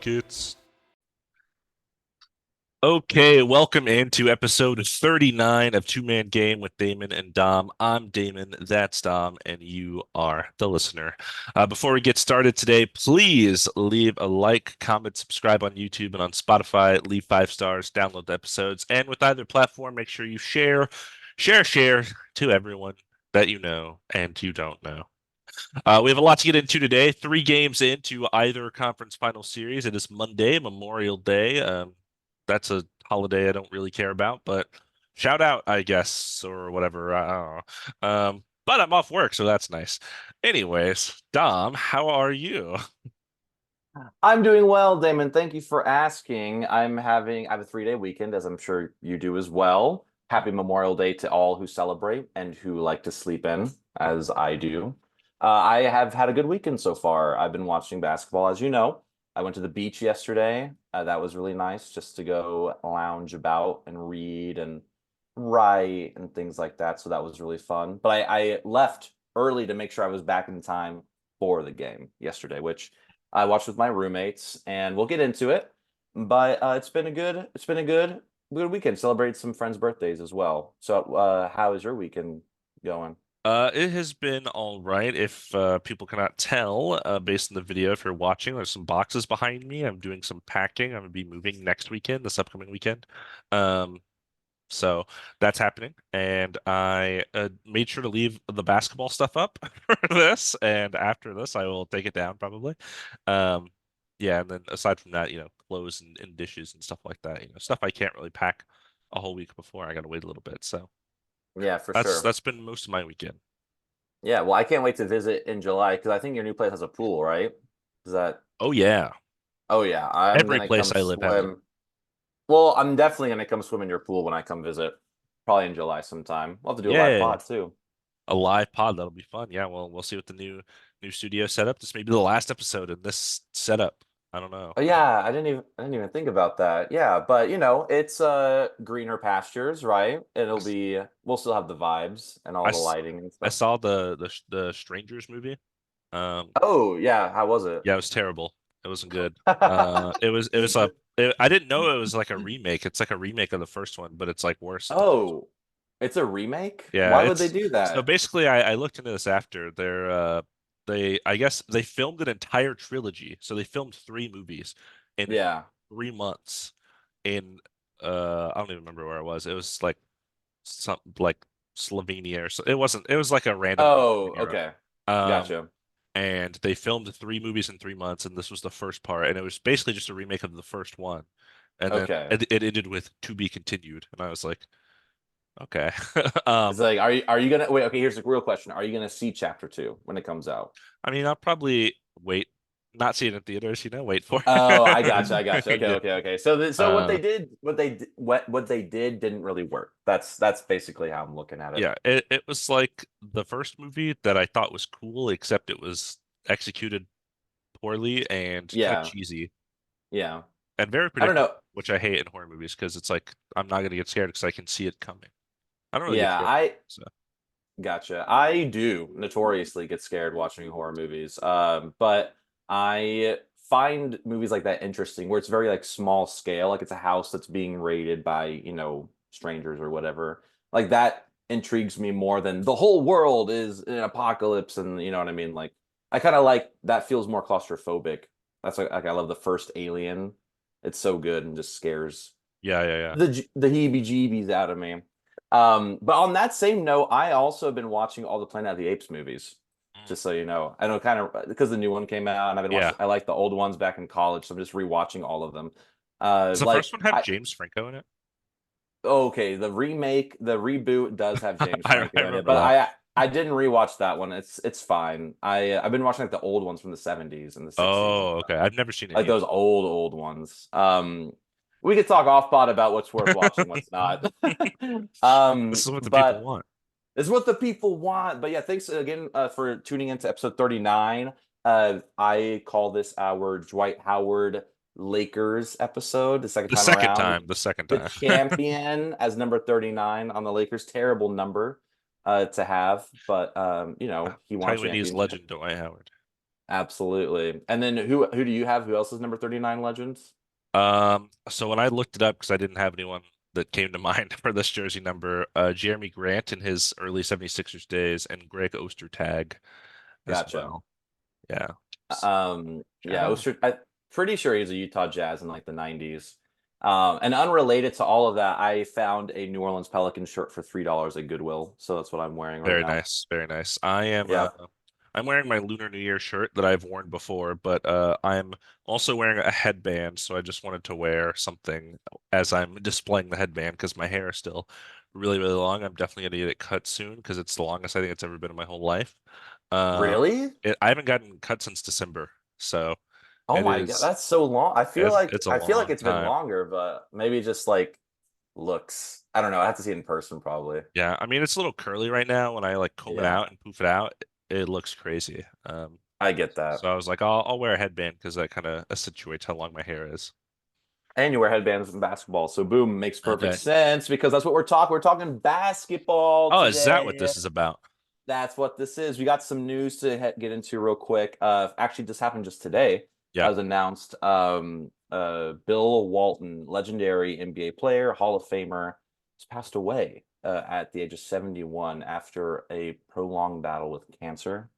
Buckets. Okay, welcome into episode 39 of Two Man Game with Damon and Dom. I'm Damon, that's Dom, and you are the listener. Before we get started today, please leave a like, comment, subscribe on YouTube and on Spotify, leave 5 stars, download the episodes, and with either platform, make sure you share to everyone that you know and you don't know. We have a lot to get into today. 3 games into either conference final series. It is Monday, Memorial Day. That's a holiday I don't really care about, but shout out, I guess, or whatever. I don't know. But I'm off work, so that's nice. Anyways, Dom, how are you? I'm doing well, Damon. Thank you for asking. I have a 3-day weekend, as I'm sure you do as well. Happy Memorial Day to all who celebrate and who like to sleep in, as I do. I have had a good weekend so far. I've been watching basketball, as you know. I went to the beach yesterday. That was really nice just to go lounge about and read and write and things like that. So that was really fun. But I left early to make sure I was back in time for the game yesterday, which I watched with my roommates, and we'll get into it. But it's been a good weekend. Celebrated some friends' birthdays as well. So, how is your weekend going? It has been all right. If people cannot tell, based on the video, if you're watching, there's some boxes behind me. I'm doing some packing. I'm gonna be moving next weekend, this upcoming weekend. Um, So that's happening. And I made sure to leave the basketball stuff up for this. And after this, I will take it down probably. Um, yeah. And then aside from that, clothes and dishes and stuff like that, stuff I can't really pack a whole week before. I got to wait a little bit. So Yeah, for that's sure. that's been most of my weekend. Yeah, well, I can't wait to visit in July because I think your new place has a pool, right? Is that? Oh yeah. Oh yeah, I'm Every gonna place come I live has it. swim. Well, I'm definitely gonna come swim in your pool when I come visit, probably in July sometime. We'll have to do a live Yay. pod too. A live pod. That'll be fun. Yeah, well, we'll see what the new studio setup. This may be the last episode in this setup. I don't know. Oh yeah, I didn't even think about that. Yeah, but it's greener pastures, right? We'll still have the vibes and I, all the s- lighting and I stuff. saw the Strangers movie. Um, Oh yeah, how was it? yeah, it was terrible. It wasn't good. I didn't know it was like a remake. It's like a remake of the first one, but it's like worse than the first one. Oh, it's a remake? Yeah, Why would they it's do so that? basically I looked into this after. I guess they filmed an entire trilogy. So they filmed 3 movies in Yeah. 3 months in I don't even remember where it was. It was like some like Slovenia or so. It was like a random country in Oh, Europe. okay. Um Gotcha. and they filmed 3 movies in 3 months, and this was the first part, and it was basically just a remake of the first one, and then Okay. it ended with "to be continued," and I was like, okay. It's um, like, are you gonna wait? Okay, here's the real question: Are you gonna see chapter two when it comes out? I mean, I'll probably wait, not see it in theaters, wait for Oh, I gotcha. I it. gotcha. Okay, Yeah. okay, okay. So what Uh, they did, what they did didn't really work. That's basically how I'm looking at it. yeah. It was like the first movie that I thought was cool, except it was executed poorly and kind of Yeah, cheesy yeah. and very I don't predictable, know. which I hate in horror movies because it's like I'm not gonna get scared because I can see it coming. I don't really get Yeah, scared. I So gotcha. I do notoriously get scared watching horror movies. But I find movies like that interesting, where it's very like small scale, like it's a house that's being raided by strangers or whatever. Like that intrigues me more than the whole world is in an apocalypse, and you know what I mean. Like I kind of like that feels more claustrophobic. That's like I love the first Alien. It's so good and just scares yeah, yeah, yeah. the heebie-jeebies out of me. But on that same note, I also have been watching all the Planet of the Apes movies. Mm. Just so you know, I know kind of because the new one came out, and I've been Yeah. watching. I like the old ones back in college, so I'm just rewatching all of them. Does the first Like one have I James Franco in it? okay, the reboot does have James I Franco in it, remember but that. I didn't rewatch that one. It's fine. I've been watching like the old ones from the 70s and the 60s and Oh, okay. I've never seen like any of those old ones. We could talk off pod about what's worth watching, them. what's not. This is what the people But want. it's what the people want. But yeah, thanks again for tuning into episode 39. I call this our Dwight Howard Lakers episode, the second The time second around. time, the second The time. champion as number 39 on the Lakers. Terrible number to have, but he won a Taiwanese championship. legend Dwight Howard. Absolutely. And then who do you have? Who else is number 39 legends? So when I looked it up, because I didn't have anyone that came to mind for this jersey number, Jeremy Grant in his early 76ers days and Greg Ostertag as Gotcha. well. Yeah. Shout Yeah, out. I'm pretty sure he was a Utah Jazz in like the 90s. And unrelated to all of that, I found a New Orleans Pelicans shirt for $3 at Goodwill. So that's what I'm wearing right Very now. nice. Very nice. Yeah. I'm wearing my Lunar New Year shirt that I've worn before, but I'm also wearing a headband, so I just wanted to wear something as I'm displaying the headband because my hair is still really, really long. I'm definitely gonna get it cut soon because it's the longest I think it's ever been in my whole life. Uh, Really? I haven't gotten cut since December, so Oh it my God, is that's so long. it's a I feel like long it's been time. longer, but maybe just like looks. I don't know. I have to see it in person probably. Yeah, I mean it's a little curly right now. When I like comb it Yeah, out and poof it out, it looks crazy. I get So that. I was like, I'll wear a headband because that kind of accentuates how long my hair is. And you wear headbands in basketball, so boom, makes perfect Okay. sense because that's what we're talking. We're talking basketball Oh, is that what today. this is about? That's what this is. We got some news to get into real quick. Actually, this happened just today. Yeah. As announced, Bill Walton, legendary NBA player, Hall of Famer, has passed away at the age of 71 after a prolonged battle with cancer.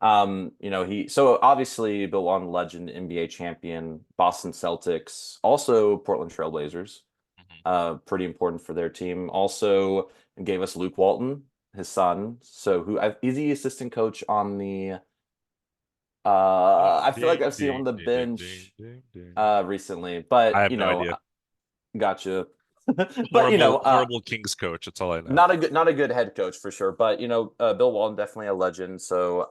He so obviously Bill Walton, legend, NBA champion, Boston Celtics, also Portland Trailblazers. Mhm. Pretty important for their team. Also gave us Luke Walton, his son. So he's the assistant coach on the I feel like Ding, I've seen him on ding, the ding, ding, ding, bench ding, ding. recently, I but have no idea. gotcha. But Horrible, horrible Kings coach. That's all I know. not a good head coach for sure. But Bill Walton definitely a legend. So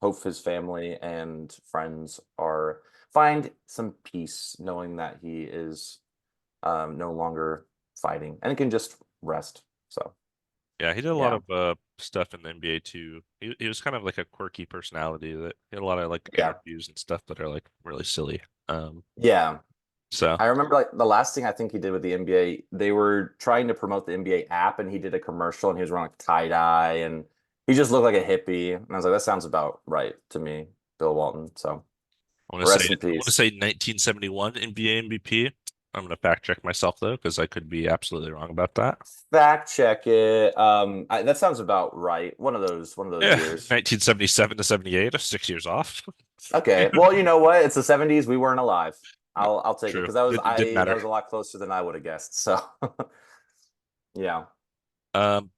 hope his family and friends are find some peace knowing that he is no longer fighting and can just rest. So Yeah, he did a lot yeah, of stuff in the NBA too. He was kind of like a quirky personality that he had a lot of like yeah, interviews and stuff that are like really silly. yeah. So I remember like the last thing I think he did with the NBA, they were trying to promote the NBA app and he did a commercial and he was wearing like tie dye and he just looked like a hippie. And I was like, that sounds about right to me, Bill Walton. So rest in I want to peace. say 1971 NBA MVP. I'm gonna fact check myself though because I could be absolutely wrong about that. Fact check it. That sounds about right. One of those Yeah, years. 1977 to 78, 6 years off. Okay. Well, you know what? It's the 70s. We weren't alive. I'll take it True. because Didn't that matter. was a lot closer than I would have guessed. So yeah.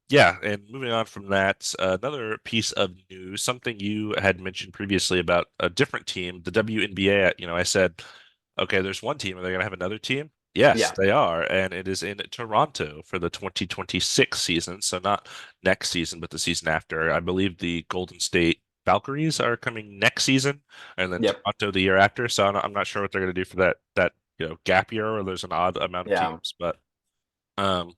Yeah, and moving on from that, another piece of news, something you had mentioned previously about a different team, the WNBA. I said, okay, there's one team. Are they going to have another team? Yes, Yeah. they are, and it is in Toronto for the 2026 season. So not next season, but the season after. I believe the Golden State Valkyries are coming next season, and then Yep. Toronto the year after. So I'm not sure what they're going to do for that gap year, or there's an odd amount of Yeah. teams, but. Um,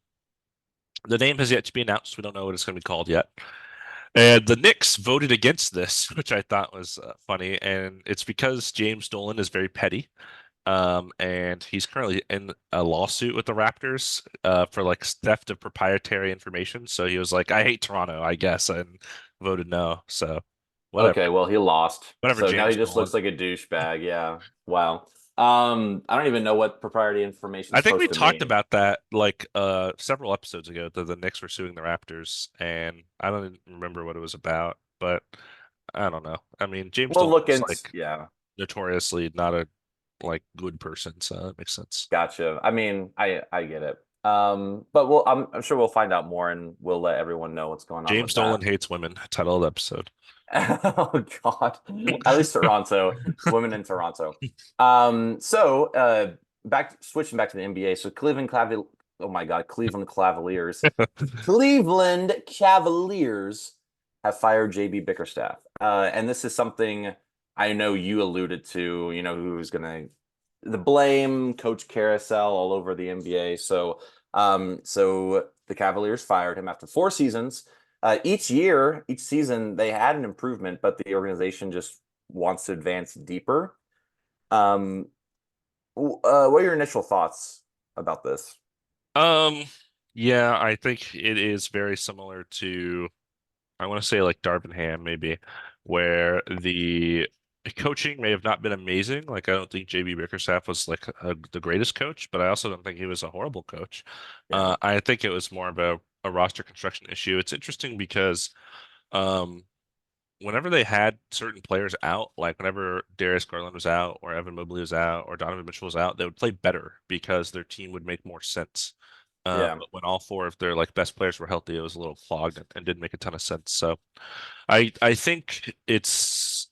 the name has yet to be announced. We don't know what it's going to be called yet. And the Knicks voted against this, which I thought was funny. And it's because James Dolan is very petty. And he's currently in a lawsuit with the Raptors for like theft of proprietary information. So he was like, I hate Toronto, I guess, and voted no. So whatever. Okay, well, he lost. Whatever, So now he James just Dolan. looks like a douchebag. Yeah. Wow. I don't even know what proprietary information I is think we supposed to talked mean. about that like several episodes ago that the Knicks were suing the Raptors, and I don't even remember what it was about, but I don't know. I mean, James We'll Dolan look is into, like yeah, notoriously not a like good person, so that makes sense. gotcha. I mean, I get it. But I'm sure we'll find out more and we'll let everyone know what's going on James with Dolan that. hates women. Title of the episode. Oh God. At least Toronto, women in Toronto. So switching back to the NBA. So oh my God, Cleveland Cavaliers. Cleveland Cavaliers have fired JB Bickerstaff. And this is something I know you alluded to, who's gonna the blame coach carousel all over the NBA. So the Cavaliers fired him after 4 seasons. Each season, they had an improvement, but the organization just wants to advance deeper. Um, what are your initial thoughts about this? Um, yeah, I think it is very similar to I want to say like Darvin Ham maybe, where the coaching may have not been amazing. Like I don't think JB Bickerstaff was like the greatest coach, but I also don't think he was a horrible coach. Yeah. I think it was more of a roster construction issue. It's interesting because um, whenever they had certain players out, like whenever Darius Garland was out, or Evan Mobley was out, or Donovan Mitchell was out, they would play better because their team would make more sense. Yeah. But when all four of their like best players were healthy, it was a little clogged and didn't make a ton of sense. So I think it's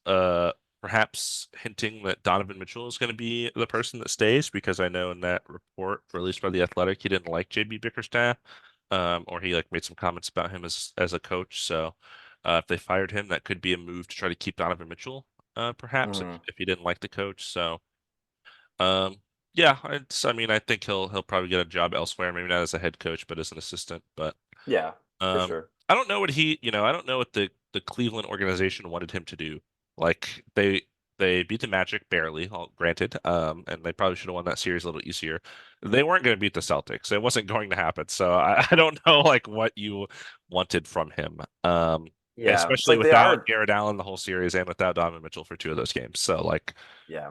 perhaps hinting that Donovan Mitchell is going to be the person that stays because I know in that report released by The Athletic he didn't like JB Bickerstaff, or he like made some comments about him as a coach. So if they fired him, that could be a move to try to keep Donovan Mitchell, perhaps Mhm. if he didn't like the coach. So um, yeah, I mean I think he'll probably get a job elsewhere, maybe not as a head coach, but as an assistant. But Yeah, for um, sure. I don't know what I don't know what the Cleveland organization wanted him to do. Like they beat the Magic barely, granted, and they probably should have won that series a little easier. They weren't going to beat the Celtics. It wasn't going to happen. So I don't know like what you wanted from him. Yeah, it's Especially like they without are. Jared Allen the whole series and without Donovan Mitchell for two of those games. So like, Yeah.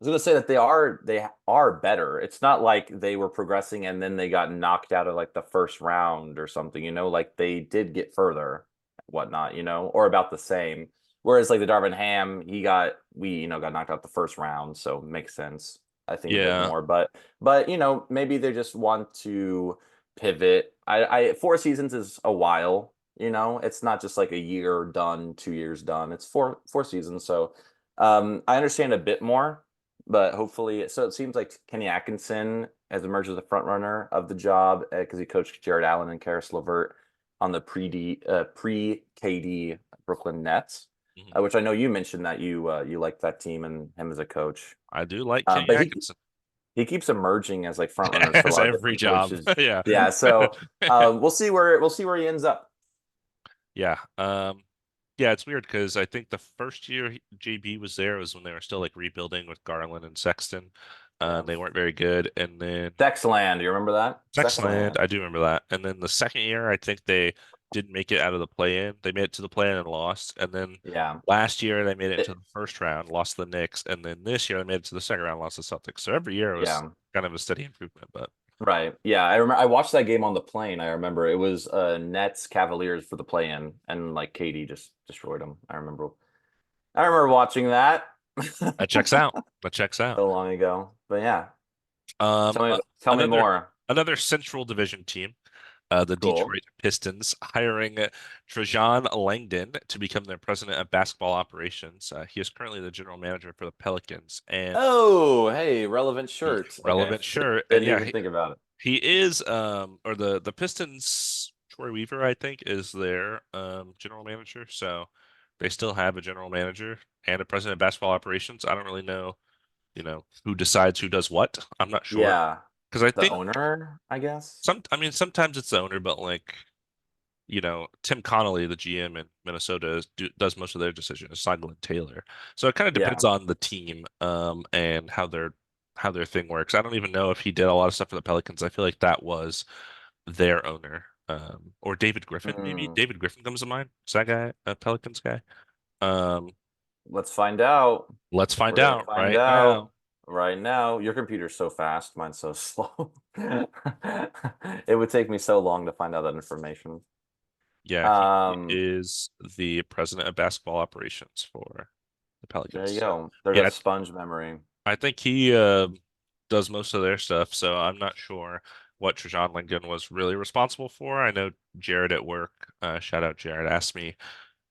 Was gonna say that they are better. It's not like they were progressing and then they got knocked out of like the first round or something, like they did get further, whatnot, or about the same. Whereas like the Darvin Ham, got knocked out the first round, so makes sense, I think, a bit yeah, more. But maybe they just want to pivot. I 4 seasons is a while, it's not just like a year done, 2 years done. It's four seasons. So I understand a bit more, but hopefully, so it seems like Kenny Atkinson has emerged as the front runner of the job because he coached Jared Allen and Karis LeVert on the pre KD Brooklyn Nets, mhm. which I know you mentioned that you like that team and him as a coach. I do like Kenny But he Atkinson he keeps emerging as like front runners for a as lot of every different job. coaches. Yeah. Yeah, so we'll see where he ends up. Yeah. Yeah, it's weird because I think the first year JB was there was when they were still like rebuilding with Garland and Sexton. Yeah, They weren't very good. And then Sexland, you remember that? Sexland, Sexland. I do remember that. And then the second year, I think they didn't make it out of the play-in. They made it to the play-in and lost. And then Yeah. last year they made it into It- the first round, lost the Knicks. And then this year they made it to the second round, lost the Celtics. So every year it was yeah. kind of a steady improvement. But Right. Yeah, I remember I watched that game on the plane. I remember it was Nets Cavaliers for the play-in, and like KD just destroyed them. I remember watching that that checks out. That checks out. so long ago. But yeah, Um, tell me uh, tell me another more. another Central Division team, the Cool. Detroit Pistons, hiring Trajan Langdon to become their president of basketball operations. He is currently the general manager for the Pelicans, and Oh, hey, relevant shirt. Okay. relevant shirt. And Didn't yeah, even think about it. he is or the Pistons. Troy Weaver, I think, is their general manager. So they still have a general manager and a president of basketball operations. I don't really know, who decides who does what. I'm not sure Yeah. because I The think owner, I guess. I mean, sometimes it's the owner, but like, Tim Connolly, the GM in Minnesota, does most of their decisions. It's not Glenn Taylor. So it kind of depends Yeah. on the team, and how their thing works. I don't even know if he did a lot of stuff for the Pelicans. I feel like that was their owner, or David Griffin, maybe. Hmm. David Griffin comes to mind. Is that guy a Pelicans guy? Um, Let's find out. let's find We're gonna out find right out now. right now. Your computer's so fast, mine's so slow. It would take me so long to find out that information. Yeah, he Um, is the president of basketball operations for the there Pelicans. you So go. There's a yeah, sponge memory. I think he does most of their stuff, so I'm not sure what Trajan Lincoln was really responsible for. I know Jared at work, shout out Jared, asked me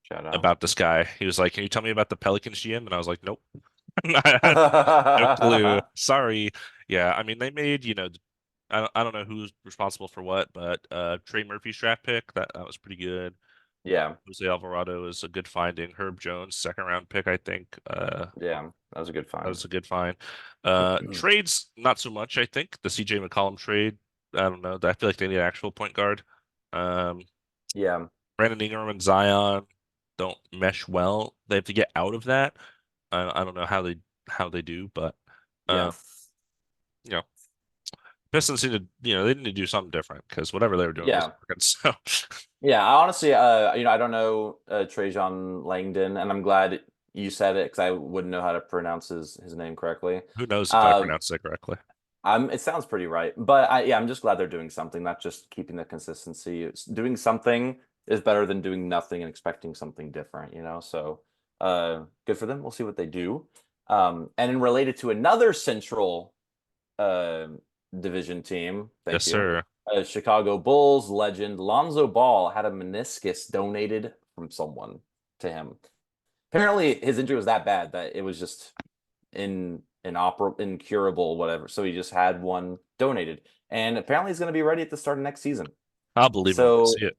Shout out. about this guy. He was like, "Can you tell me about the Pelicans GM?" And I was like, "Nope, I had no clue. Sorry." Yeah, I mean they made, I don't know who's responsible for what, but Trey Murphy's draft pick that was pretty good. Yeah, Jose Alvarado is a good finding. Herb Jones, second round pick, I think. yeah, that was a good That find. was a good find. Trades, not so much, I think. The CJ McCollum trade, I don't know. I feel like they need an actual point guard. Um, Yeah, Brandon Ingram and Zion don't mesh well. They have to get out of that. I don't know how they do, but yeah. um, you know, Pistons need to, they need to do something different because whatever they were doing was Yeah. working. So Yeah, I honestly, I don't know Trajan Langdon, and I'm glad you said it because I wouldn't know how to pronounce his name correctly. who knows if I Um, pronounced it correctly? it sounds pretty right, but yeah, I'm just glad they're doing something, not just keeping the consistency. Doing something is better than doing nothing and expecting something different, you know? So, good for them. We'll see what they do. And then related to another Central uh, Division team, Yes, thank you. sir. Chicago Bulls legend Lonzo Ball had a meniscus donated from someone to him. Apparently, his injury was that bad that it was just incurable, whatever. So he just had one donated, and apparently he's going to be ready at the start of next season. I'll believe it when I So see it.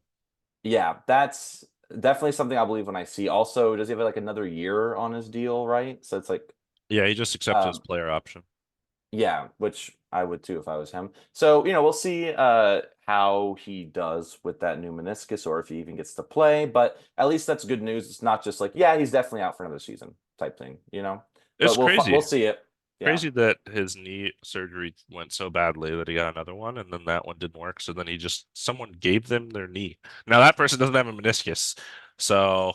yeah, that's definitely something I believe when I see. Also, does he have like another year on his deal, right? So it's like, Yeah, he just accepted his um, player option. yeah, which I would too if I was him. So, we'll see how he does with that new meniscus or if he even gets to play, but at least that's good news. It's not just like, yeah, he's definitely out for another season type thing, you know? It's But we'll crazy. see it. Yeah. Crazy that his knee surgery went so badly that he got another one, and then that one didn't work. So then someone gave them their knee. Now that person doesn't have a meniscus, so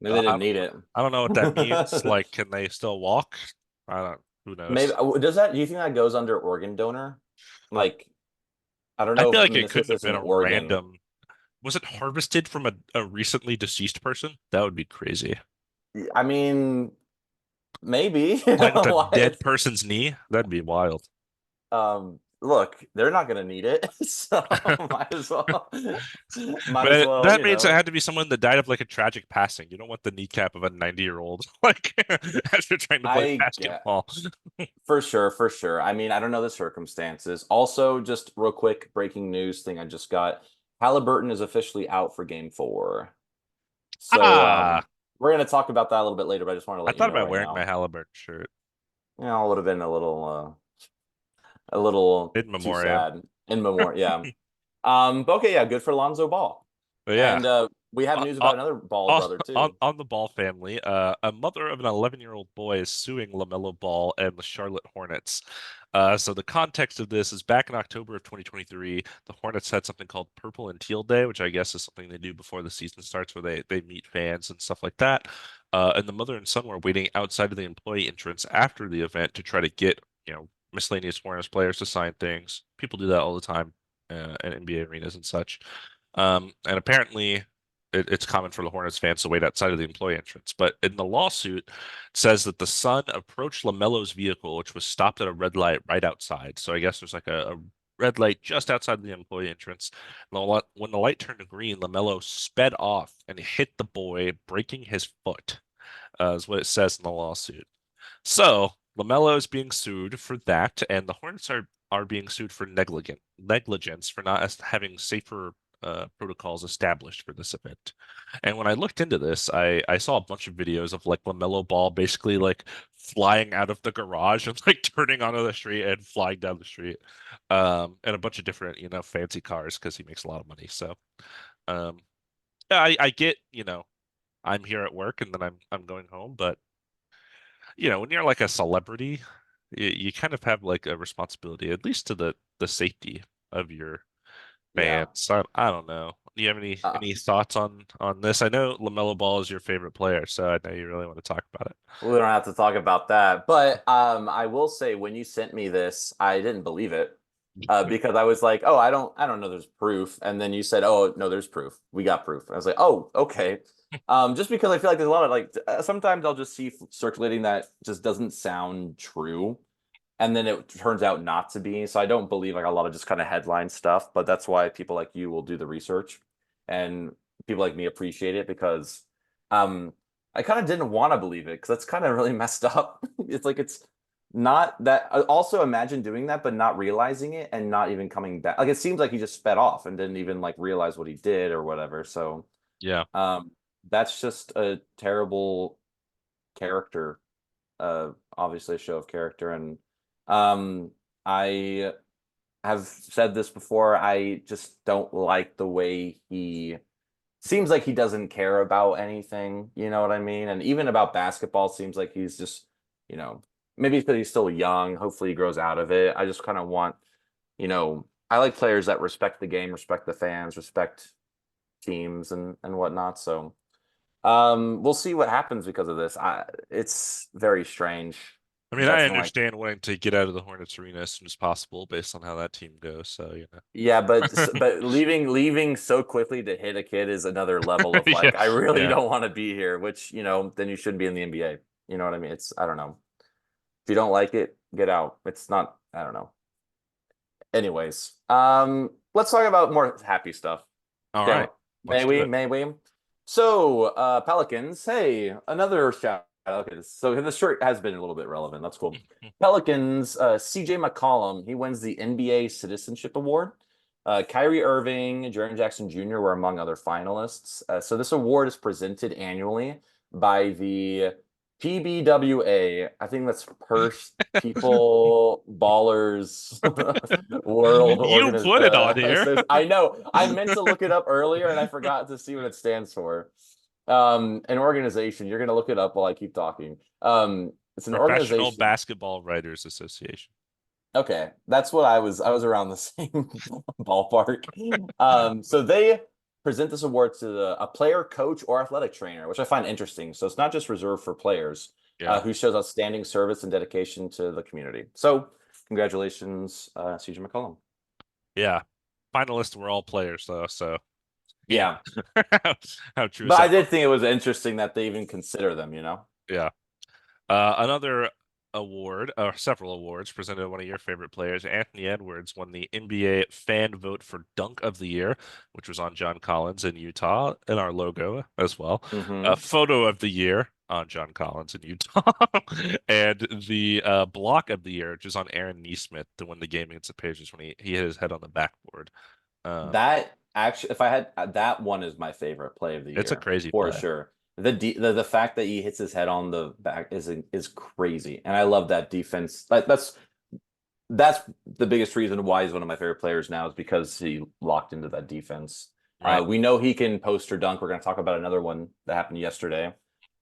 Maybe I they didn't don't, need it. I don't know what that means. Like, can they still walk? I don't. Who Maybe knows? do you think that goes under organ donor? Like, I don't I know feel if like it couldn't meniscus have is been an a organ. random. Was it harvested from a recently deceased person? That would be crazy. I mean, maybe. Playing with a Why? dead person's knee? That'd be wild. Look, they're not gonna need it, so might as well, might as well, That means it had to be someone that died of like a tragic passing. You don't want the kneecap of a 90-year-old like as you're trying to play I get basketball. for sure, for sure. I mean, I don't know the circumstances. Also, just real quick, breaking news thing I just got. Halliburton is officially out for game 4. So, Ah, we're gonna talk about that a little bit later, but I just want to I let you thought know about right wearing my now. Haliburton shirt It would have been a little in too memoriam. sad in memoriam. Yeah. But okay, yeah, good for Lonzo Ball. But yeah, And we have uh, news uh, about another Ball brother too. on the Ball family, a mother of an 11-year-old boy is suing LaMelo Ball and the Charlotte Hornets. So the context of this is back in October of 2023, the Hornets had something called Purple and Teal Day, which I guess is something they do before the season starts, where they meet fans and stuff like that. And the mother and son were waiting outside of the employee entrance after the event to try to get, miscellaneous Hornets players to sign things. People do that all the time in NBA arenas and such. And apparently, it's common for the Hornets fans to wait outside of the employee entrance. But in the lawsuit, it says that the son approached LaMelo's vehicle, which was stopped at a red light right outside. So I guess there's like a red light just outside the employee entrance. When the light turned to green, LaMelo sped off and hit the boy, breaking his foot, is what it says in the lawsuit. So LaMelo is being sued for that, and the Hornets are being sued for negligence for not having safer protocols established for this event. And when I looked into this, I saw a bunch of videos of like LaMelo Ball basically like flying out of the garage and like turning onto the street and flying down the street, and a bunch of different fancy cars because he makes a lot of money. So um, yeah, I get I'm here at work and then I'm going home, but when you're like a celebrity, you kind of have like a responsibility, at least to the safety of your fans. Yeah. So I don't know. Do you have Uh, any thoughts on this? I know LaMelo Ball is your favorite player, so I know you really want to talk about we don't have to talk about that. But I will say when you sent me this, I didn't believe it. it. Because I was like, oh, I don't know there's proof. And then you said, oh, no, there's proof. We got proof. I was like, oh, okay. Just because I feel like there's a lot of like sometimes I'll just see circulating that just doesn't sound true. And then it turns out not to be. So I don't believe like a lot of just kind of headline stuff, but that's why people like you will do the research and people like me appreciate it because um I kind of didn't want to believe it because that's kind of really messed up. It's like it's not that also imagine doing that but not realizing it and not even coming back. Like it seems like he just sped off and didn't even like realize what he did or whatever. So Yeah. um that's just a terrible character, obviously a show of character. And um, I have said this before. I just don't like the way he seems like he doesn't care about anything. You know what I mean? And even about basketball, seems like he's just, you know, maybe because he's still young. Hopefully, he grows out of it. I just kind of want I like players that respect the game, respect the fans, respect teams and whatnot. So we'll see what happens because of this. It's very strange. I mean, I Jets don't like. understand wanting to get out of the Hornets arena as soon as possible based on how that team goes. So, Yeah, but leaving so quickly to hit a kid is another level of Yeah, like I really yeah. don't want to be here, which, then you shouldn't be in the NBA. You know what I mean? I don't know. If you don't like it, get out. It's not, I don't know. Anyways, let's talk about more happy stuff. All Damn right, it. let's May do we? it. May we? So, Pelicans, hey, another shout out. Okay, so this shirt has been a little bit relevant. That's cool. Pelicans, CJ McCollum, he wins the NBA Citizenship Award. Kyrie Irving, Jaren Jackson Jr. were among other finalists. So this award is presented annually by the PBWA. I think that's Purse People Ballers World You put it on here. I know. I meant to look it up earlier and I forgot to see what it stands for. An organization. You're gonna look it up while I keep talking. It's an Professional organization. Basketball Writers Association. Okay, that's what I was around the same ballpark. So they present this award to a player, coach, or athletic trainer, which I find interesting. So it's not just reserved for players Yeah, who shows outstanding service and dedication to the community. So congratulations, CJ McCollum. yeah. Finalists were all players though, so Yeah, how true is but I that? did think it was interesting that they even consider them. Yeah. Another award, or several awards, presented to one of your favorite players. Anthony Edwards won the NBA fan vote for Dunk of the Year, which was on John Collins in Utah, and our logo as well. Hmm. Photo of the Year on John Collins in Utah, and the Block of the Year, which is on Aaron Neesmith to win the game against the Pacers when he hit his head on the backboard. Um, That actually, if I had that one is my favorite play of the it's a year crazy for play. sure. The fact that he hits his head on the back is crazy, and I love that defense. That's the biggest reason why he's one of my favorite players now is because he locked into that defense. Right. We know he can post or dunk. We're going to talk about another one that happened yesterday,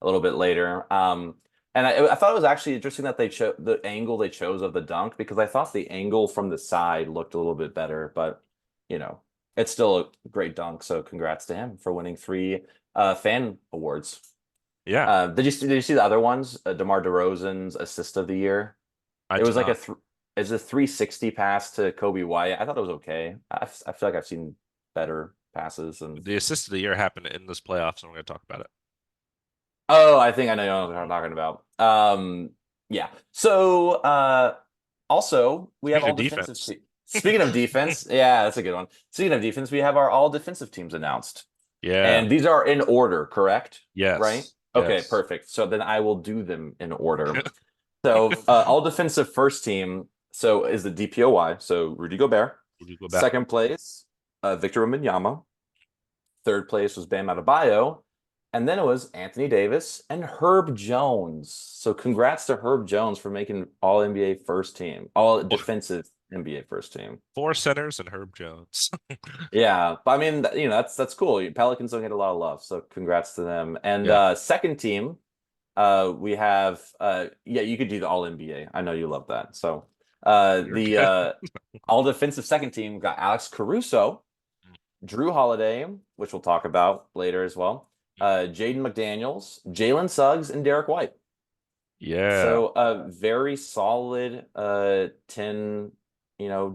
a little bit later. And I thought it was actually interesting that they chose the angle they chose of the dunk because I thought the angle from the side looked a little bit better, but you know, it's still a great dunk. So congrats to him for winning three fan awards. Yeah, Did you see the other ones? DeMar DeRozan's assist of the year. I It did was like not. it's a 360 pass to Kobe White. I thought it was okay. I feel like I've seen better passes and The assist of the year happened in this playoffs, and we're going to talk about it. oh, I think I know what I'm talking about. Yeah. So also we have Speaking all of defensive defense, Speaking of defense, yeah, that's a good one. Speaking of defense, we have our all defensive teams announced. yeah, And these are in order, correct? Right? yes, Okay, yes. perfect. So then I will do them in order. So all defensive first team. So is the DPOY. So Rudy Gobert. Would you go back? Second place, Victor Wembanyama. Third place was Bam Adebayo. And then it was Anthony Davis and Herb Jones. So congrats to Herb Jones for making all NBA first team, all Four, defensive NBA first team. four centers and Herb Jones. Yeah, but I mean, that's cool. Pelicans don't get a lot of love, so congrats to them. And Yeah, second team, we have yeah, you could do the All NBA. I know you love that. So you're the good. All defensive second team got Alex Caruso, Jrue Holiday, which we'll talk about later as well. Jaden McDaniels, Jalen Suggs, and Derek White. Yeah, So very solid 10,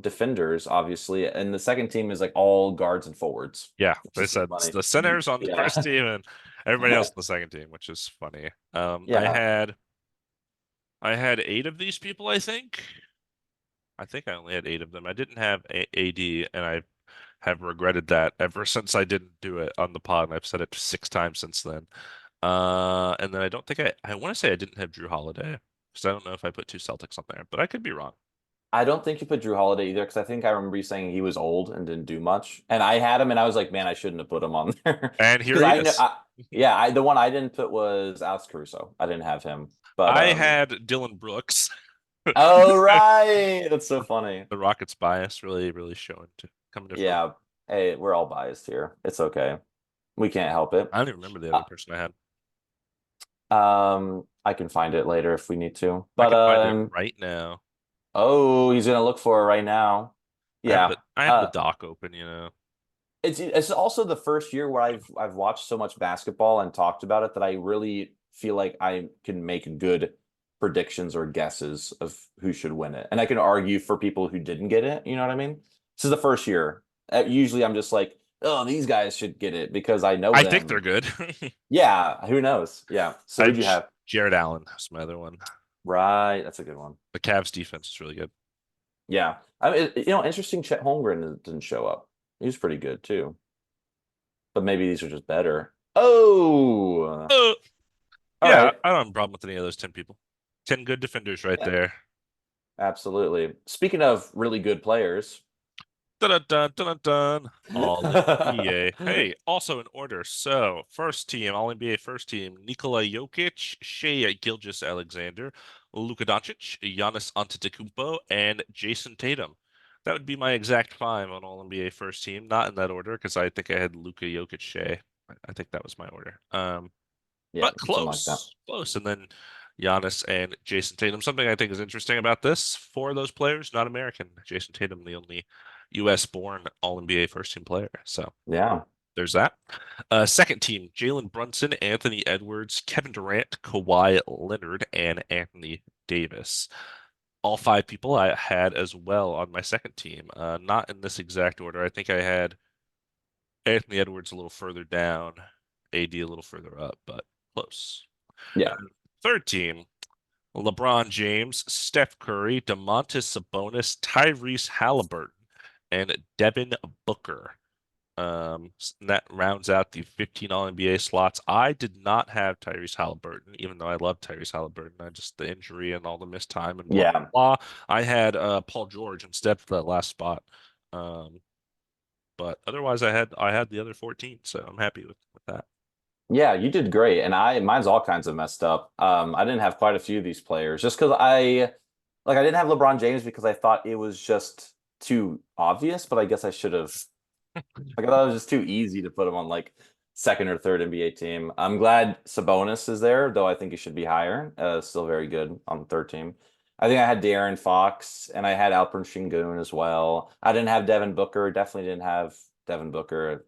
defenders, obviously. And the second team is like all guards and forwards, yeah. which They is said funny. the centers on the Yeah. first team and everybody else on the second team, which is funny. I Yeah. had I had eight of these people, I think. I think I only had eight of them. I didn't have AD, and I have regretted that ever since I didn't do it on the pod, and I've said it 6 times since then. And then I don't think I want to say I didn't have Jrue Holiday because I don't know if I put two Celtics on there, but I could be wrong. I don't think you put Jrue Holiday either, because I think I remember you saying he was old and didn't do much. And I had him and I was like, man, I shouldn't have put him on there. And here Because he I know is. the one I didn't put was Alex Caruso. I didn't have him. But I had Dylan Brooks. oh right. That's so funny. The Rockets bias really, really showing to coming to fruition. Yeah. Hey, we're all biased here. It's okay. We can't help it. I don't even remember the other person I had. I can find it later if we need to. I But can find it right now. oh, he's gonna look for it right now. Yeah. I have the doc open, It's also the first year where I've watched so much basketball and talked about it that I really feel like I can make good predictions or guesses of who should win it. And I can argue for people who didn't get it, you know what I mean? This is the first year. Usually I'm just like, oh, these guys should get it because I know I think they're them. good. Yeah, who knows? Yeah. So I who'd have you have? Jared Allen. That's my other one. Right, that's a good one. The Cavs defense is really good. Yeah. I mean, interesting Chet Holmgren didn't show up. He was pretty good too. But maybe these are just better. Oh, Uh, all yeah, right. I don't have a problem with any of those 10 people. 10 good defenders right Yeah, there. absolutely. Speaking of really good players, Dun, dun, dun, dun, dun. All NBA. yeah, Hey, also in order. So, first team, All NBA first team, Nikola Jokic, Shea Gilgeous-Alexander, Luka Doncic, Giannis Antetokounmpo, and Jason Tatum. That would be my exact five on All NBA first team. Not in that order because I think I had Luka Jokic, Shea. I think that was my order. But something like that. close, close. And then Giannis and Jason Tatum. Something I think is interesting about this, four of those players, not American. Jason Tatum, the only US born All NBA first team player. So Yeah, there's that. Second team, Jalen Brunson, Anthony Edwards, Kevin Durant, Kawhi Leonard, and Anthony Davis. All five people I had as well on my second team. Not in this exact order. I think I had Anthony Edwards a little further down, AD a little further up, but close. yeah, Third team, LeBron James, Steph Curry, Domantas Sabonis, Tyrese Haliburton, and Devin Booker. And that rounds out the 15 All-NBA slots. I did not have Tyrese Haliburton, even though I love Tyrese Haliburton. I just the injury and all the missed time and blah blah yeah, blah. I had Paul George instead for that last spot. Um, but otherwise, I had the other 14, so I'm happy with that. yeah. You did great, and mine's all kinds of messed up. I didn't have quite a few of these players just because I didn't have LeBron James because I thought it was just too obvious, but I guess I should have. Like I thought it was just too easy to put him on like second or third NBA team. I'm glad Sabonis is there, though I think he should be higher. Still very good on the third team. I think I had De'Aaron Fox and I had Alperen Şengün as well. I didn't have Devin Booker. Definitely didn't have Devin Booker.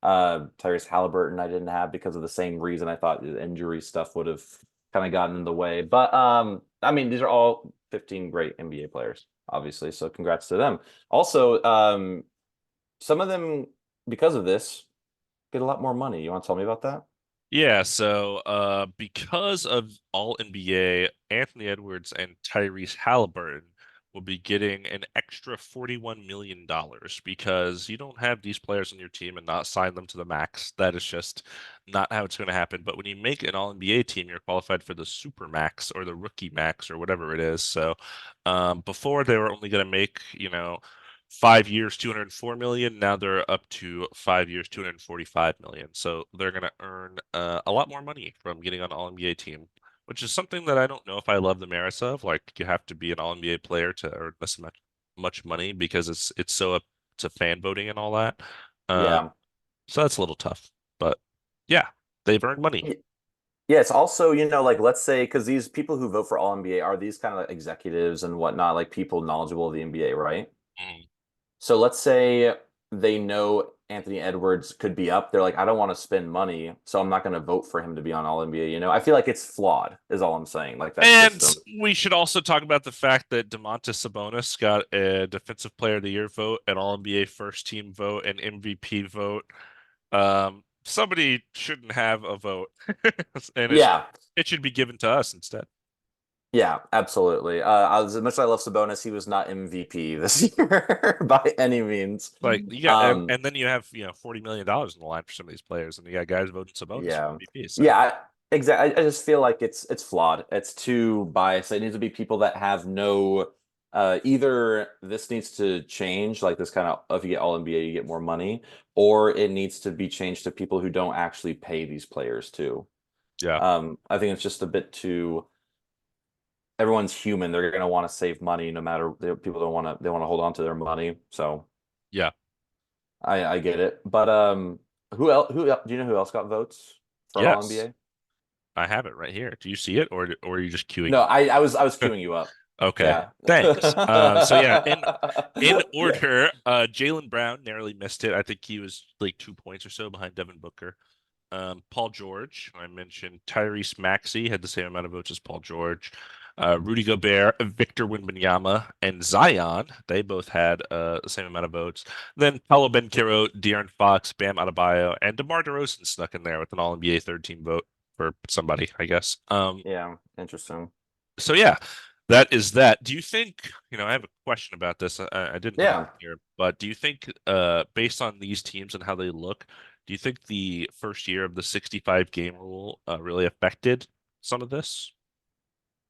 Tyrese Haliburton I didn't have because of the same reason. I thought the injury stuff would have kind of gotten in the way. But I mean, these are all 15 great NBA players, obviously. So congrats to them. Also, some of them, because of this, get a lot more money. You want to tell me about that? Yeah, so because of all NBA, Anthony Edwards and Tyrese Haliburton will be getting an extra $41 million because you don't have these players on your team and not sign them to the max. That is just not how it's going to happen. But when you make an all NBA team, you're qualified for the super max or the rookie max or whatever it is. So before they were only going to make, 5 years, 204 million. Now they're up to 5 years, 245 million. So they're going to earn a lot more money from getting on an All NBA team, which is something that I don't know if I love the merits of. Like you have to be an All NBA player to earn this much money because it's so up to fan voting and all that. Yeah. So that's a little tough. But yeah, they've earned money. Yeah, it's also, like let's say, because these people who vote for All NBA are these kind of like executives and whatnot, like people knowledgeable of the NBA, right? Mm. So let's say they know Anthony Edwards could be up. They're like, I don't want to spend money, so I'm not going to vote for him to be on All NBA. I feel like it's flawed, is all I'm saying. Like that And system. we should also talk about the fact that Domantas Sabonis got a Defensive Player of the Year vote, an All NBA First Team vote, an MVP vote. Somebody shouldn't have a vote, and Yeah, it should be given to us instead. yeah, absolutely. As much as I love Sabonis, he was not MVP this year by any means. Like you got, Um, and then you have $40 million in the line for some of these players, and you got guys voting Sabonis for Yeah. MVP. So Yeah, exactly. I just feel like it's flawed. It's too biased. It needs to be people that have no either this needs to change, like this kind of if you get all NBA, you get more money, or it needs to be changed to people who don't actually pay these players too. yeah, I think it's just a bit too everyone's human. They're gonna want to save money no matter people don't want to they want to hold on to their money. So yeah, I get it. But do you know who else got votes for All yes, NBA? I have it right here. Do you see it, or are you just queuing No, me? I was queuing you up. Okay, Yeah. thanks. So yeah, in order, Jaylen Brown narrowly missed it. I think he was like 2 points or so behind Devin Booker. Paul George, I mentioned Tyrese Maxey had the same amount of votes as Paul George. Rudy Gobert, Victor Wembanyama, and Zion, they both had the same amount of votes. Then Paolo Banchero, De'Aaron Fox, Bam Adebayo, and DeMar DeRozan snuck in there with an All-NBA third team vote for somebody, I guess. Yeah, interesting. So yeah, that is that. Do you think, I have a question about this. I didn't have it Yeah. here, but do you think, based on these teams and how they look, do you think the first year of the 65 game rule really affected some of this?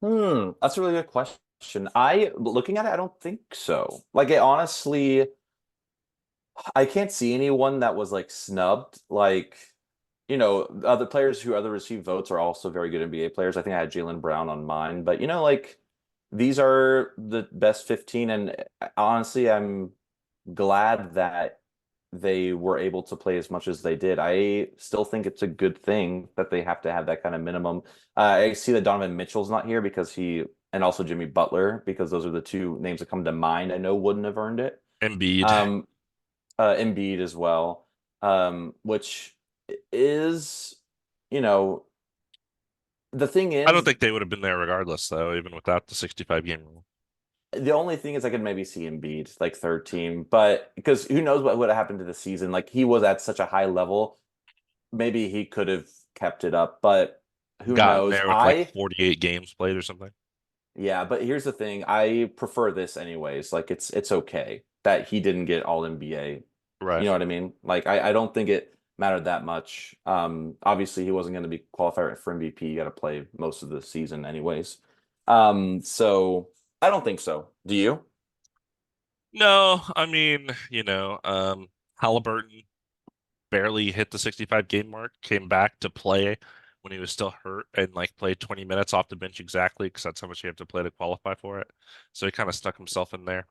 That's a really good question. Looking at it, I don't think so. Like, it honestly, I can't see anyone that was like snubbed. Like, other players who other received votes are also very good NBA players. I think I had Jaylen Brown on mine, but like these are the best 15, and honestly, I'm glad that they were able to play as much as they did. I still think it's a good thing that they have to have that kind of minimum. I see that Donovan Mitchell's not here and also Jimmy Butler, because those are the two names that come to mind. I know wouldn't have earned it. Embiid. Um, Embiid as well, which is, you know, the thing I don't is, think they would have been there regardless, though, even without the 65 game rule. the only thing is I could maybe see Embiid like third team, but because who knows what would have happened to the season? Like he was at such a high level, maybe he could have kept it up, but who Gotten knows? there with like 48 games played or something. Yeah, but here's the thing. I prefer this anyways. Like it's okay that he didn't get all NBA. You Right. know what I mean? Like I don't think it mattered that much. Obviously he wasn't going to be qualified for MVP. You got to play most of the season anyways. So I don't think so. Do you? No, I mean, Halliburton barely hit the 65 game mark, came back to play when he was still hurt and like played 20 minutes off the bench exactly because that's how much you have to play to qualify for it. So he kind of stuck himself in there.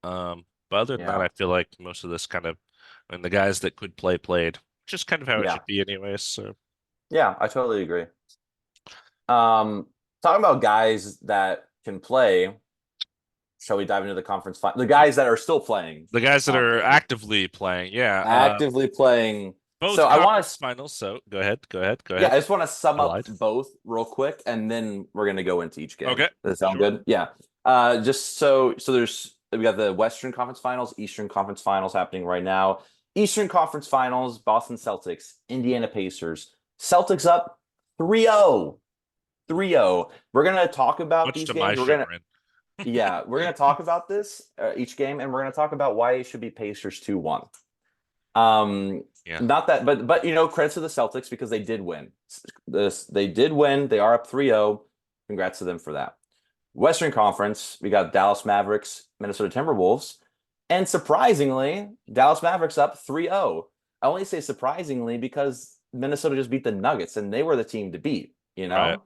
But other than that, Yeah. I feel like most of this and the guys that could play played, just kind of how it Yeah. should be anyways. So Yeah, I totally agree. Um, Talking about guys that can play, shall we dive into the conference final? The guys that are still playing, the guys that are honestly. actively playing, yeah, Actively playing. So both I want conference to, finals. So go yeah, ahead. I just want to sum I up lied. both real quick, and then we're gonna go into each game. Okay, Does that sound sure. good? Yeah. Just so we got the Western Conference Finals, Eastern Conference Finals happening right now. Eastern Conference Finals, Boston Celtics, Indiana Pacers. Celtics up 3-0. 3-0. We're gonna talk about Much these to my games. We're gonna chagrin. Yeah, we're gonna talk about this each game, and we're gonna talk about why it should be Pacers 2-1. Um, Yeah, Not that, but credit to the Celtics because they did win. They did win. They are up 3-0. Congrats to them for that. Western Conference, we got Dallas Mavericks, Minnesota Timberwolves, and surprisingly, Dallas Mavericks up 3-0. I only say surprisingly because Minnesota just beat the Nuggets and they were the team to beat, you right. know?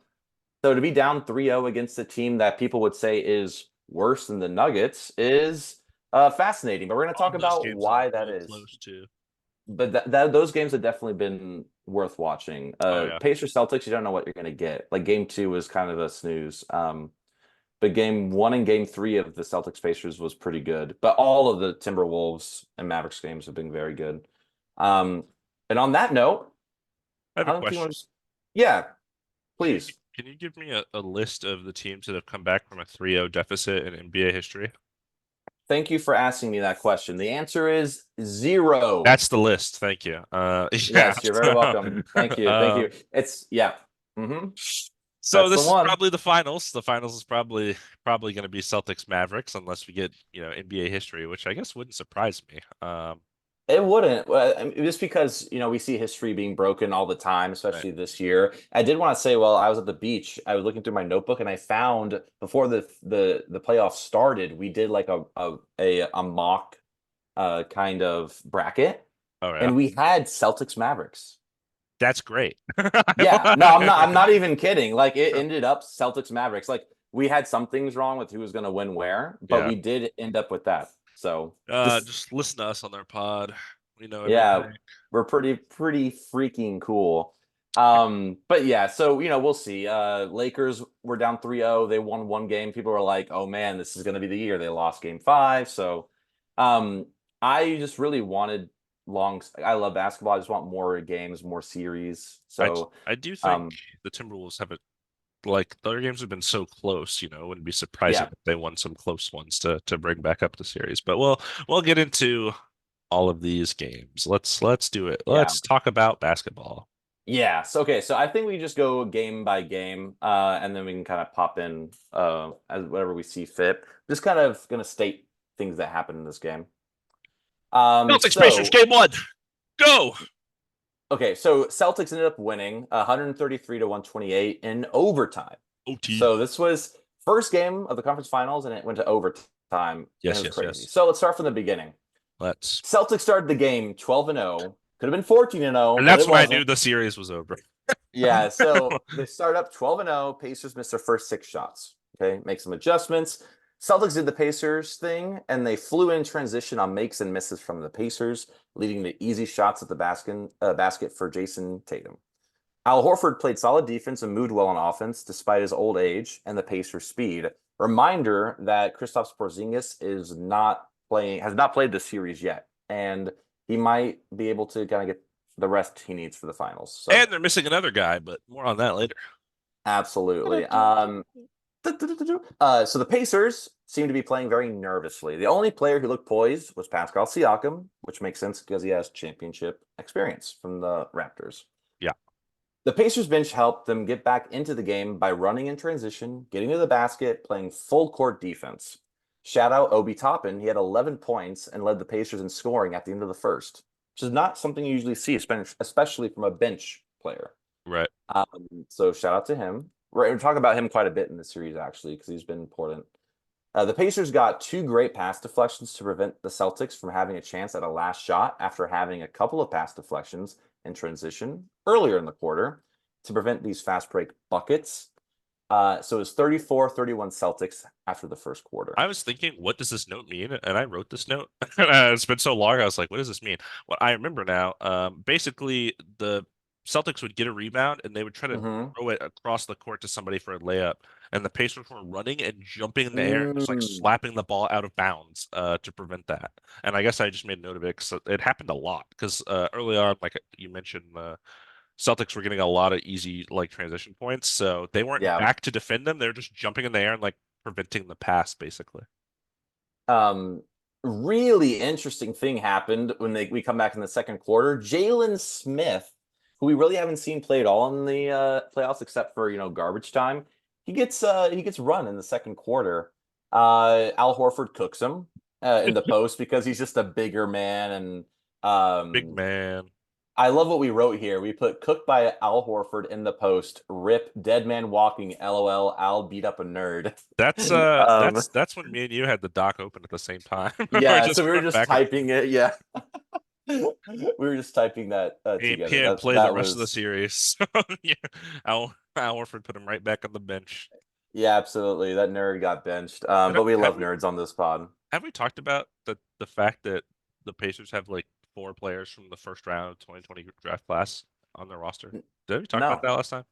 So to be down 3-0 against a team that people would say is worse than the Nuggets is fascinating. But we're going to All talk of those about games have been why that really is. close too. But those games have definitely been worth watching. Oh yeah. Pacers Celtics, you don't know what you're going to get. Like game two was kind of a snooze. But game one and game three of the Celtics Pacers was pretty good. But all of the Timberwolves and Mavericks games have been very good. Um, and on that note, I have a I don't think question. yeah, Can you please. can you give me a list of the teams that have come back from a 3-0 deficit in NBA history? Thank you for asking me that question. The answer is zero. That's the list. Thank you. Yeah. Yes, you're very welcome. Thank you. Thank you. It's yeah. hmm So That's the this is one. probably the finals. The finals is probably going to be Celtics Mavericks unless we get, NBA history, which I guess wouldn't surprise me. It wouldn't. Well, I mean, just because, we see history being broken all the time, Right. especially this year. I did want to say, well, I was at the beach, I was looking through my notebook and I found before the playoffs started, we did like a mock kind of bracket Oh yeah. and we had Celtics Mavericks. That's great. Yeah, no, I'm not even kidding. Like it ended up Celtics Mavericks. Like we had some things wrong with who was going to win where, but Yeah. we did end up with that. So just Just listen to us on their pod. We know yeah, everything. we're pretty freaking cool. But yeah, so we'll see. Lakers were down 3-0. They won one game. People were like, "Oh man, this is going to be the year." They lost game 5. So, um, I just really wanted long. I love basketball. I just want more games, more series. So, I do think um, the Timberwolves have it like their games have been so close, it wouldn't be surprising yeah, if they won some close ones to bring back up the series. But we'll get into all of these games. Let's do it. yeah. Let's talk about basketball. Yeah. So okay. So I think we just go game by game, and then we can kind of pop in as whatever we see fit. Just kind of gonna state things that happened in this game. Celtics Pacers So game 1. Go. okay. So Celtics ended up winning 133 to 128 in overtime. OT. So this was first game of the conference finals, and it went to overtime, and it Yes, was yes, crazy. yes. So let's start from the beginning. Let's. Celtics started the game 12-0. Could have been 14-0, And but that's it when I knew wasn't. the series was over. Yeah, so they start up 12-0. Pacers missed their first 6 shots. Okay, make some adjustments. Celtics did the Pacers thing, and they flew in transition on makes and misses from the Pacers, leading to easy shots at the basket for Jason Tatum. Al Horford played solid defense and moved well on offense despite his old age and the Pacers' speed. Reminder that Kristaps Porzingis has not played this series yet, and he might be able to kind of get the rest he needs for the finals. So And they're missing another guy, but more on that later. absolutely. So the Pacers seem to be playing very nervously. The only player who looked poised was Pascal Siakam, which makes sense because he has championship experience from the Raptors. Yeah. The Pacers bench helped them get back into the game by running in transition, getting to the basket, playing full court defense. Shout out Obi Toppin. He had 11 points and led the Pacers in scoring at the end of the first, which is not something you usually see, especially from a bench player. Right. So shout out to him. We're talking about him quite a bit in the series, actually, because he's been important. The Pacers got 2 great pass deflections to prevent the Celtics from having a chance at a last shot after having a couple of pass deflections in transition earlier in the quarter to prevent these fast break buckets. So it was 34-31 Celtics after the first quarter. I was thinking, what does this note mean? And I wrote this note. It's been so long. I was like, what does this mean? Well, I remember now. Basically, the Celtics would get a rebound and they would try to Mm-hmm. throw it across the court to somebody for a layup. And the Pacers were running and jumping in the air and just like Mm. slapping the ball out of bounds to prevent that. And I guess I just made note of it because it happened a lot. Because early on, like you mentioned, Celtics were getting a lot of easy like transition points, so they weren't Yeah. back to defend them. They were just jumping in the air and like preventing the pass, basically. Um, Really interesting thing happened when we come back in the second quarter. Jalen Smith, who we really haven't seen play at all in the playoffs except for garbage time, he gets run in the second quarter. Al Horford cooks him in the post because he's just a bigger man, and Big um, man. I love what we wrote here. We put cooked by Al Horford in the post. Rip dead man walking. LOL. Al beat up a nerd. That's um, that's when me and you had the doc open at the same time. We're yeah, just so we were going just back and typing it. Yeah. We were just typing that he together. had That play the that rest of the was series. Yeah. Al Horford put him right back on the bench. yeah, absolutely. That nerd got benched. Have, But we have love we nerds on this pod. have we talked about the fact that the Pacers have like 4 players from the first round of 2020 draft class on their roster? Did we talk about No, that last time?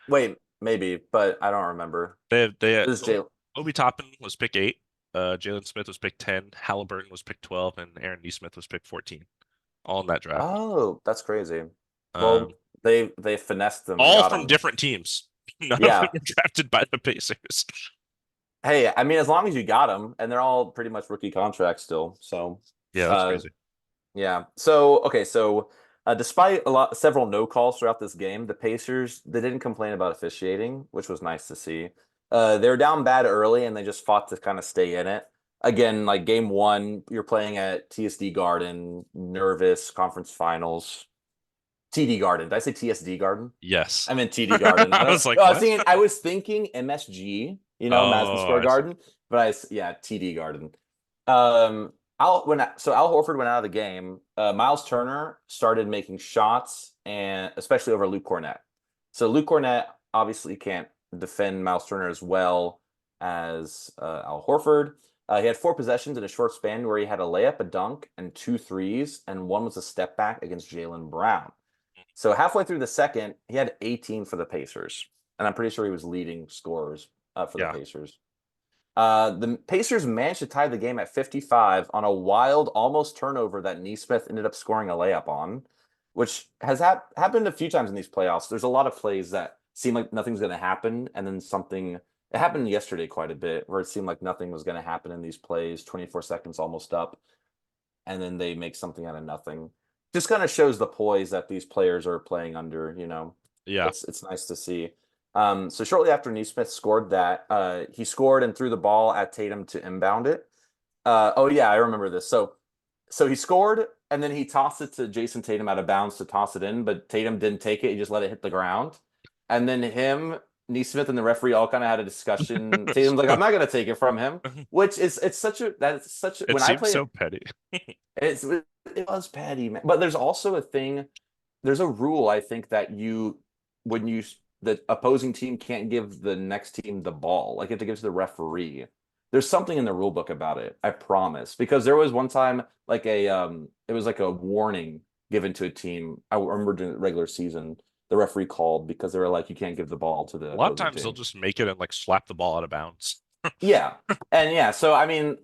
wait, maybe, but I don't remember. This is Jalen. Obi Toppin was pick 8, Jalen Smith was pick 10, Halliburton was pick 12, and Aaron Nesmith was pick 14, all in that draft. Oh, that's crazy. Um, Well, they finessed them and all got from him. different teams. None of them Yeah. were drafted by the Pacers. Hey, I mean, as long as you got them, and they're all pretty much rookie contracts still. So, Yeah, that's uh, crazy. yeah. So okay, so despite several no calls throughout this game, the Pacers they didn't complain about officiating, which was nice to see. They were down bad early, and they just fought to kind of stay in it. Again, like game 1, you're playing at TSD Garden, nervous conference finals. TD Garden. Did I say TSD Garden? Yes. I meant TD Garden. I I don't. was like, No, what? I was thinking MSG. Madison Oh, Square I see. Garden, but yeah, TD Garden. Al Horford went out of the game. Miles Turner started making shots, and especially over Luke Cornett. So Luke Cornett obviously can't defend Miles Turner as well as Al Horford. He had 4 possessions in a short span where he had a layup, a dunk, and 2 threes, and one was a step back against Jaylen Brown. So halfway through the second, he had 18 for the Pacers, and I'm pretty sure he was leading scorers for the Yeah. Pacers. The Pacers managed to tie the game at 55 on a wild, almost turnover that Neesmith ended up scoring a layup on, which has happened a few times in these playoffs. There's a lot of plays that seem like nothing's going to happen, and then something. It happened yesterday quite a bit, where it seemed like nothing was going to happen in these plays. 24 seconds almost up, and then they make something out of nothing. Just kind of shows the poise that these players are playing under. Yeah. It's nice to see. So shortly after Neesmith scored that, he scored and threw the ball at Tatum to inbound it. Oh yeah, I remember this. So he scored and then he tossed it to Jason Tatum out of bounds to toss it in, but Tatum didn't take it. He just let it hit the ground. And then Neesmith and the referee all kind of had a discussion. Tatum's like, I'm not gonna take it from him, which is it's such a that's such a, It when I seems play so it, petty. it was petty, man. But there's also a thing, there's a rule I think that when you the opposing team can't give the next team the ball. Like you have to give it to the referee. There's something in the rule book about it, I promise. Because there was one time like it was like a warning given to a team. I remember during the regular season, the referee called because they were like, you can't give the ball to the A lot of opposing times they'll team. just make it and like slap the ball out of bounds. Yeah. And yeah, so I mean,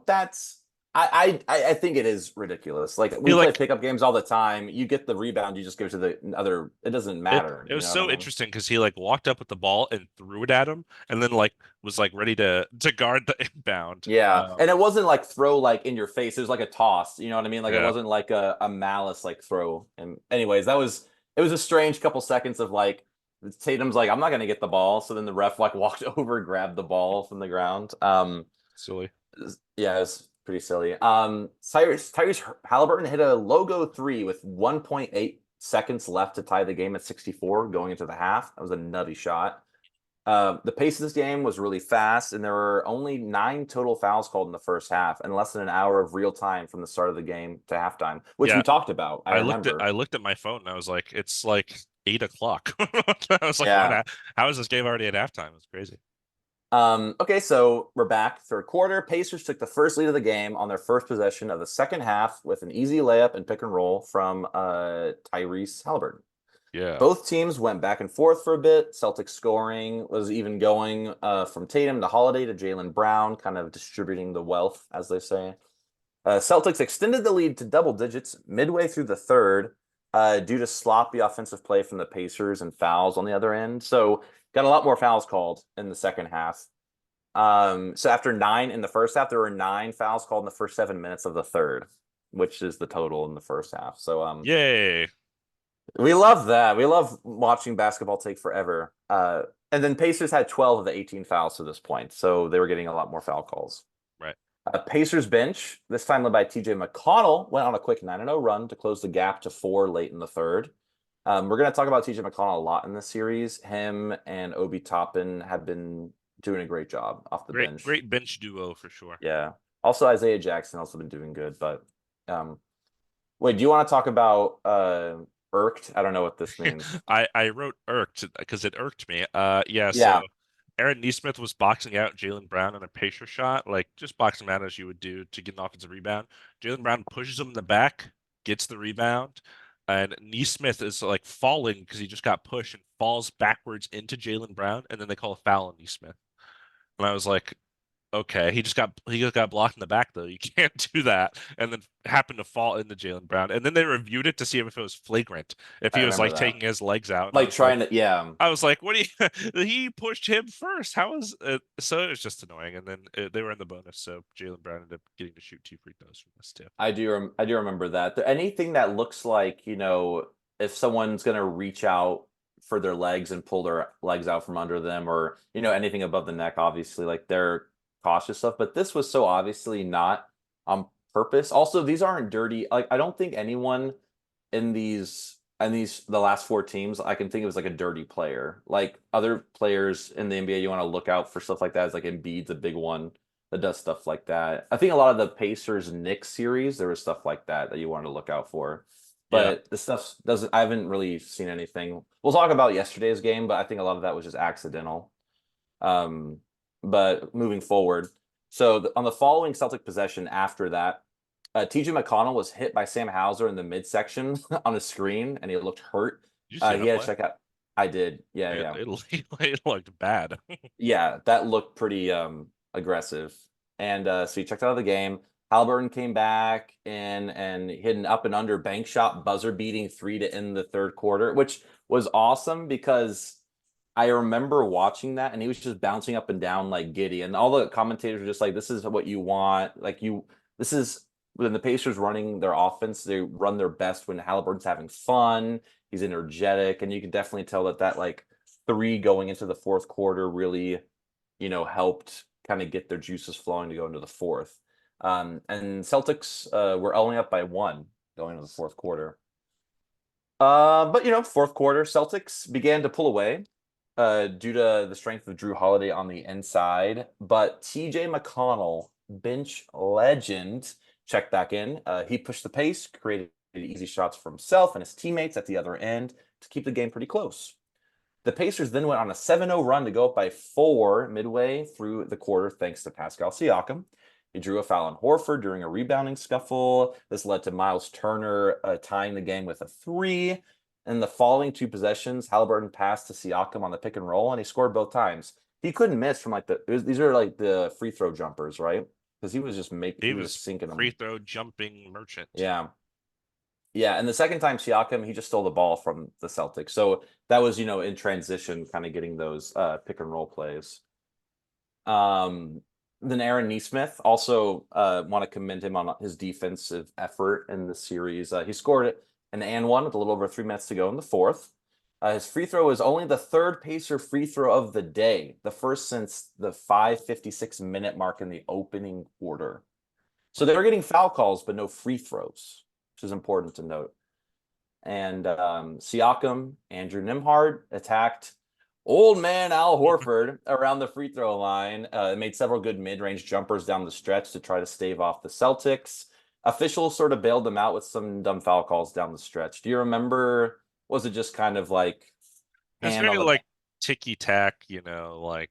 that's I think it is ridiculous. Like we He play like pickup games all the time. You get the rebound, you just give it to the other. It doesn't it matter. it You was know what I so mean? interesting because he like walked up with the ball and threw it at him and then like was like ready to guard the inbound. Yeah. And it wasn't like throw like in your face. It was like a toss. You know what I mean? Like it Yeah. wasn't like a malice like throw. And anyways, it was a strange couple seconds of like Tatum's like, I'm not gonna get the ball. So then the ref like walked over, grabbed the ball from the ground. Silly. Yeah, it's pretty silly. Tyrese Haliburton hit a logo three with 1.8 seconds left to tie the game at 64 going into the half. That was a nutty shot. The pace of this game was really fast, and there were only 9 total fouls called in the first half, and less than an hour of real time from the start of the game to halftime, which Yeah. we talked about. I remember. I looked at my phone and I was like, it's like 8 o'clock. I was like, Yeah. how is this game already at halftime? It's crazy. Okay, so we're back. Third quarter. Pacers took the first lead of the game on their first possession of the second half with an easy layup and pick and roll from Tyrese Haliburton. Yeah. Both teams went back and forth for a bit. Celtics scoring was even going from Tatum to Holiday to Jaylen Brown, kind of distributing the wealth, as they say. Celtics extended the lead to double digits midway through the third due to sloppy offensive play from the Pacers and fouls on the other end. So got a lot more fouls called in the second half. So after 9 in the first half, there were 9 fouls called in the first 7 minutes of the third, which is the total in the first half. So Yay. we love that. We love watching basketball take forever. And then Pacers had 12 of the 18 fouls to this point, so they were getting a lot more foul calls. Right. Pacers bench, this time led by TJ McConnell, went on a quick 9-0 run to close the gap to 4 late in the third. We're going to talk about TJ McConnell a lot in this series. Him and Obi Toppin have been doing a great job off the bench. Great bench duo for sure. Yeah. Also, Isaiah Jackson also been doing good. But wait, do you want to talk about irked? I don't know what this means. I wrote irked because it irked me. Yeah, so Yeah. Aaron Neesmith was boxing out Jaylen Brown in a pacer shot, like just boxing him out as you would do to get an offensive rebound. Jaylen Brown pushes him in the back, gets the rebound, and Neesmith is like falling because he just got pushed and falls backwards into Jaylen Brown, and then they call a foul on Neesmith. And I was like, okay, he just got blocked in the back though. You can't do that. And then happened to fall into Jaylen Brown. And then they reviewed it to see if it was flagrant, if I he was remember like that. taking his legs out. And Like trying to, yeah. I was like, what do you? He pushed him first. How is it? So it was just annoying. And then they were in the bonus, so Jaylen Brown ended up getting to shoot 2 free throws from this too. I do remember that. Anything that looks like, if someone's gonna reach out for their legs and pull their legs out from under them, or anything above the neck, obviously, like they're cautious of. But this was so obviously not on purpose. Also, these aren't dirty. Like I don't think anyone in these the last 4 teams, I can think it was like a dirty player. Like other players in the NBA, you want to look out for stuff like that. It's like Embiid's a big one that does stuff like that. I think a lot of the Pacers Knicks series, there was stuff like that you wanted to look out for. Yeah, But the stuff doesn't. I haven't really seen anything. We'll talk about yesterday's game, but I think a lot of that was just accidental. Um, but moving forward, so on the following Celtic possession after that, TJ McConnell was hit by Sam Hauser in the midsection on a screen, and he looked hurt. Did you see He that had to play? check out. I did. Yeah, It yeah. it, it looked bad. Yeah, that looked pretty aggressive. And so he checked out of the game. Haliburton came back and hit an up and under bank shot buzzer beating three to end the third quarter, which was awesome because I remember watching that and he was just bouncing up and down like giddy. And all the commentators were just like, this is what you want. This is when the Pacers running their offense, they run their best when Haliburton's having fun. He's energetic. And you can definitely tell that like three going into the fourth quarter really, helped kind of get their juices flowing to go into the fourth. And Celtics were only up by one going into the fourth quarter. But fourth quarter, Celtics began to pull away due to the strength of Jrue Holiday on the inside. But TJ McConnell, bench legend, checked back in. He pushed the pace, created easy shots for himself and his teammates at the other end to keep the game pretty close. The Pacers then went on a 7-0 run to go up by 4 midway through the quarter, thanks to Pascal Siakam. He drew a foul on Horford during a rebounding scuffle. This led to Miles Turner tying the game with a 3. In the following 2 possessions, Haliburton passed to Siakam on the pick and roll, and he scored both times. He couldn't miss from these are like the free throw jumpers, right? Because he was just He he was was sinking free them. throw jumping merchant. Yeah. Yeah, and the second time Siakam, he just stole the ball from the Celtics. So that was, in transition, kind of getting those pick and roll plays. Um, then Aaron Nesmith also want to commend him on his defensive effort in the series. He scored an and one with a little over 3 minutes to go in the fourth. His free throw was only the third Pacer free throw of the day, the first since the 5:56-minute mark in the opening quarter. So they were getting foul calls, but no free throws, which is important to note. And Siakam, Andrew Nembhard attacked old man Al Horford around the free throw line. Made several good mid-range jumpers down the stretch to try to stave off the Celtics. Officials sort of bailed them out with some dumb foul calls down the stretch. Do you remember? Was it just kind of like It's hand very on the like ticky tack, like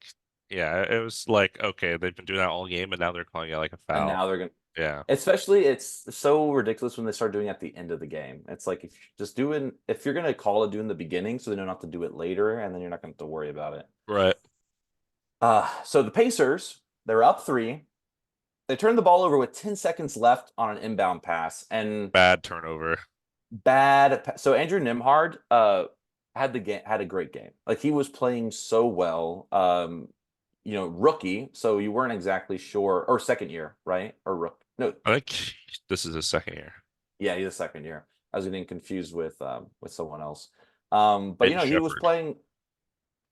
yeah, it was like okay, they've been doing that all game, and now they're calling it like a and foul. now they're gonna Yeah, especially it's so ridiculous when they start doing it at the end of the game. It's like if you're gonna call it doing the beginning, so they don't have to do it later, and then you're not gonna have to worry about it. right. So the Pacers, they're up 3. They turned the ball over with 10 seconds left on an inbound pass, and Bad turnover. so Andrew Nembhard had a great game. Like he was playing so well. Rookie, so you weren't exactly sure, or second year, right? Or rook. No, I think this is his second year. yeah, he's a second year. I was getting confused with someone else. But Ben he was Shepherd. playing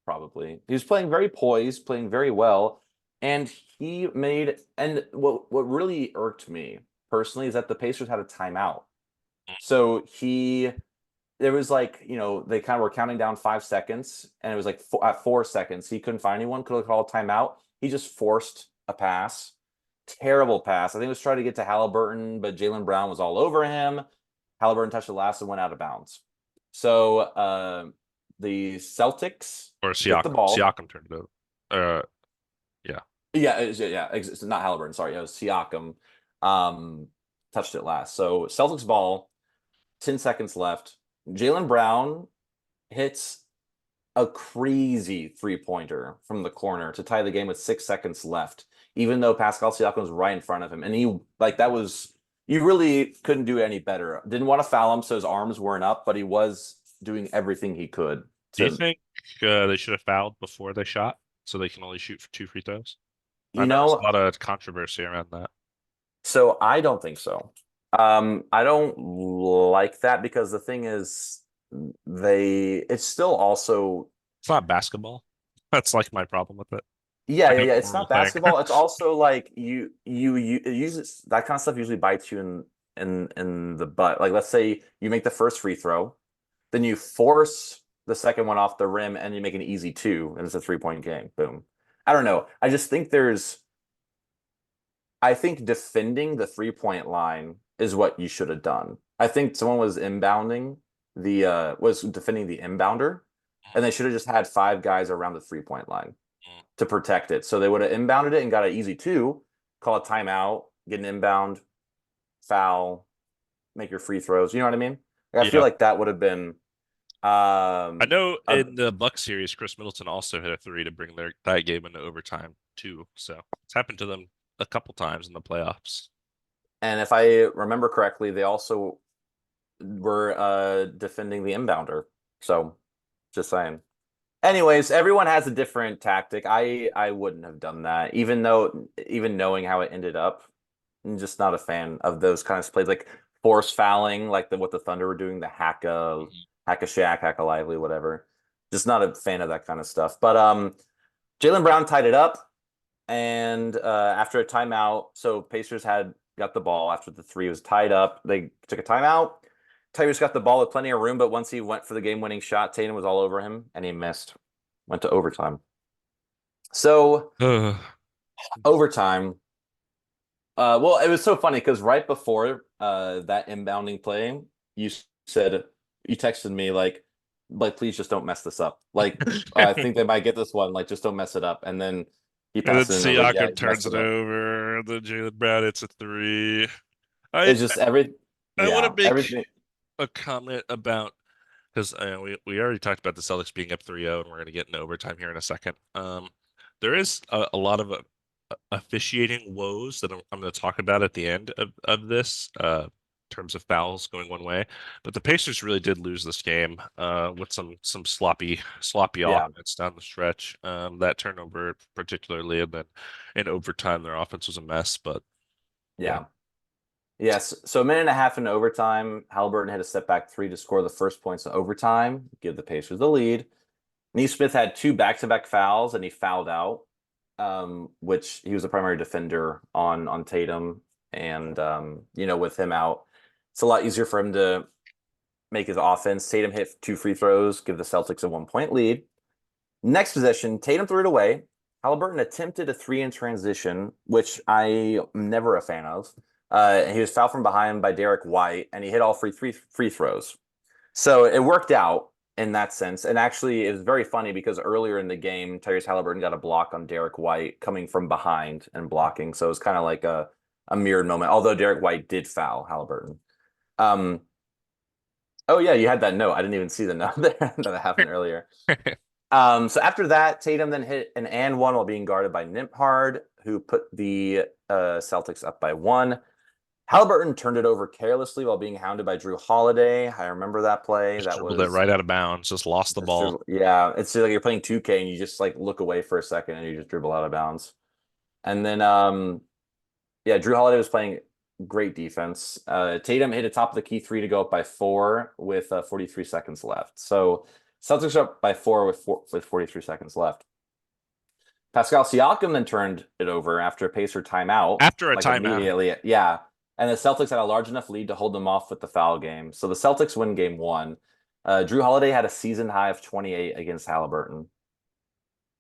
probably. He was playing very poised, playing very well, and he made and what really irked me personally is that the Pacers had a timeout. So there was like, they kind of were counting down 5 seconds, and it was like at 4 seconds, he couldn't find anyone, could have called timeout. He just forced a pass. Terrible pass. I think it was trying to get to Haliburton, but Jaylen Brown was all over him. Haliburton touched the last and went out of bounds. So the Celtics Or get the Siakam. ball. Siakam turned it over. Yeah. Yeah, it's not Haliburton. Sorry, it was Siakam. Touched it last. So Celtics ball, 10 seconds left. Jaylen Brown hits a crazy 3-pointer from the corner to tie the game with 6 seconds left, even though Pascal Siakam was right in front of him. And he, like, that was, you really couldn't do any better. Didn't want to foul him, so his arms weren't up, but he was doing everything he could Do you to, think they should have fouled before they shot, so they can only shoot for 2 free throws? I you know there's know, a lot of controversy around that. so I don't think so. I don't like that because the thing is, it's still also It's not basketball. That's like my problem with it. yeah, I yeah, know yeah. it's a It's normal not thing. basketball. It's also like you it uses that kind of stuff usually bites you in the butt. Like let's say you make the first free throw, then you force the second one off the rim and you make an easy 2, and it's a 3-point game. Boom. I don't know. I think defending the 3-point line is what you should have done. I think someone was inbounding was defending the inbounder, and they should have just had 5 guys around the 3-point line to protect it. So they would have inbounded it and got an easy 2, call a timeout, get an inbound, foul, make your free throws. You know what I mean? Like, I feel Yeah. like that would have been I know a, in the Bucks series, Chris Middleton also hit a three to bring that game into overtime too. So it's happened to them a couple times in the playoffs. and if I remember correctly, they also were defending the inbounder. So just saying. Anyways, everyone has a different tactic. I wouldn't have done that, even knowing how it ended up. I'm just not a fan of those kinds of plays, like force fouling, like what the Thunder were doing, the hack a Shaq, hack a Lively, whatever. Just not a fan of that kind of stuff. But Jaylen Brown tied it up, and after a timeout, so Pacers had got the ball after the three was tied up. They took a timeout. Tyrese got the ball with plenty of room, but once he went for the game-winning shot, Tatum was all over him, and he missed. Went to overtime. So Ugh. overtime. Well, it was so funny because right before that inbounding play, you said you texted me like please just don't mess this up. Like I think they might get this one. Like just don't mess it up. And then he And then passed it and I was like, yeah, Siakam he's turns messed it it up. over. The Jalen Brown hits a three. I It's just I want to yeah, make everything. a comment about because we already talked about the Celtics being up 3-0, and we're going to get into overtime here in a second. There is a lot of officiating woes that I'm going to talk about at the end of this, in terms of fouls going one way. But the Pacers really did lose this game with some sloppy Yeah, offense down the stretch. That turnover particularly, and then in overtime, their offense was a mess. But yeah. yeah. Yes. So a minute and a half into overtime, Haliburton hit a step back three to score the first points of overtime, give the Pacers the lead. Neesmith had two back-to-back fouls and he fouled out, which he was the primary defender on Tatum. And with him out, it's a lot easier for him to make his offense. Tatum hit two free throws, give the Celtics a 1 point lead. Next possession, Tatum threw it away. Halliburton attempted a three in transition, which I am never a fan of. He was fouled from behind by Derek White, and he hit all three free throws. So it worked out in that sense. And actually, it was very funny because earlier in the game, Tyrese Haliburton got a block on Derek White coming from behind and blocking. So it was kind of like a mirrored moment, although Derek White did foul Haliburton. Um, oh, yeah, you had that note. I didn't even see the note there that happened earlier. So after that, Tatum then hit an and one while being guarded by Nimhard, who put the Celtics up by one. Haliburton turned it over carelessly while being hounded by Jrue Holiday. I remember that play. Just That dribbled it was right out of bounds, just lost the just ball. dribble. Yeah, it's just like you're playing 2K and you just like look away for a second and you just dribble out of bounds. And then yeah, Jrue Holiday was playing great defense. Tatum hit a top of the key three to go up by four with 43 seconds left. So Celtics are up by with 43 seconds left. Pascal Siakam then turned it over after a Pacer timeout, After a like timeout. immediately. Yeah. And the Celtics had a large enough lead to hold them off with the foul game. So the Celtics win game one. Jrue Holiday had a season high of 28 against Haliburton.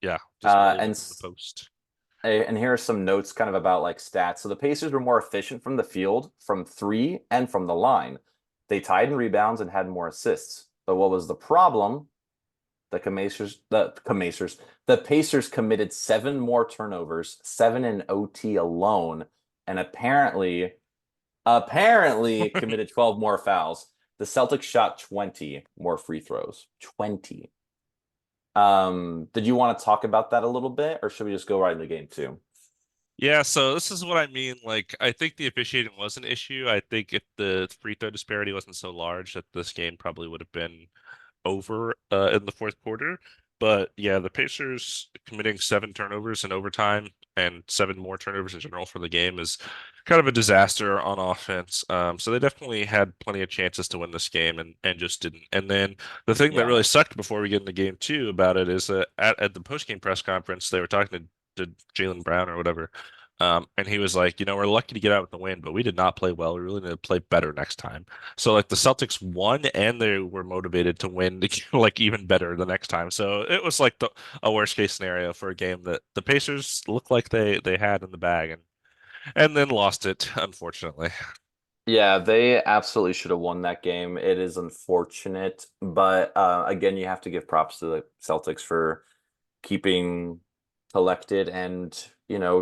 Yeah, just Uh, rolling and in the post. and here are some notes kind of about like stats. So the Pacers were more efficient from the field, from three, and from the line. They tied in rebounds and had more assists. But what was the problem? The Pacers committed seven more turnovers, seven in OT alone, and apparently committed 12 more fouls. The Celtics shot 20 more free throws. 20. Did you want to talk about that a little bit, or should we just go right into game two? Yeah, so this is what I mean. Like, I think the officiating was an issue. I think if the free throw disparity wasn't so large, that this game probably would have been over in the fourth quarter. But yeah, the Pacers committing seven turnovers in overtime and seven more turnovers in general for the game is kind of a disaster on offense. So they definitely had plenty of chances to win this game and just didn't. And then the thing that Yeah. really sucked before we get into game two about it is that at the post-game press conference, they were talking to Jaylen Brown or whatever. And he was like, we're lucky to get out with the win, but we did not play well. We really need to play better next time. So like the Celtics won and they were motivated to win like even better the next time. So it was like a worst case scenario for a game that the Pacers looked like they had in the bag and then lost it, unfortunately. Yeah, they absolutely should have won that game. It is unfortunate, but again, you have to give props to the Celtics for keeping collected and,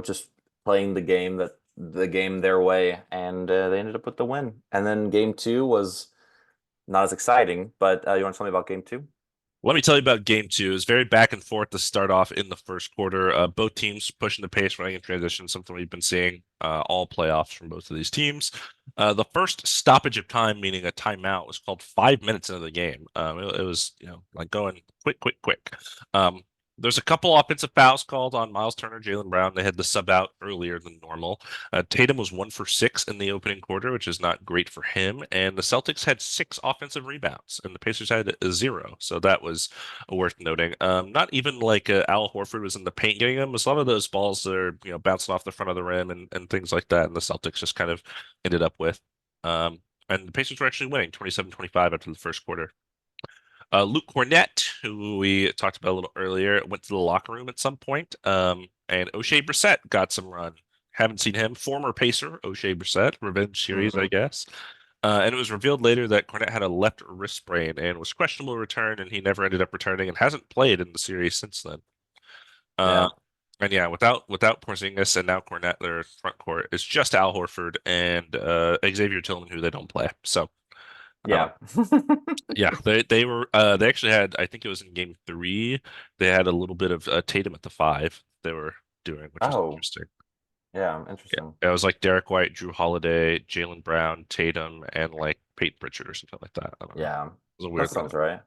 just playing the game that the game their way, and they ended up with the win. And then game two was not as exciting, but you want to tell me about game two? Let me tell you about game two. It was very back and forth to start off in the first quarter. Both teams pushing the pace, running in transition, something we've been seeing all playoffs from both of these teams. The first stoppage of time, meaning a timeout, was called 5 minutes into the game. It was, like going quick, quick, quick. Um, there's a couple offensive fouls called on Miles Turner, Jaylen Brown. They had the sub out earlier than normal. Tatum was 1 for 6 in the opening quarter, which is not great for him. And the Celtics had 6 offensive rebounds, and the Pacers had zero. So that was worth noting. Not even like Al Horford was in the paint getting them. A lot of those balls that are bouncing off the front of the rim and things like that. And the Celtics just kind of ended up with. And the Pacers were actually winning 27-25 after the first quarter. Luke Cornett, who we talked about a little earlier, went to the locker room at some point. And O'Shea Brissett got some run. Haven't seen him. Former Pacer, O'Shea Brissett, revenge series, I Hmm. guess. And it was revealed later that Cornett had a left wrist sprain and was questionable to return, and he never ended up returning and hasn't played in the series since then. Uh, Yeah, and yeah, without Porzingis and now Cornett, their front court is just Al Horford and Xavier Tillman, who they don't play. So um, yeah. yeah, they actually had, I think it was in game three, they had a little bit of Tatum at the five they were doing, which was Oh, interesting. yeah, Yeah, interesting. it was like Derek White, Jrue Holiday, Jaylen Brown, Tatum, and like Peyton Pritchard or something like that. I don't know. Yeah, It was a that weird sounds lineup. right.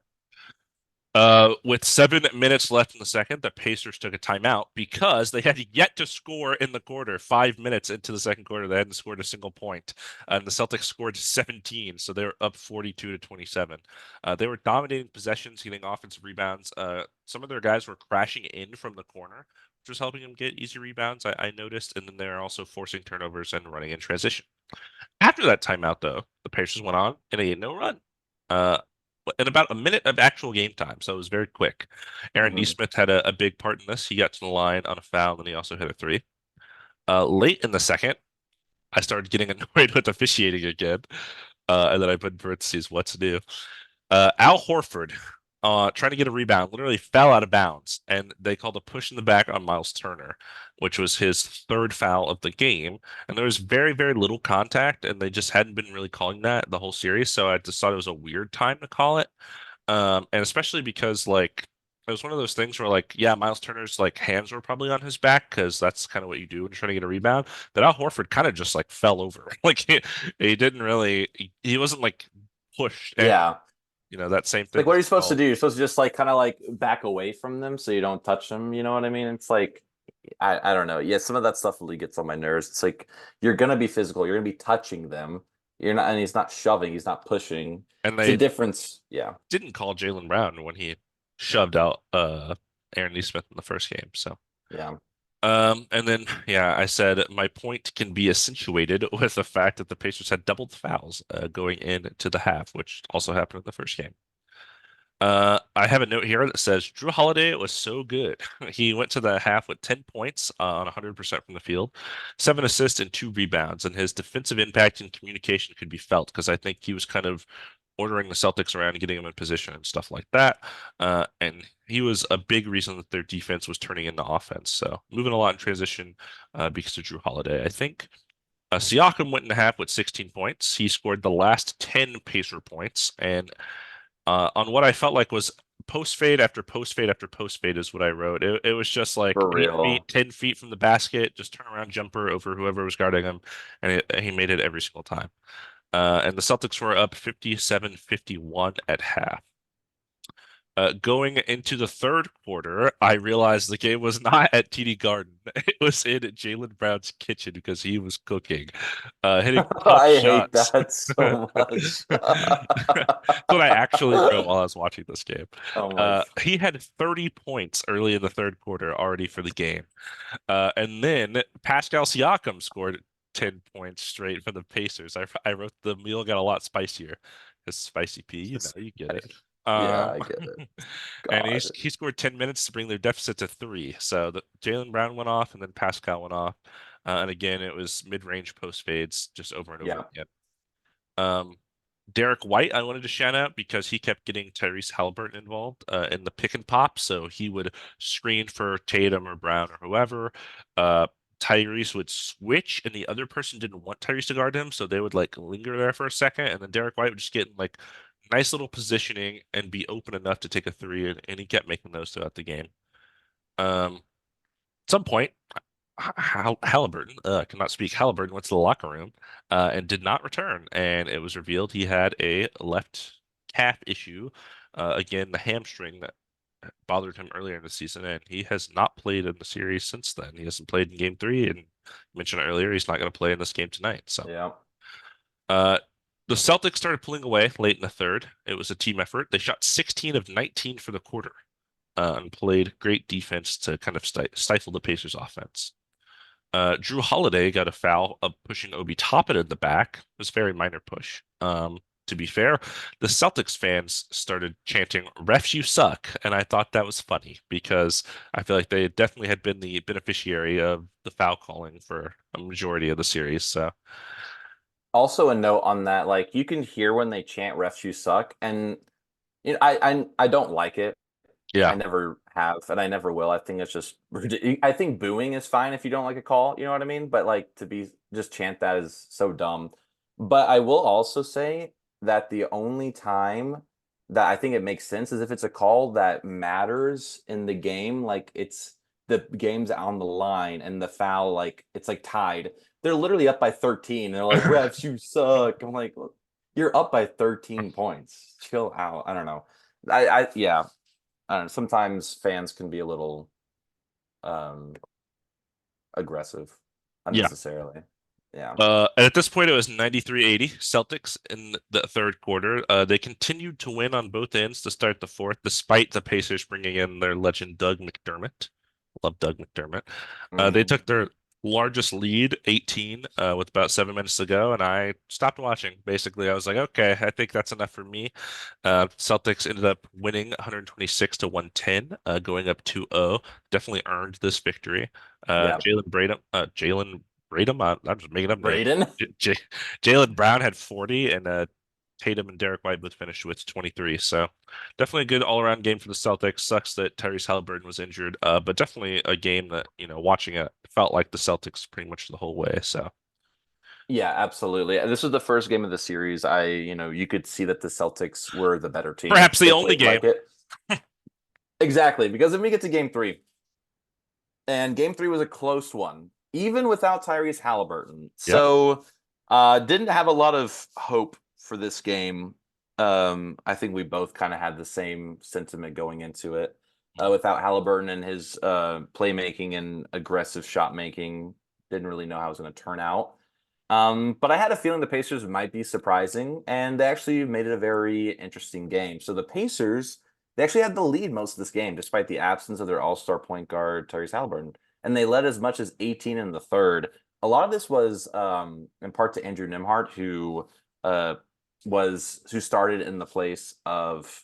With 7 minutes left in the second, the Pacers took a timeout because they had yet to score in the quarter. 5 minutes into the second quarter, they hadn't scored a single point. And the Celtics scored 17, so they were up 42 to 27. They were dominating possessions, getting offensive rebounds. Some of their guys were crashing in from the corner, which was helping them get easy rebounds, I noticed. And then they're also forcing turnovers and running in transition. After that timeout, though, the Pacers went on in a no run. Uh, in about a minute of actual game time, so it was very quick. Aaron Hmm. Nesmith had a big part in this. He got to the line on a foul, and he also hit a three. Late in the second, I started getting annoyed with officiating again, and then I put in parentheses, "What's new?" Al Horford, trying to get a rebound, literally fell out of bounds, and they called a push in the back on Miles Turner, which was his third foul of the game. And there was very, very little contact, and they just hadn't been really calling that the whole series. So I just thought it was a weird time to call it. And especially because like it was one of those things where like, yeah, Miles Turner's like hands were probably on his back because that's kind of what you do when you're trying to get a rebound. But Al Horford kind of just like fell over. Like he didn't really he wasn't like pushed and Yeah. that same Like, thing what are was you supposed to called. do? You're supposed to just like kind of like back away from them so you don't touch them. You know what I mean? It's like, I don't know. Yeah, some of that stuff really gets on my nerves. It's like you're gonna be physical. You're gonna be touching them. You're not, and he's not shoving. He's not pushing. And It's a they difference. Yeah. didn't call Jaylen Brown when he shoved out Aaron Nesmith in the first game. So Yeah. and then yeah, I said my point can be accentuated with the fact that the Pacers had doubled fouls going into the half, which also happened in the first game. I have a note here that says Jrue Holiday was so good. He went to the half with 10 points on 100% from the field, 7 assists and 2 rebounds, and his defensive impact and communication could be felt because I think he was kind of ordering the Celtics around and getting them in position and stuff like that. And he was a big reason that their defense was turning into offense. So moving a lot in transition because of Jrue Holiday, I think. Siakam went in the half with 16 points. He scored the last 10 Pacer points, and on what I felt like was post fade after post fade after post fade is what I wrote. It was just like For 8 feet, real. 10 feet from the basket, just turn around jumper over whoever was guarding him, and he made it every single time. And the Celtics were up 57-51 at half. Going into the third quarter, I realized the game was not at TD Garden. It was in Jaylen Brown's kitchen because he was cooking, hitting tough I hate shots. that so much. That's what I actually wrote while I was watching this game. Oh my. He had 30 points early in the third quarter already for the game. And then Pascal Siakam scored 10 points straight for the Pacers. I wrote the meal got a lot spicier. His spicy pea, you get it. Yeah, Um, I get it. and God. he scored 10 minutes to bring their deficit to three. So the Jaylen Brown went off, and then Pascal went off. And again, it was mid-range post fades just over and over Yeah. again. Um, Derek White, I wanted to shout out because he kept getting Tyrese Haliburton involved in the pick and pop. So he would screen for Tatum or Brown or whoever. Uh, Tyrese would switch and the other person didn't want Tyrese to guard him, so they would like linger there for a second, and then Derek White would just get in like nice little positioning and be open enough to take a three, and he kept making those throughout the game. At some point, Halliburton, cannot speak, Halliburton went to the locker room and did not return, and it was revealed he had a left calf issue. Again, the hamstring that bothered him earlier in the season, and he has not played in the series since then. He hasn't played in game three, and mentioned earlier he's not going to play in this game tonight. So, Yeah. uh, the Celtics started pulling away late in the third. It was a team effort. They shot 16 of 19 for the quarter and played great defense to kind of stifle the Pacers' offense. Jrue Holiday got a foul of pushing Obi Toppin in the back. It was a very minor push. To be fair, the Celtics fans started chanting "Refs, you suck," and I thought that was funny because I feel like they definitely had been the beneficiary of the foul calling for a majority of the series. So Also, a note on that, like you can hear when they chant "refs, you suck," and I don't like it. I yeah, never have, and I never will. I think it's just I think booing is fine if you don't like a call, you know what I mean? But like to be just chant that is so dumb. But I will also say that the only time that I think it makes sense is if it's a call that matters in the game, like it's the game's on the line and the foul, like it's like tied. They're literally up by 13. They're like, refs, you suck. I'm like, "Look, you're up by 13 points. Chill out. I don't know. Yeah, I don't know. Sometimes fans can be a little um aggressive yeah. unnecessarily. Yeah. And at this point, it was 93-80 Celtics in the third quarter. They continued to win on both ends to start the fourth, despite the Pacers bringing in their legend Doug McDermott. Love Doug McDermott. They Hmm. took their largest lead, 18, with about 7 minutes to go, and I stopped watching. Basically, I was like, okay, I think that's enough for me. Celtics ended up winning 126 to 110, going up 2-0. Definitely earned this victory. Yeah. Jalen Braden, I'm just making up names. Braden. Jalen Brown had 40, and Tatum and Derek White both finished with 23. So definitely a good all-around game for the Celtics. Sucks that Tyrese Haliburton was injured, but definitely a game that, watching it felt like the Celtics pretty much the whole way. So Yeah, absolutely. This was the first game of the series. You could see that the Celtics were the better team. perhaps the They only played game. like it. Exactly. Because then we get to game three, and game three was a close one, even without Tyrese Haliburton. Yep. So didn't have a lot of hope for this game. I think we both kind of had the same sentiment going into it. Without Halliburton and his playmaking and aggressive shot making, didn't really know how it was going to turn out. But I had a feeling the Pacers might be surprising, and they actually made it a very interesting game. So the Pacers, they actually had the lead most of this game, despite the absence of their all-star point guard, Tyrese Haliburton. And they led as much as 18 in the third. A lot of this was in part to Andrew Nimhart, uh, who started in the place of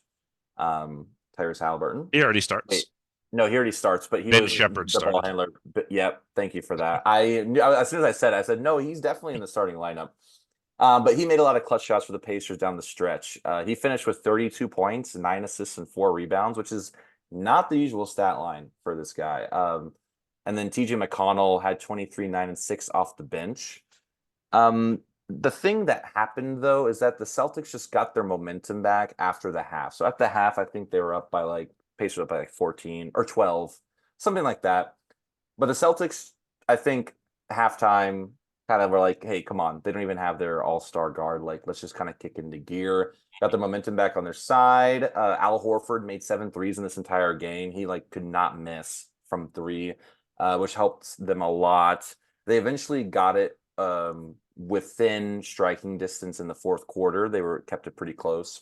Tyrese Haliburton. He already starts. Wait, no, he already starts, but he Ben was Shepherd the ball started. handler. But yep, thank you for that. I knew as soon as I said no, he's definitely in the starting lineup. But he made a lot of clutch shots for the Pacers down the stretch. He finished with 32 points, 9 assists, and 4 rebounds, which is not the usual stat line for this guy. And then TJ McConnell had 23, 9, and 6 off the bench. The thing that happened though is that the Celtics just got their momentum back after the half. So at the half, I think they were up by like Pacers up by like 14 or 12, something like that. But the Celtics, I think halftime kind of were like, hey, come on. They don't even have their all-star guard. Like, let's just kind of kick into gear. Got the momentum back on their side. Al Horford made 7 threes in this entire game. He like could not miss from three, which helped them a lot. They eventually got it within striking distance in the fourth quarter. They were kept it pretty close.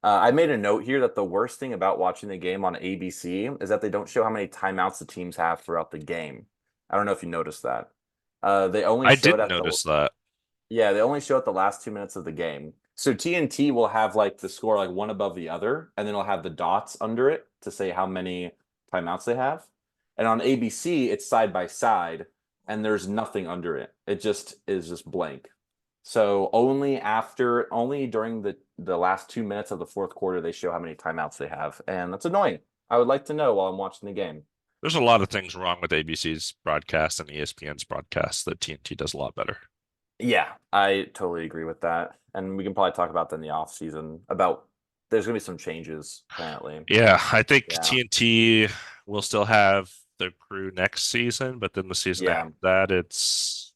I made a note here that the worst thing about watching the game on ABC is that they don't show how many timeouts the teams have throughout the game. I don't know if you noticed that. They only I show it didn't at the notice that. Yeah, they only show it the last 2 minutes of the game. So TNT will have like the score like one above the other, and then it'll have the dots under it to say how many timeouts they have. And on ABC, it's side by side, and there's nothing under it. It just is just blank. So only during the last 2 minutes of the fourth quarter they show how many timeouts they have, and that's annoying. I would like to know while I'm watching the game. There's a lot of things wrong with ABC's broadcast and ESPN's broadcast that TNT does a lot better. Yeah, I totally agree with that. And we can probably talk about that in the off season about there's gonna be some changes apparently. Yeah, I think Yeah. TNT will still have their crew next season, but then the season after Yeah. that, it's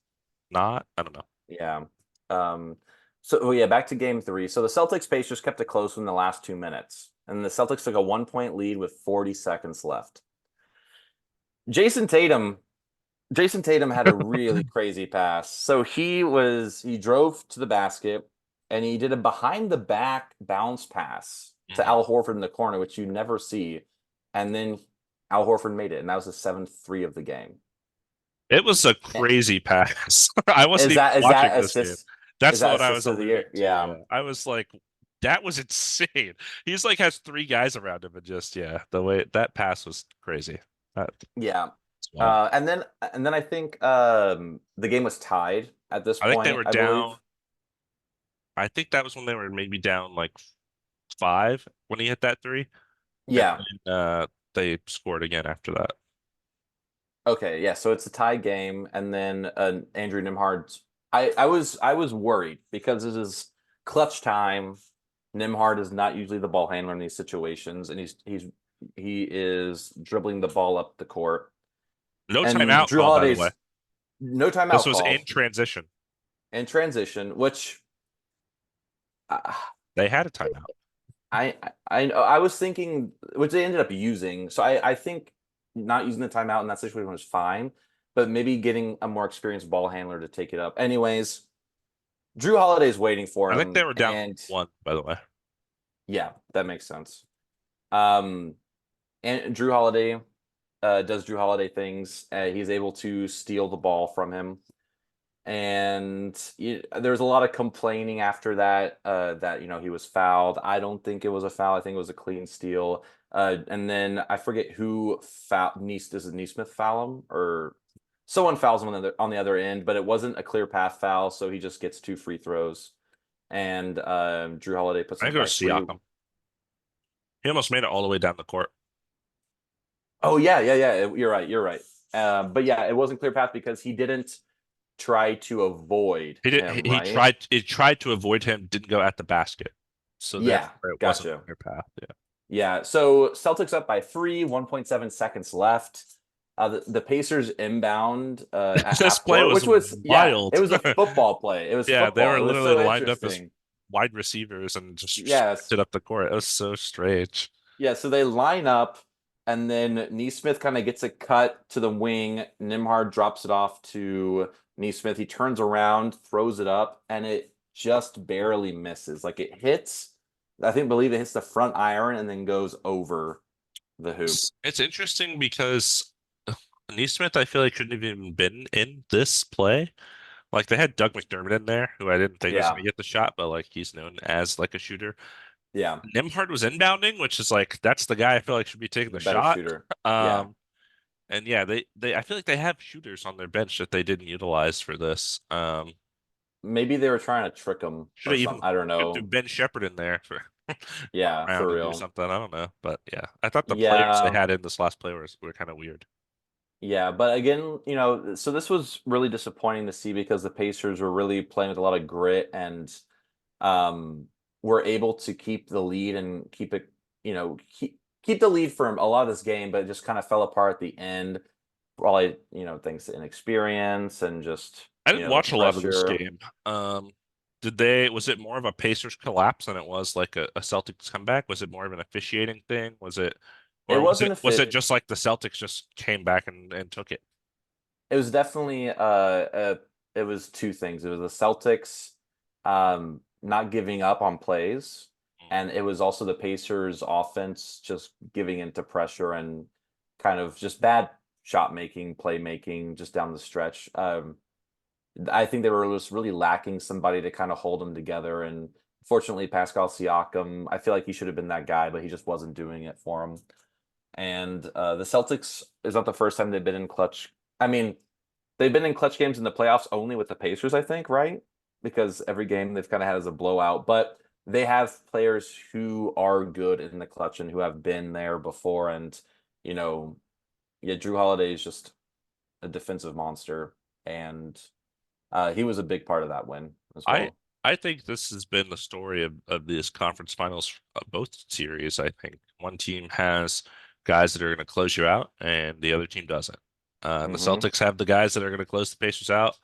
not. I don't know. Yeah. Um, so back to game three. So the Celtics Pacers kept it close in the last 2 minutes, and the Celtics took a 1 point lead with 40 seconds left. Jason Tatum, Jason Tatum had a really crazy pass. So he drove to the basket and he did a behind the back bounce pass to Mhm. Al Horford in the corner, which you never see. And then Al Horford made it, and that was the 7th 3 of the game. It was a Eh, crazy pass. I wasn't Is even that is watching that this game. assist is That's that what I assist was of the alluding year? to. Yeah. Yeah, I was like, that was insane. He's like has three guys around him, and just yeah, the way that pass was crazy. That's Yeah. wild. And then I think the game was tied at this I think they point, were I believe. down. I think that was when they were maybe down like five when he hit that three, and Yeah. then they scored again after that. Okay, yeah, so it's a tie game, and then Andrew Nimhard's. I was worried because this is clutch time. Nimhard is not usually the ball handler in these situations, and he is dribbling the ball up the court. No And timeout Jrue call, by the way. Holiday's no This timeout was in called transition. in transition, which uh, They had a timeout. I was thinking, which they ended up using. So I think not using the timeout in that situation was fine, but maybe getting a more experienced ball handler to take it up. Anyways, Jrue Holiday's waiting for I think they him, were down and one, by the way. yeah, that makes sense. Um, and Jrue Holiday things. He's able to steal the ball from him, and there was a lot of complaining after that that he was fouled. I don't think it was a foul. I think it was a clean steal. And then I forget who fouled Nice. Does Neesmith foul him or someone fouls him on the other end? But it wasn't a clear path foul, so he just gets 2 free throws. And Jrue Holiday puts I him think it up was by three. Siakam. He almost made it all the way down the court. Oh yeah, yeah, yeah. You're right. You're right. But yeah, it wasn't clear path because he didn't try to avoid He did. him, He right? tried. It tried to avoid him. Didn't go at the basket. So Yeah, therefore, it wasn't gotcha. a clear path. Yeah. Yeah, so Celtics up by three, 1.7 seconds left. The Pacers inbound at This half play court, was which was, yeah, it wild. was a football play. It was Yeah, they football. were It was literally so lined up as interesting. wide receivers and just Yes. sprinted up the court. It was so strange. Yeah, so they line up, and then Neesmith kind of gets a cut to the wing. Nimhard drops it off to Neesmith. He turns around, throws it up, and it just barely misses. Like it hits, believe it hits the front iron and then goes over the hoop. It's interesting because Neesmith, I feel like shouldn't have even been in this play. Like they had Doug McDermott in there, who I didn't think was going Yeah, to get the shot, but like he's known as like a shooter. yeah. Nimhard was inbounding, which is like that's the guy I feel like should be taking the Better shot. shooter. Yeah. Um, and yeah, they I feel like they have shooters on their bench that they didn't utilize for this. Maybe they were trying to trick him Should or have even something. I don't threw know. Ben Shepherd in there for Yeah, round for to do real. something. I don't know, but yeah, I thought the players they Yeah. had in this last play were kind of weird. Yeah, but again, so this was really disappointing to see because the Pacers were really playing with a lot of grit and were able to keep the lead and keep it, keep the lead for a lot of this game, but it just kind of fell apart at the end. Probably, thanks to inexperience and just, I didn't the watch a lot of this pressure. game. Did they? Was it more of a Pacers collapse than it was like a Celtics comeback? Was it more of an officiating thing? Was it, It or was wasn't it a was it fit. just like the Celtics just came back and took it? It was definitely it was two things. It was the Celtics not giving up on plays, and it was also the Pacers offense just giving into pressure and kind of just bad shot making, play making just down the stretch. I think they were just really lacking somebody to kind of hold them together. And fortunately, Pascal Siakam, I feel like he should have been that guy, but he just wasn't doing it for him. And the Celtics is not the first time they've been in clutch. I mean, they've been in clutch games in the playoffs only with the Pacers, I think, right? Because every game they've kind of had as a blowout, but they have players who are good in the clutch and who have been there before. And, you know, Yeah, Jrue Holiday is just a defensive monster, and he was a big part of that win as I well. I think this has been the story of this conference finals, both series. I think one team has guys that are going to close you out, and the other team doesn't. The Hmm. Celtics have the guys that are going to close the Pacers out.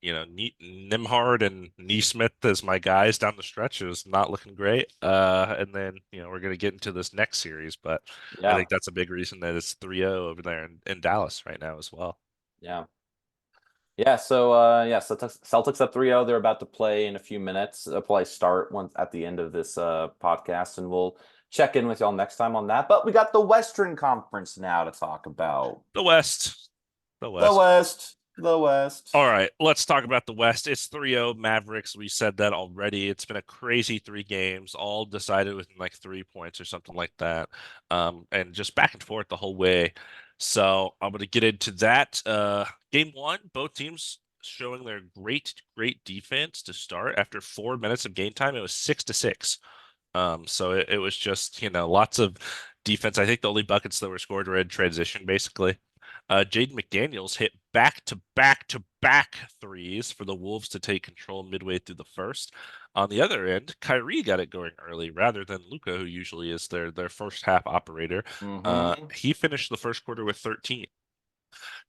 Nimhard and Neesmith as my guys down the stretch is not looking great. And then, we're going to get into this next series, but I Yeah, think that's a big reason that it's 3-0 over there in Dallas right now as well. yeah. Yeah, so Celtics up 3-0. They're about to play in a few minutes. They'll probably start once at the end of this podcast, and we'll check in with y'all next time on that. But we got the Western Conference now to talk about. The West. The The West. West. The West. All right, let's talk about the West. It's 3-0 Mavericks. We said that already. It's been a crazy three games, all decided within like 3 points or something like that. And just back and forth the whole way. So I'm going to get into that. Game one, both teams showing their great defense to start. After 4 minutes of game time, it was 6-6. So it was just, lots of defense. I think the only buckets that were scored were in transition, basically. Jaden McDaniels hit back-to-back-to-back threes for the Wolves to take control midway through the first. On the other end, Kyrie got it going early rather than Luka, who usually is their first half operator. Hmm. He finished the first quarter with 13.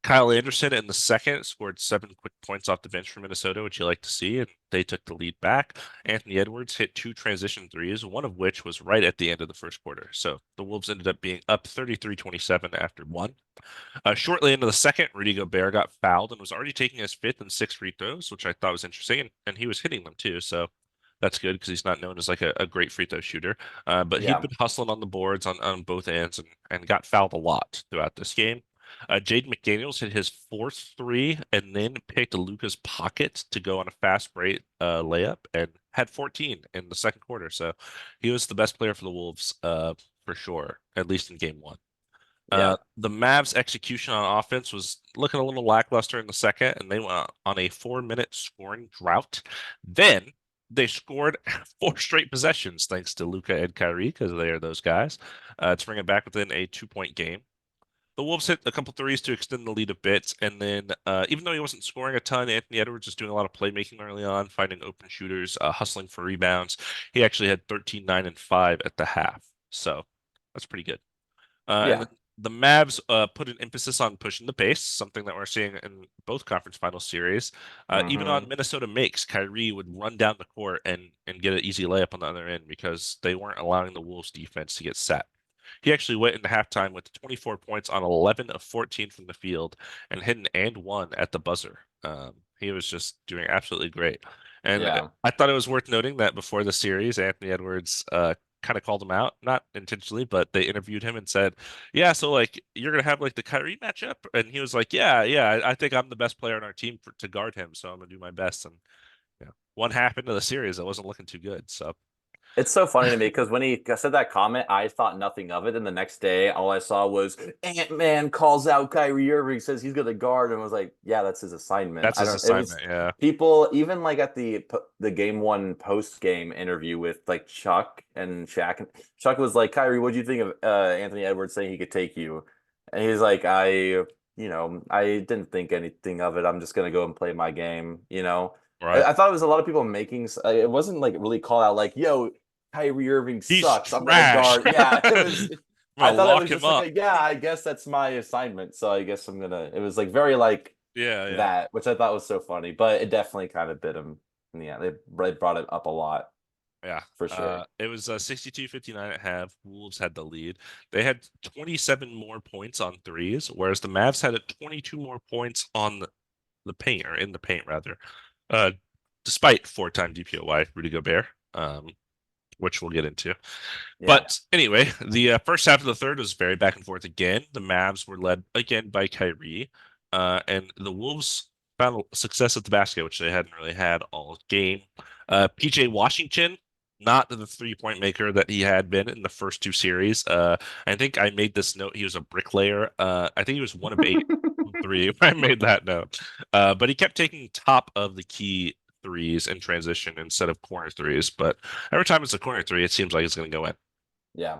Kyle Anderson in the second scored 7 quick points off the bench for Minnesota, which you like to see, and they took the lead back. Anthony Edwards hit two transition threes, one of which was right at the end of the first quarter. So the Wolves ended up being up 33-27 after one. Shortly into the second, Rudy Gobert got fouled and was already taking his fifth and sixth free throws, which I thought was interesting, and he was hitting them too. So that's good because he's not known as like a great free throw shooter. But he'd Yeah. been hustling on the boards on both ends and got fouled a lot throughout this game. Jaden McDaniels hit his fourth three and then picked Luka's pocket to go on a fast break layup and had 14 in the second quarter. So he was the best player for the Wolves for sure, at least in game one. Yeah. The Mavs' execution on offense was looking a little lackluster in the second, and they went on a 4-minute scoring drought. Then they scored 4 straight possessions thanks to Luka and Kyrie because they are those guys to bring it back within a 2-point game. The Wolves hit a couple threes to extend the lead a bit, and then even though he wasn't scoring a ton, Anthony Edwards was doing a lot of playmaking early on, finding open shooters, hustling for rebounds. He actually had 13, 9, and 5 at the half, so that's pretty good. And Yeah. then the Mavs put an emphasis on pushing the pace, something that we're seeing in both conference final series. Even Hmm. on Minnesota makes, Kyrie would run down the court and get an easy layup on the other end because they weren't allowing the Wolves defense to get set. He actually went into halftime with 24 points on 11 of 14 from the field and hit an and one at the buzzer. He was just doing absolutely great. And Yeah. I thought it was worth noting that before the series, Anthony Edwards kind of called him out, not intentionally, but they interviewed him and said, "Yeah, so like you're gonna have like the Kyrie matchup," and he was like, "Yeah, yeah, I think I'm the best player on our team to guard him, so I'm gonna do my best." And one half into the series, it wasn't looking too good. So It's so funny to me because when he said that comment, I thought nothing of it. And the next day, all I saw was Ant-Man calls out Kyrie Irving, says he's going to guard, and was like, "Yeah, that's his assignment." that's I his don't. It was assignment. Yeah, people even like at the game one post game interview with like Chuck and Shaq. And Chuck was like, "Kyrie, what do you think of Anthony Edwards saying he could take you?" And he's like, I didn't think anything of it. I'm just going to go and play my game." right. I thought it was a lot of people making. It wasn't like really call out like, "Yo, Kyrie Irving He's sucks. I'm gonna trash. guard." Yeah, it was. I'm I gonna thought it lock was him just like up. a yeah. I guess that's my assignment. So I guess I'm gonna. It was like very like Yeah, yeah, that, which I thought was so funny. But it definitely kind of bit him. Yeah, they brought it up a lot yeah. for sure. It was 62-59 at half. Wolves had the lead. They had 27 more points on threes, whereas the Mavs had 22 more points on the paint, or in the paint rather. Uh, Despite four-time DPOY Rudy Gobert, which we'll get into. Yeah. But anyway, the first half of the third was very back and forth again. The Mavs were led again by Kyrie, and the Wolves found success at the basket, which they hadn't really had all game. PJ Washington, not the three-point maker that he had been in the first two series. I think I made this note. He was a bricklayer. I think he was 1 of 8 from three. I made that note. But he kept taking top of the key threes in transition instead of corner threes. But every time it's a corner three, it seems like it's going to go in. Yeah.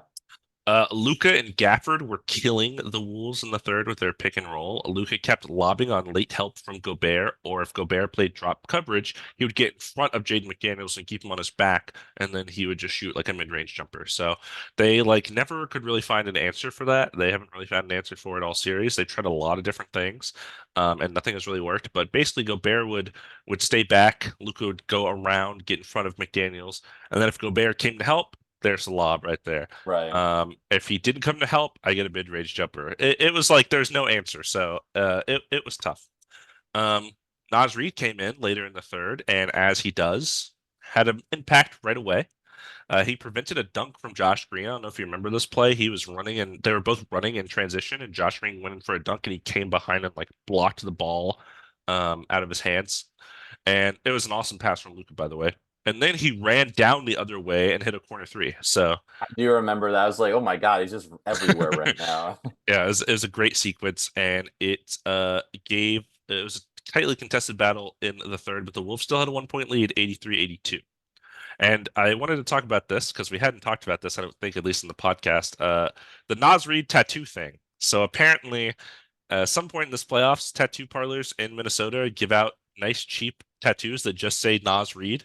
Luka and Gafford were killing the Wolves in the third with their pick and roll. Luka kept lobbing on late help from Gobert, or if Gobert played drop coverage, he would get in front of Jaden McDaniels and keep him on his back, and then he would just shoot like a mid-range jumper. So they like never could really find an answer for that. They haven't really found an answer for it all series. They tried a lot of different things, and nothing has really worked. But basically, Gobert would stay back. Luka would go around, get in front of McDaniels, and then if Gobert came to help, there's the lob right there. Right. If he didn't come to help, I get a mid-range jumper. It was like there's no answer, so it was tough. Um, Naz Reid came in later in the third, and as he does, had an impact right away. He prevented a dunk from Josh Green. I don't know if you remember this play. He was running, and they were both running in transition, and Josh Green went in for a dunk, and he came behind and like blocked the ball out of his hands. And it was an awesome pass from Luka, by the way. And then he ran down the other way and hit a corner three. So I do remember that. I was like, oh my God, he's just everywhere right now. yeah, it was a great sequence, and it was a tightly contested battle in the third, but the Wolves still had a 1 point lead, 83-82. And I wanted to talk about this because we hadn't talked about this, I don't think, at least in the podcast. The Naz Reid tattoo thing. So apparently, some point in this playoffs, tattoo parlors in Minnesota give out nice, cheap tattoos that just say Naz Reid,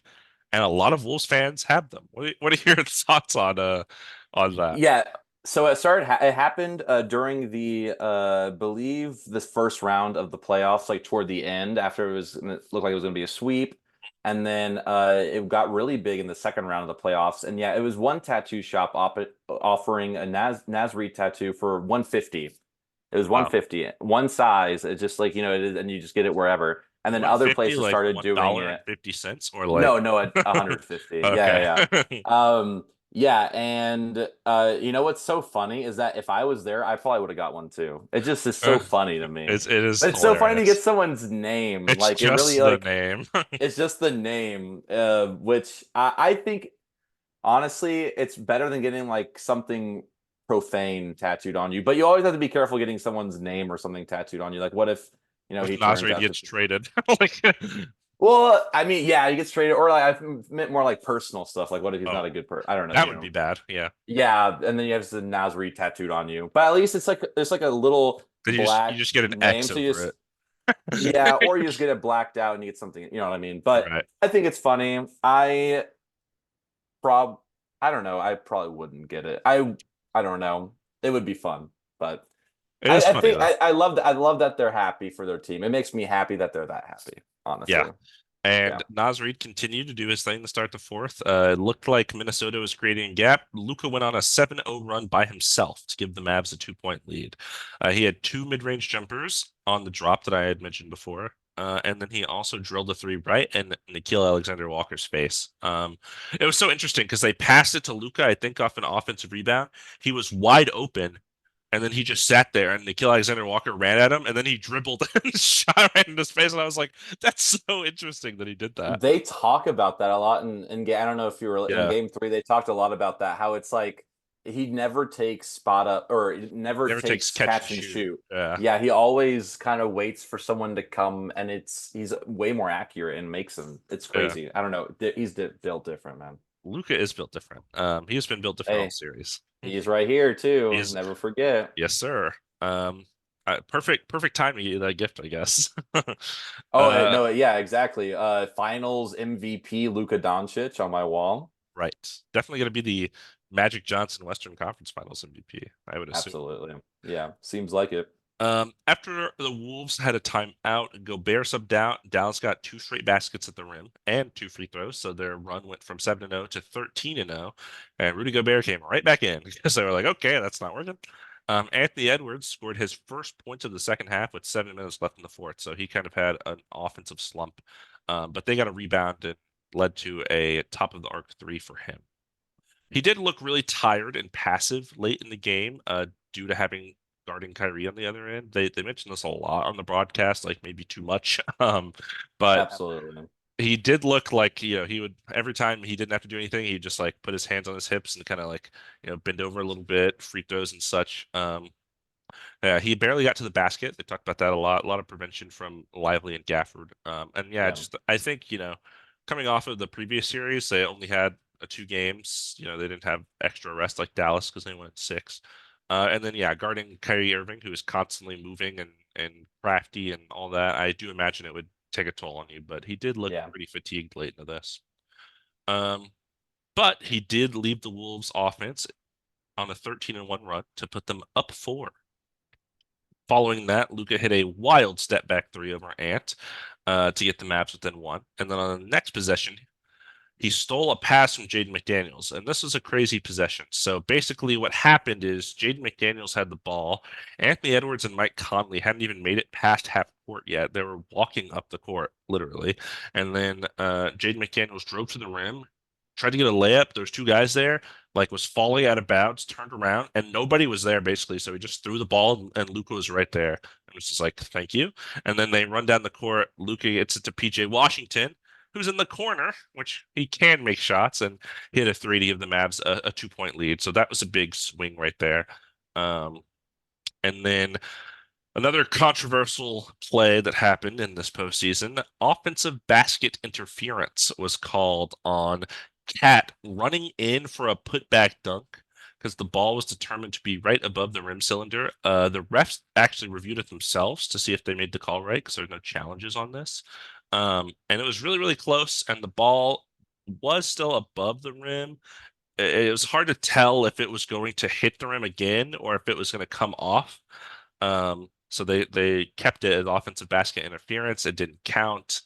and a lot of Wolves fans have them. What are your thoughts on that? Yeah. So it started. It happened during the believe this first round of the playoffs, like toward the end, after it looked like it was going to be a sweep, and then it got really big in the second round of the playoffs. And yeah, it was one tattoo shop offering a Naz Reid tattoo for 150. It was Wow. 150, one size. It's just like it is, and you just get it wherever. And then other 150 places like started doing it. $1.50 or like No, no, at 150. Yeah, okay. yeah, yeah. Yeah, and you know what's so funny is that if I was there, I probably would have got one too. It just is so funny to me. It is But it's so funny to get hilarious. someone's name. It's Like it really just the like name. it's just the name, which I think honestly, it's better than getting like something profane tattooed on you. But you always have to be careful getting someone's name or something tattooed on you. Like what if, If he turns Nasrid out to gets traded. Like well, I mean, yeah, he gets traded, or like I meant more like personal stuff. Like, what if he's not oh, a good person? I don't know, that would be bad. Yeah. Yeah, and then you have the Nasri tattooed on you, but at least it's like a little Then you black just get an name, X so you over just it. yeah, or you just get it blacked out and you get something, you know what I mean? But Right. I think it's funny. Prob I don't know. I probably wouldn't get it. I don't know. It would be fun, but It is I funny think though. I love that they're happy for their team. It makes me happy that they're that happy, Yeah. honestly. Yeah. And Naz Reid continued to do his thing to start the fourth. It looked like Minnesota was creating a gap. Luka went on a 7-0 run by himself to give the Mavs a 2 point lead. He had two mid-range jumpers on the drop that I had mentioned before. And then he also drilled a three right in Nickeil Alexander-Walker's face. It was so interesting because they passed it to Luka, I think, off an offensive rebound. He was wide open, and then he just sat there, and Nickeil Alexander-Walker ran at him, and then he dribbled and shot right in his face. And I was like, "That's so interesting that he did that." They talk about that a lot I don't know if you were in Yeah, game three, they talked a lot about that, how it's like he never takes spot up or he never never takes takes catch and catch and shoot. shoot. Yeah, Yeah, he always kind of waits for someone to come and he's way more accurate and makes them. It's yeah. crazy. I don't know. He's built different, man. Luca is built different. He has been built different all Hey, series. he's right here too. He's Never forget. yes, sir. Perfect time to get that gift, I guess. Oh, Uh, no, yeah, exactly. Finals MVP Luka Doncic on my wall. right. Definitely going to be the Magic Johnson Western Conference Finals MVP, I would assume. Absolutely. Yeah, seems like it. After the Wolves had a timeout, Gobert subbed out. Dallas got two straight baskets at the rim and two free throws, so their run went from 7-0 to 13-0. And Rudy Gobert came right back in because they were like, okay, that's not working. Anthony Edwards scored his first points of the second half with 7 minutes left in the fourth, so he kind of had an offensive slump. But they got a rebound and led to a top of the arc three for him. He did look really tired and passive late in the game, due to having guarding Kyrie on the other end. They mentioned this a lot on the broadcast, like maybe too much. But Absolutely. he did look like, he would every time he didn't have to do anything, he'd just like put his hands on his hips and kind of like, bend over a little bit, free throws and such. Yeah, he barely got to the basket. They talked about that a lot of prevention from Lively and Gafford. And yeah, Yeah. just I think, coming off of the previous series, they only had two games. They didn't have extra rest like Dallas because they went six. And then yeah, guarding Kyrie Irving, who is constantly moving and crafty and all that. I do imagine it would take a toll on you, but he did look Yeah. pretty fatigued late into this. Um, but he did leave the Wolves offense on a 13-1 run to put them up four. Following that, Luka hit a wild step back three over Ant to get the Mavs within one. And then on the next possession, he stole a pass from Jaden McDaniels, and this was a crazy possession. So basically, what happened is Jaden McDaniels had the ball. Anthony Edwards and Mike Conley hadn't even made it past half court yet. They were walking up the court, literally. And then Jaden McDaniels drove to the rim, tried to get a layup. There's two guys there, like was falling out of bounds, turned around, and nobody was there basically. So he just threw the ball, and Luka was right there. And was just like, thank you. And then they run down the court. Luka gets it to PJ Washington, who's in the corner, which he can make shots, and hit a three to give the Mavs a 2-point lead. So that was a big swing right there. Um, and then another controversial play that happened in this postseason, offensive basket interference was called on Cat running in for a putback dunk because the ball was determined to be right above the rim cylinder. The refs actually reviewed it themselves to see if they made the call right because there's no challenges on this. And it was really, really close, and the ball was still above the rim. It was hard to tell if it was going to hit the rim again or if it was going to come off. So they kept it as offensive basket interference. It didn't count.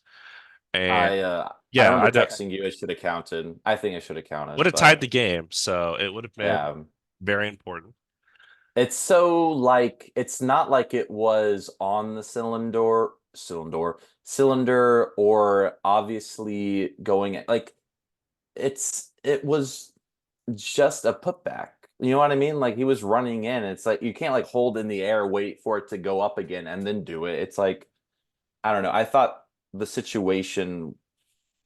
And I yeah, remember texting you it should have counted. I think it should have would counted, have tied but the game, so it would have been yeah. very important. It's so like it's not like it was on the cylinder or obviously going like it was just a putback. You know what I mean? Like he was running in. It's like you can't like hold in the air, wait for it to go up again, and then do it. It's like I don't know. I thought the situation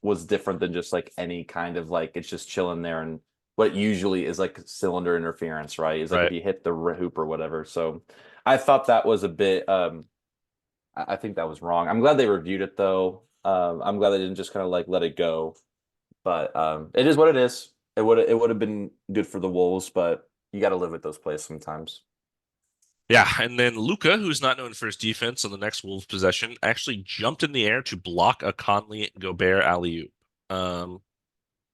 was different than just like any kind of like it's just chilling there and what usually is like cylinder interference, right? Is like if Right. you hit the hoop or whatever. So I thought that was a bit I think that was wrong. I'm glad they reviewed it though. I'm glad they didn't just kind of like let it go. But it is what it is. It would have been good for the Wolves, but you got to live with those plays sometimes. Yeah, and then Luca, who's not known for his defense on the next Wolves possession, actually jumped in the air to block a Conley Gobert alley-oop.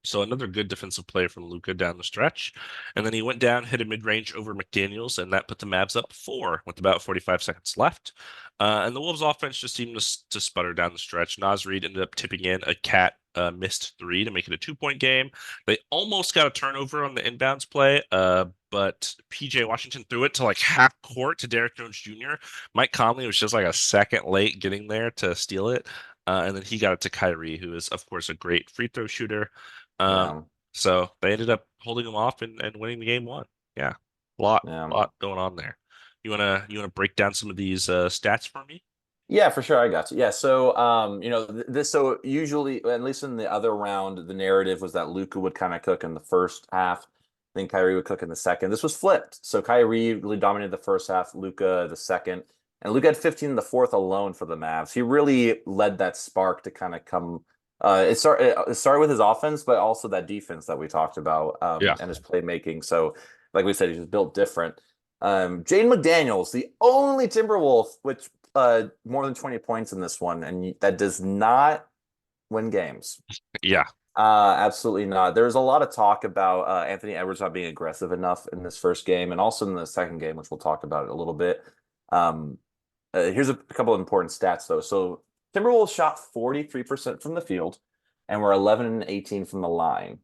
So another good defensive play from Luca down the stretch. And then he went down, hit a mid-range over McDaniels, and that put the Mavs up four with about 45 seconds left. And the Wolves offense just seemed to sputter down the stretch. Naz Reid ended up tipping in a Cat missed three to make it a 2-point game. They almost got a turnover on the inbounds play, but PJ Washington threw it to like half court to Derrick Jones Jr. Mike Conley was just like a second late getting there to steal it. And then he got it to Kyrie, who is, of course, a great free throw shooter. Um, Yeah, so they ended up holding them off and winning the game one. Yeah. yeah. Lot going on there. You wanna break down some of these stats for me? Yeah, for sure. I got you. Yeah. So, this, so usually, at least in the other round, the narrative was that Luka would kind of cook in the first half, then Kyrie would cook in the second. This was flipped. So Kyrie really dominated the first half, Luka the second, and Luka had 15 in the fourth alone for the Mavs. He really led that spark to kind of come. It started with his offense, but also that defense that we talked about, Yeah. and his playmaking. So, like we said, he's just built different. Jaden McDaniels, the only Timberwolf, which more than 20 points in this one, and that does not win games. Yeah. Absolutely not. There's a lot of talk about Anthony Edwards not being aggressive enough in this first game and also in the second game, which we'll talk about a little bit. Um, Here's a couple of important stats, though. So Timberwolves shot 43% from the field and were 11 and 18 from the line.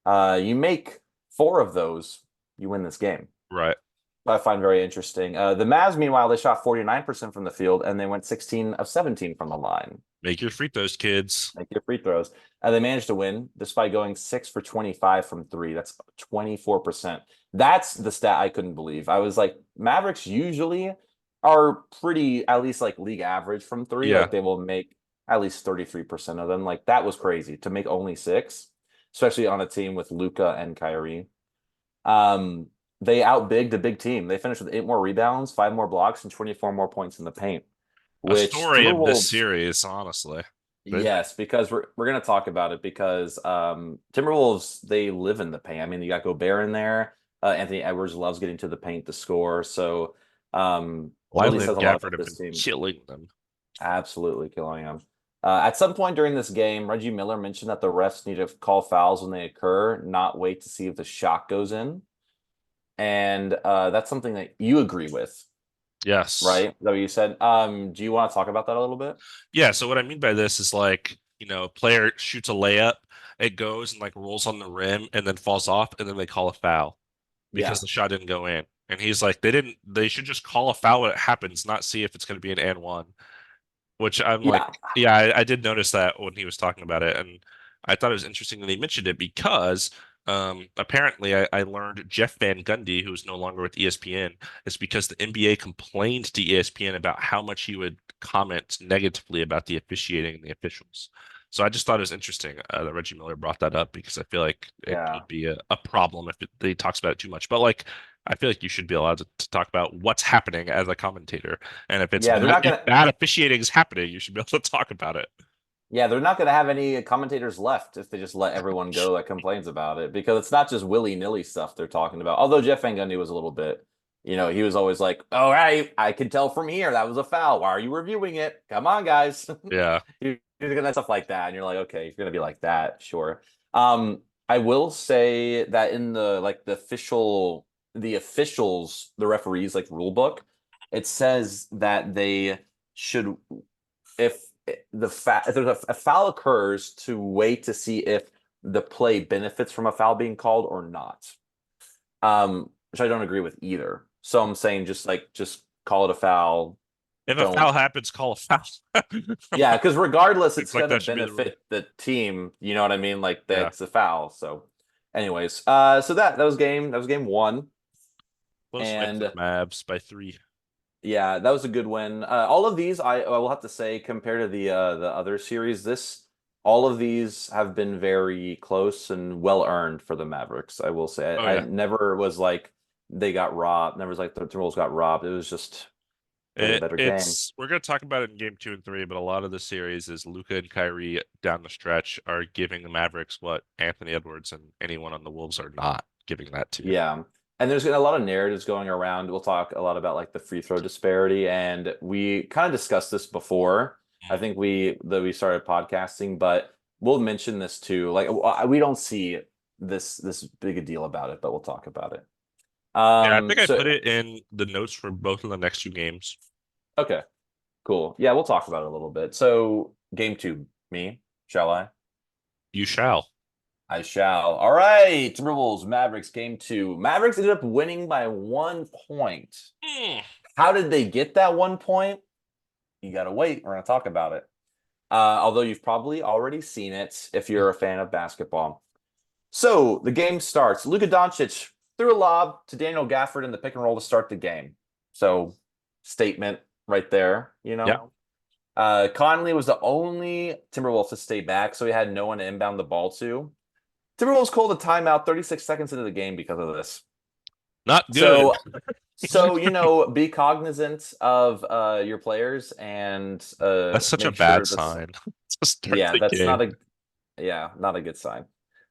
You make four of those, you win this game. Right. I find very interesting. The Mavs, meanwhile, they shot 49% from the field and they went 16 of 17 from the line. Make your free throws, kids. Make your free throws. They managed to win despite going 6 for 25 from three. That's 24%. That's the stat I couldn't believe. I was like, Mavericks usually are pretty, at least like league average from three. Yeah. Like they will make at least 33% of them. Like that was crazy to make only six, especially on a team with Luka and Kyrie. They outbigged a big team. They finished with 8 more rebounds, 5 more blocks, and 24 more points in the paint. A Which story of this Timberwolves, series, honestly. Right? Yes, because we're gonna talk about it because Timberwolves, they live in the paint. I mean, you got Gobert in there. Anthony Edwards loves getting to the paint to score. So really Lively says and a lot Gafford about have this been team. killing them. Absolutely killing them. At some point during this game, Reggie Miller mentioned that the refs need to call fouls when they occur, not wait to see if the shot goes in. And that's something that you agree with, Yes. right? Is that what you said? Do you want to talk about that a little bit? Yeah, so what I mean by this is like, a player shoots a layup, it goes and like rolls on the rim and then falls off, and then they call a foul because Yeah. the shot didn't go in. And he's like, they should just call a foul when it happens, not see if it's going to be an and one. Which I'm Yeah. like, yeah, I did notice that when he was talking about it, and I thought it was interesting that he mentioned it because apparently I learned Jeff Van Gundy, who's no longer with ESPN, is because the NBA complained to ESPN about how much he would comment negatively about the officiating and the officials. So I just thought it was interesting that Reggie Miller brought that up because I feel like it Yeah. could be a problem if he talks about it too much. But like, I feel like you should be allowed to talk about what's happening as a commentator. And if Yeah, they're not if gonna bad officiating is happening, you should be able to talk about it. yeah, they're not gonna have any commentators left if they just let everyone go that complains about it because it's not just willy-nilly stuff they're talking about. Although Jeff Van Gundy was a little bit, he was always like, "All right, I can tell from here that was a foul. Why are you reviewing it? Come on, guys." Yeah. You're gonna stuff like that, and you're like, okay, if you're gonna be like that, sure. I will say that in the officials, the referees like rule book, it says that they should, if if there's a foul occurs, to wait to see if the play benefits from a foul being called or not. Which I don't agree with either. So I'm saying just call it a foul. If a Don't foul happens, call a foul. Yeah, because regardless, it's Like gonna that should be the rule. benefit the team. You know what I mean? Like Yeah. that's a foul. So, anyways, so that was game one, Close win for the and Mavs by 3. yeah, that was a good win. All of these, I will have to say, compared to the other series, all of these have been very close and well earned for the Mavericks. I will say, Oh I yeah. never was like they got robbed. Never was like the Timberwolves got robbed. It was just played a better game. It's we're gonna talk about it in game 2 and 3, but a lot of the series is Luka and Kyrie down the stretch are giving the Mavericks what Anthony Edwards and anyone on the Wolves are not giving that to. Yeah. And there's a lot of narratives going around. We'll talk a lot about like the free throw disparity. And we kind of discussed this before. I think we started podcasting, but we'll mention this too. Like we don't see this big a deal about it, but we'll talk about it. Yeah, I think I So put it in the notes for both of the next 2 games. okay, cool. Yeah, we'll talk about it a little bit. So game two, shall I? You shall. I shall. All right. Timberwolves, Mavericks, game two. Mavericks ended up winning by 1 point. Mm. How did they get that 1 point? You got to wait. We're going to talk about it. Although you've probably already seen it if you're a fan of basketball. So the game starts. Luka Doncic threw a lob to Daniel Gafford in the pick and roll to start the game. So statement right there, Yeah. Conley was the only Timberwolves to stay back, so he had no one to inbound the ball to. Timberwolves called a timeout 36 seconds into the game because of this. Not good. So be cognizant of your players and That's such a make bad sure this. sign to start Yeah, the that's game. not a good sign.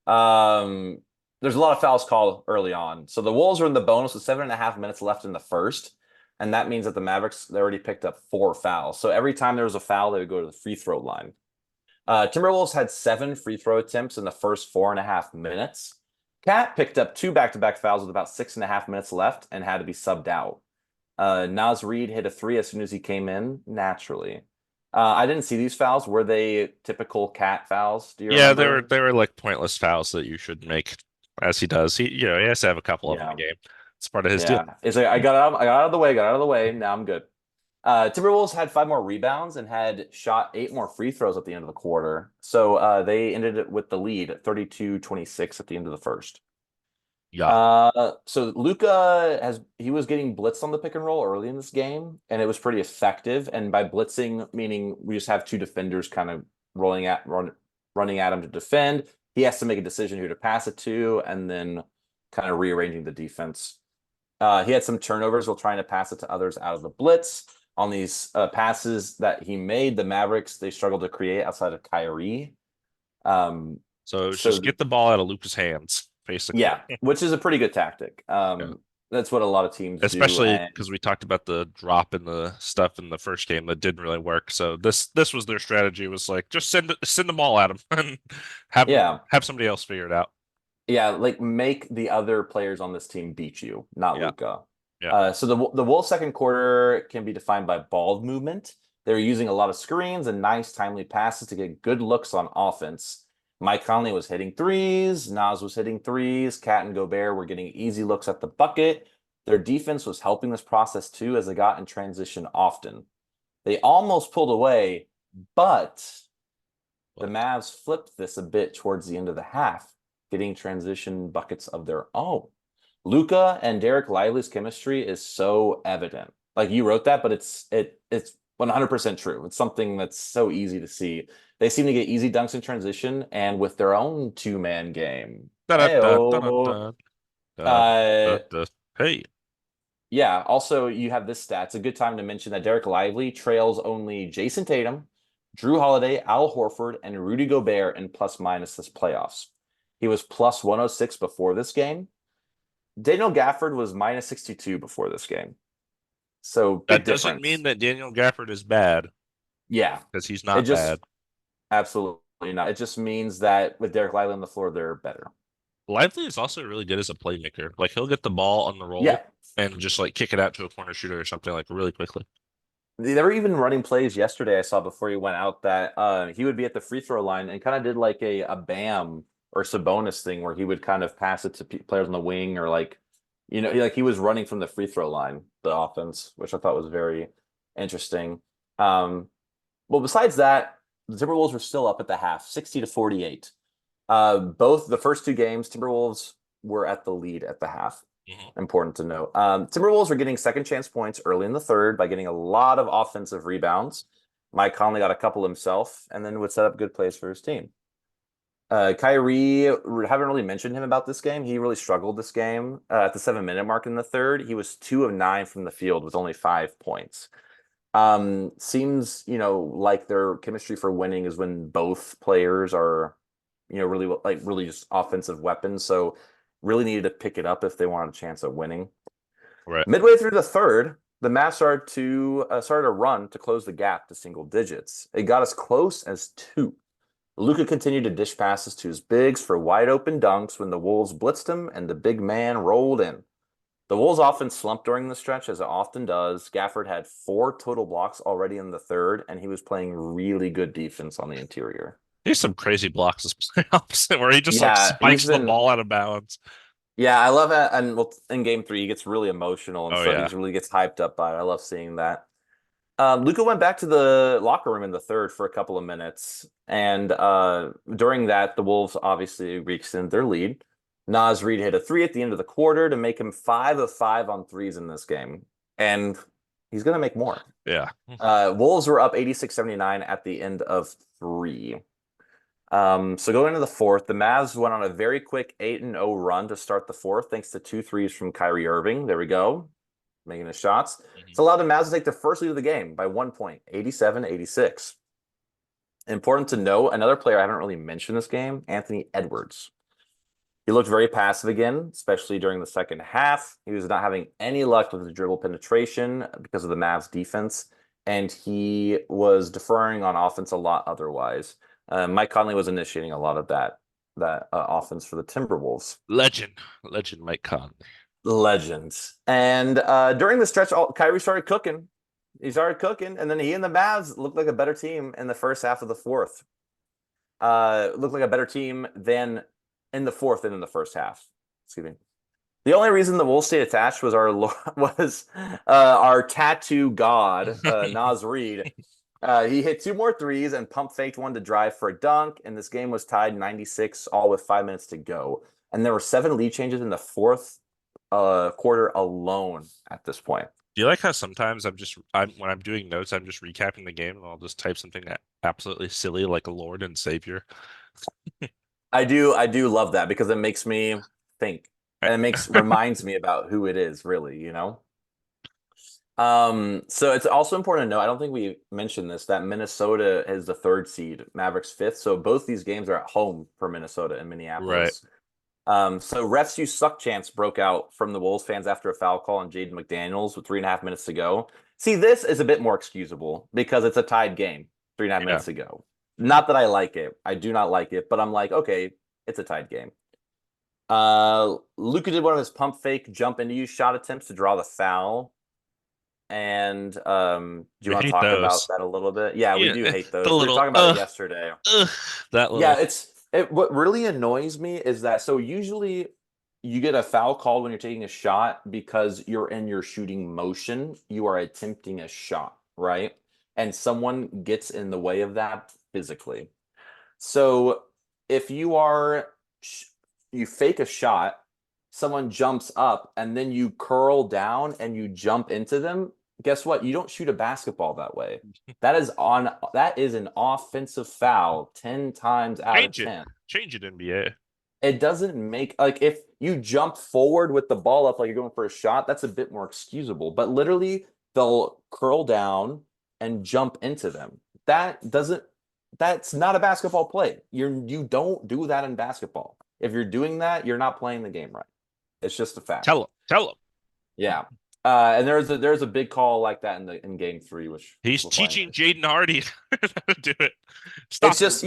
There's a lot of fouls called early on. So the Wolves are in the bonus with 7.5 minutes left in the first, and that means that the Mavericks, they already picked up 4 fouls. So every time there was a foul, they would go to the free throw line. Timberwolves had 7 free throw attempts in the first 4.5 minutes. Cat picked up 2 back-to-back fouls with about 6.5 minutes left and had to be subbed out. Naz Reid hit a 3 as soon as he came in, naturally. I didn't see these fouls. Were they typical Cat fouls? Do you Yeah, remember? they were like pointless fouls that you should make as he does. He has to have a couple of them Yeah. a game. It's part of his deal. Yeah. It's like I got out of the way, got out of the way. Now I'm good. Timberwolves had 5 more rebounds and had shot 8 more free throws at the end of the quarter. So they ended it with the lead at 32-26 at the end of the first. Yeah. So Luka he was getting blitzed on the pick and roll early in this game, and it was pretty effective. And by blitzing, meaning we just have 2 defenders kind of running at him to defend. He has to make a decision who to pass it to, and then kind of rearranging the defense. He had some turnovers while trying to pass it to others out of the blitz. on these passes that he made. The Mavericks, they struggled to create outside of Kyrie. Um, So it's just so get the ball out of Luka's hands, basically. yeah, which is a pretty good tactic. Yeah. That's what a lot of teams do. Especially And because we talked about the drop in the stuff in the first game that didn't really work. So this was their strategy, was like just send them all at him and yeah, have somebody else figure it out. yeah, like make the other players on this team beat you, not Yeah, Luka. yeah. So the Wolves' second quarter can be defined by ball movement. They're using a lot of screens and nice timely passes to get good looks on offense. Mike Conley was hitting threes, Nas was hitting threes, Cat and Gobert were getting easy looks at the bucket. Their defense was helping this process too, as they got in transition often. They almost pulled away, but the But Mavs flipped this a bit towards the end of the half, getting transition buckets of their own. Luka and Derek Lively's chemistry is so evident. Like you wrote that, but it's 100% true. It's something that's so easy to see. They seem to get easy dunks in transition and with their own two-man game. da da da da Hey, da da uh, da da. Hey, yeah, also you have this stat. It's a good time to mention that Derek Lively trails only Jason Tatum, Jrue Holiday, Al Horford, and Rudy Gobert in plus minus this playoffs. He was plus 106 before this game. Daniel Gafford was minus 62 before this game. So big that doesn't mean difference. that Daniel Gafford is bad, Yeah. because he's It not bad. just absolutely not. It just means that with Derek Lively on the floor, they're better. Lively is also really good as a playmaker. Like he'll get the ball on the Yeah. roll and just like kick it out to a corner shooter or something like really quickly. They were even running plays yesterday I saw before he went out that he would be at the free throw line and kind of did like a Bam or Sabonis thing where he would kind of pass it to players on the wing or like like he was running from the free throw line, the offense, which I thought was very interesting. Um, well, besides that, the Timberwolves were still up at the half, 60 to 48. Both the first two games, Timberwolves were at the lead at the half. Mhm. Important to note. Timberwolves were getting second chance points early in the third by getting a lot of offensive rebounds. Mike Conley got a couple himself and then would set up good plays for his team. Kyrie, haven't really mentioned him about this game. He really struggled this game. At the 7 minute mark in the third, he was 2 of 9 from the field with only 5 points. Seems, like their chemistry for winning is when both players are, really just offensive weapons. So really needed to pick it up if they wanted a chance at winning. Right. Midway through the third, the Mavs started a run to close the gap to single digits. It got as close as two. Luka continued to dish passes to his bigs for wide open dunks when the Wolves blitzed him and the big man rolled in. The Wolves offense slumped during the stretch, as it often does. Gafford had 4 total blocks already in the third, and he was playing really good defense on the interior. He's some crazy blocks this playoffs where he just like Yeah, he's spikes the been. ball out of bounds. Yeah, I love it. And in game three, he gets really emotional and Oh stuff. He yeah. just really gets hyped up by it. I love seeing that. Luca went back to the locker room in the third for a couple of minutes, and during that, the Wolves obviously re-extended their lead. Nas Reed hit a three at the end of the quarter to make him 5 of 5 on threes in this game, and he's going to make more. Yeah. Wolves were up 86-79 at the end of three. So going into the fourth, the Mavs went on a very quick 8-0 run to start the fourth, thanks to 2 threes from Kyrie Irving. There we go, making his shots. It's Mhm. allowed the Mavs to take the first lead of the game by 1 point, 87-86. Important to note, another player I haven't really mentioned this game, Anthony Edwards. He looked very passive again, especially during the second half. He was not having any luck with his dribble penetration because of the Mavs defense, and he was deferring on offense a lot otherwise. Mike Conley was initiating a lot of that offense for the Timberwolves. Legend Mike Conley. Legends. And during the stretch, Kyrie started cooking. He started cooking, and then he and the Mavs looked like a better team in the first half of the fourth. Looked like a better team than in the fourth than in the first half. Excuse me. The only reason the Wolves stayed attached was our tattoo god, Nas Reed. He hit 2 more threes and pump faked one to drive for a dunk, and this game was tied 96, all with 5 minutes to go. And there were 7 lead changes in the fourth quarter alone at this point. Do you like how sometimes I'm when I'm doing notes, I'm just recapping the game and I'll just type something absolutely silly like Lord and Savior. I do love that because it makes me think I- and it makes reminds me about who it is really. So it's also important to know, I don't think we mentioned this, that Minnesota is the third seed, Mavericks fifth. So both these games are at home for Minnesota and Right. Minneapolis. So refs you suck chants broke out from the Wolves fans after a foul call on Jaden McDaniels with 3.5 minutes to go. See, this is a bit more excusable because it's a tied game, 3.5 minutes Yeah. to go. Not that I like it. I do not like it, but I'm like, okay, it's a tied game. Luka did one of his pump fake jump into you shot attempts to draw the foul. And do you We want to hate talk about those. that a little bit? Yeah, we Yeah. do hate The those. We were little talking about it yesterday. ugh, that Yeah, little. what really annoys me is that so usually you get a foul called when you're taking a shot because you're in your shooting motion. You are attempting a shot, right? And someone gets in the way of that physically. So if you fake a shot, someone jumps up and then you curl down and you jump into them, guess what? You don't shoot a basketball that way. That is an offensive foul 10 times out of Change it. 10. Change it, NBA. It doesn't make like if you jump forward with the ball up like you're going for a shot, that's a bit more excusable. But literally they'll curl down and jump into them. That's not a basketball play. You don't do that in basketball. If you're doing that, you're not playing the game right. It's just a fact. Tell him. Tell him. Yeah. And there's a big call like that in game three, which He's we'll probably teaching Jaden Hardy how to do it. it's Stop him. just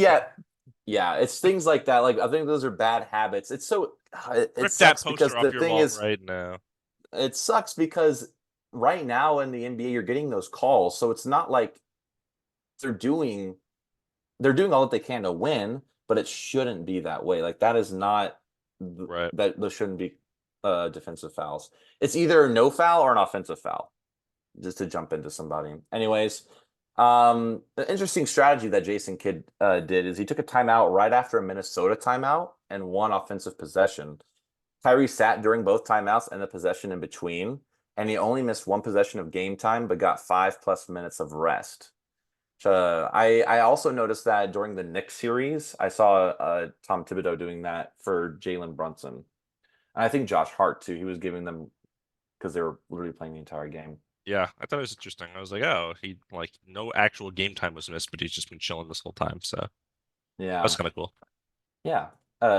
yeah, it's things like that. Like I think those are bad habits. It's so it Rip that sucks because poster off the your thing wall is right now. it sucks because right now in the NBA you're getting those calls. So it's not like they're doing they're doing all that they can to win, but it shouldn't be that way. Like that is not Right. that those shouldn't be defensive fouls. It's either no foul or an offensive foul. Just to jump into somebody. Anyways, the interesting strategy that Jason Kidd did is he took a timeout right after a Minnesota timeout and one offensive possession. Kyrie sat during both timeouts and the possession in between, and he only missed one possession of game time, but got 5+ minutes of rest. I also noticed that during the Knicks series, I saw Tom Thibodeau doing that for Jalen Brunson. And I think Josh Hart too. He was giving them because they were literally playing the entire game. Yeah, I thought it was interesting. I was like, oh, he like no actual game time was missed, but he's just been chilling this whole time. So that's Yeah. kind of cool. Yeah.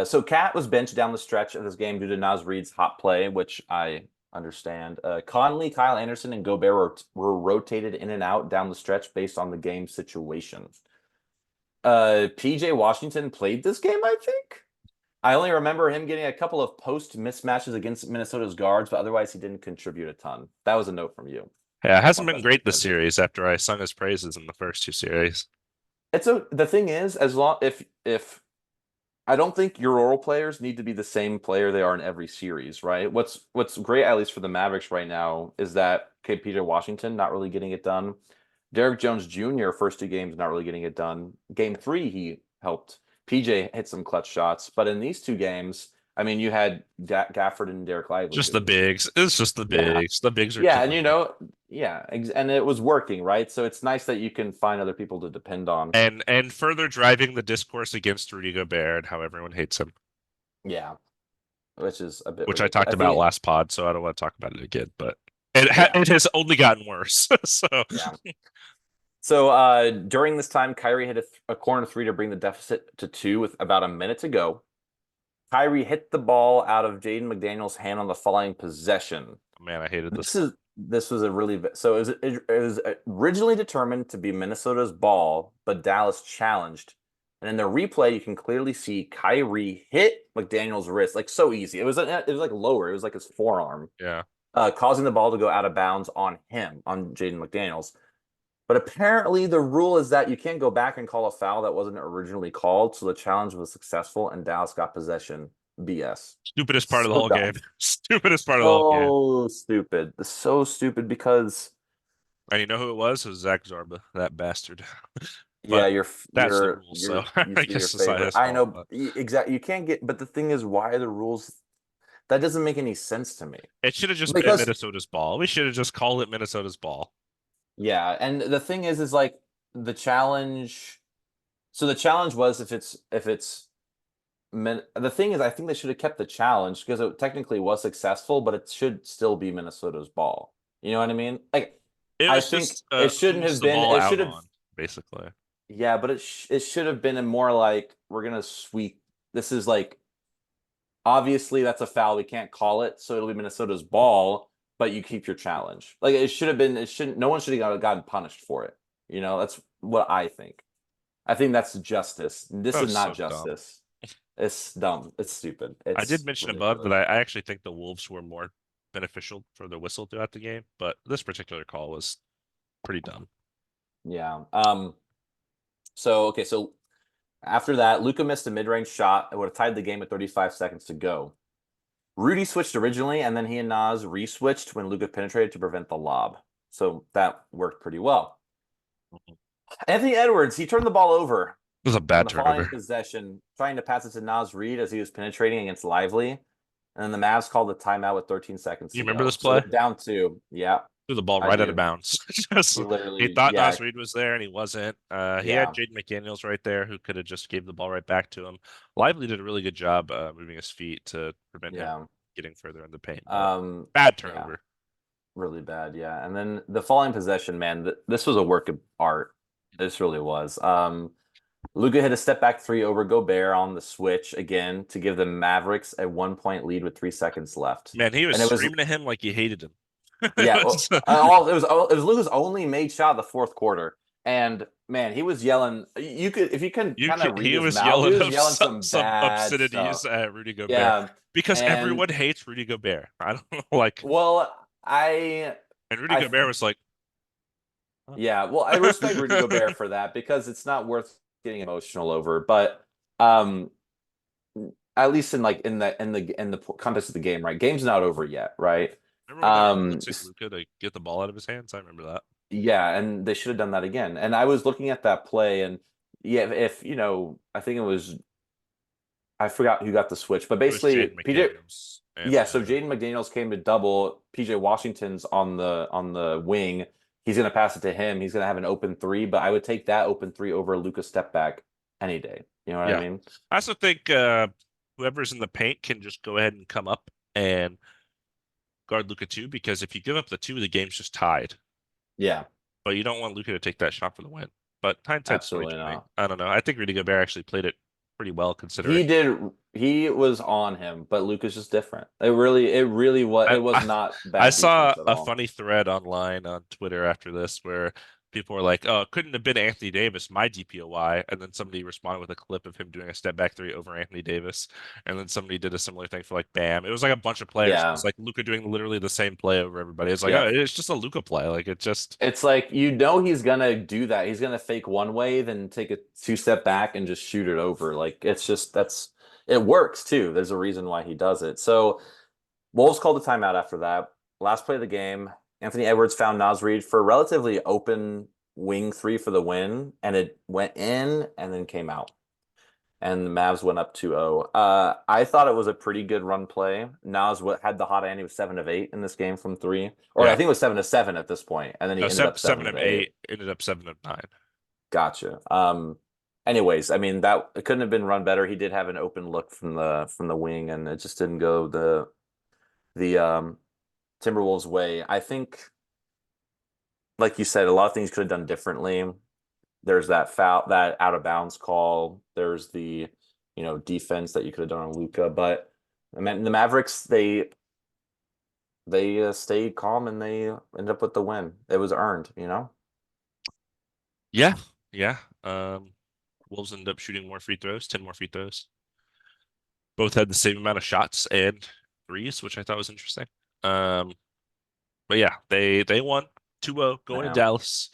So Cat was benched down the stretch of this game due to Naz Reid's hot play, which I understand. Conley, Kyle Anderson, and Gobert were rotated in and out down the stretch based on the game situation. PJ Washington played this game, I think. I only remember him getting a couple of post mismatches against Minnesota's guards, but otherwise he didn't contribute a ton. That was a note from you. Yeah, it Just hasn't want been that to be great this noted. series after I sung his praises in the first two series. The thing is, as long if I don't think your role players need to be the same player they are in every series, right? What's great, at least for the Mavericks right now, is that okay, Peter Washington not really getting it done. Derrick Jones Jr. first two games not really getting it done. Game three he helped. PJ hit some clutch shots, but in these two games, I mean, you had Gafford and Derek Lively Just the doing it. bigs. It's just the Yeah, bigs. The bigs are yeah, killing and me. and it was working, right? So it's nice that you can find other people to depend on. And further driving the discourse against Rudy Gobert and how everyone hates him, Yeah, which is a bit which I ridiculous. talked I about think, last pod, so I don't want to talk about it again. But it yeah, it has only gotten worse. So yeah. So during this time, Kyrie hit a corner three to bring the deficit to two with about a minute to go. Kyrie hit the ball out of Jaden McDaniels' hand on the following possession. man, I hated this. This was a really so it was originally determined to be Minnesota's ball, but Dallas challenged. And in the replay, you can clearly see Kyrie hit McDaniels' wrist like so easy. It was like lower. It was like his forearm, Yeah, causing the ball to go out of bounds on him on Jaden McDaniels. But apparently, the rule is that you can't go back and call a foul that wasn't originally called. So the challenge was successful, and Dallas got possession. BS. stupidest part of the So whole game. dumb. Stupidest part of the whole game. So stupid. So stupid because And you know who it was? It was Zach Zorba, that bastard. yeah, But that's the rules, so you I see your guess it's not favorite. his I fault. know But exactly. You can't get. But the thing is, why are the rules? That doesn't make any sense to me. it should have just been Because Minnesota's ball. We should have just called it Minnesota's ball. yeah, and the thing is like the challenge. So the challenge was if it's the thing is, I think they should have kept the challenge because it technically was successful, but it should still be Minnesota's ball. You know what I mean? Like It I was think just it shouldn't who's have the been. ball It out should have. on, basically. Yeah, but it should have been a more like we're gonna sweep. This is like obviously that's a foul. We can't call it, so it'll be Minnesota's ball. But you keep your challenge. Like it should have been. It shouldn't. No one should have gotten punished for it. That's what I think. I think that's justice. This That is was not so dumb. justice. It's dumb. It's stupid. I did It's mention above that ridiculous. I actually think the Wolves were more beneficial for the whistle throughout the game, but this particular call was pretty dumb. Yeah. So okay. So after that, Luka missed a mid-range shot. It would have tied the game with 35 seconds to go. Rudy switched originally, and then he and Nas re-switched when Luka penetrated to prevent the lob. So that worked pretty well. It Anthony Edwards, he turned the ball over was a on bad the following turnover. possession, trying to pass it to Nas Reed as he was penetrating against Lively. And then the Mavs called the timeout with 13 seconds You to remember go. this So play? they're down two. Yeah, Threw the ball I right out of do. bounds. Just- He he literally, thought yeah, Nas Reed was there and he wasn't. He had yeah, Jaden McDaniels right there who could have just gave the ball right back to him. Lively did a really good job moving his feet to prevent him yeah. getting further in the paint, but Um, bad yeah, turnover. really bad. Yeah. And then the following possession, man, this was a work of art. This really was. Luka hit a step back three over Gobert on the switch again to give the Mavericks a 1 point lead with 3 seconds left. Man, he was And it was screaming at him like he hated him. It yeah, was, it was Luka's only made shot of the fourth quarter. And man, he was yelling. You could if you can kind of read he his was mouth, he yelling was of yelling some some bad obscenities stuff. at Rudy Gobert Yeah. because And everyone hates Rudy Gobert. I don't know, like, well, I and Rudy I Gobert was like, huh? yeah, well, I respect Rudy Gobert for that because it's not worth getting emotional over. But um at least in like in the context of the game, right? Game's not over yet, right? Remember when they were Um blitzing Luca to get the ball out of his hands? I remember that. yeah, and they should have done that again. And I was looking at that play and yeah, if I think it was I forgot who got the switch, but It was Jaden basically PJ McDaniels, and yeah, so Jaden McDaniels came to double. PJ Washington's on the wing. He's gonna pass it to him. He's gonna have an open three, but I would take that open three over Luca's step back any day. You know what I yeah, mean? I also think whoever's in the paint can just go ahead and come up and guard Luca too, because if you give up the two, the game's just tied. Yeah, But you don't want Luca to take that shot for the win. But hindsight's absolutely 2020. not. I don't know. I think Rudy Gobert actually played it pretty well considering. He did. He was on him, but Luca's just different. It really was. I, It was I not I bad saw defense at a all. funny thread online on Twitter after this where people were like, "Oh, it couldn't have been Anthony Davis, my DPOY," and then somebody responded with a clip of him doing a step back three over Anthony Davis, and then somebody did a similar thing for like Bam. It was like a bunch of players. It was Yeah. like Luca doing literally the same play over everybody. It's like, oh, Yep. it's just a Luca play. Like it just, It's like he's gonna do that. He's gonna fake one way, then take a two-step back and just shoot it over. Like it's just that's it works too. There's a reason why he does it. So Wolves called a timeout after that. Last play of the game, Anthony Edwards found Naz Reid for a relatively open wing three for the win, and it went in and then came out. And the Mavs went up 2-0. I thought it was a pretty good run play. Nas had the hot hand. He was 7 of 8 in this game from three, or I yeah. think it was 7 of 7 at this point, and then he No, ended up seven seven of of eight. eight ended up 7 of 9. Gotcha. Anyways, I mean that it couldn't have been run better. He did have an open look from the wing, and it just didn't go the Timberwolves way. I think, like you said, a lot of things could have done differently. There's that foul, that out of bounds call. There's the defense that you could have done on Luca, but I mean the Mavericks they stayed calm and they ended up with the win. It was earned. Yeah, yeah. Wolves ended up shooting more free throws, 10 more free throws. Both had the same amount of shots and threes, which I thought was interesting. Um, but yeah, they won 2-0 going to Yeah. Dallas.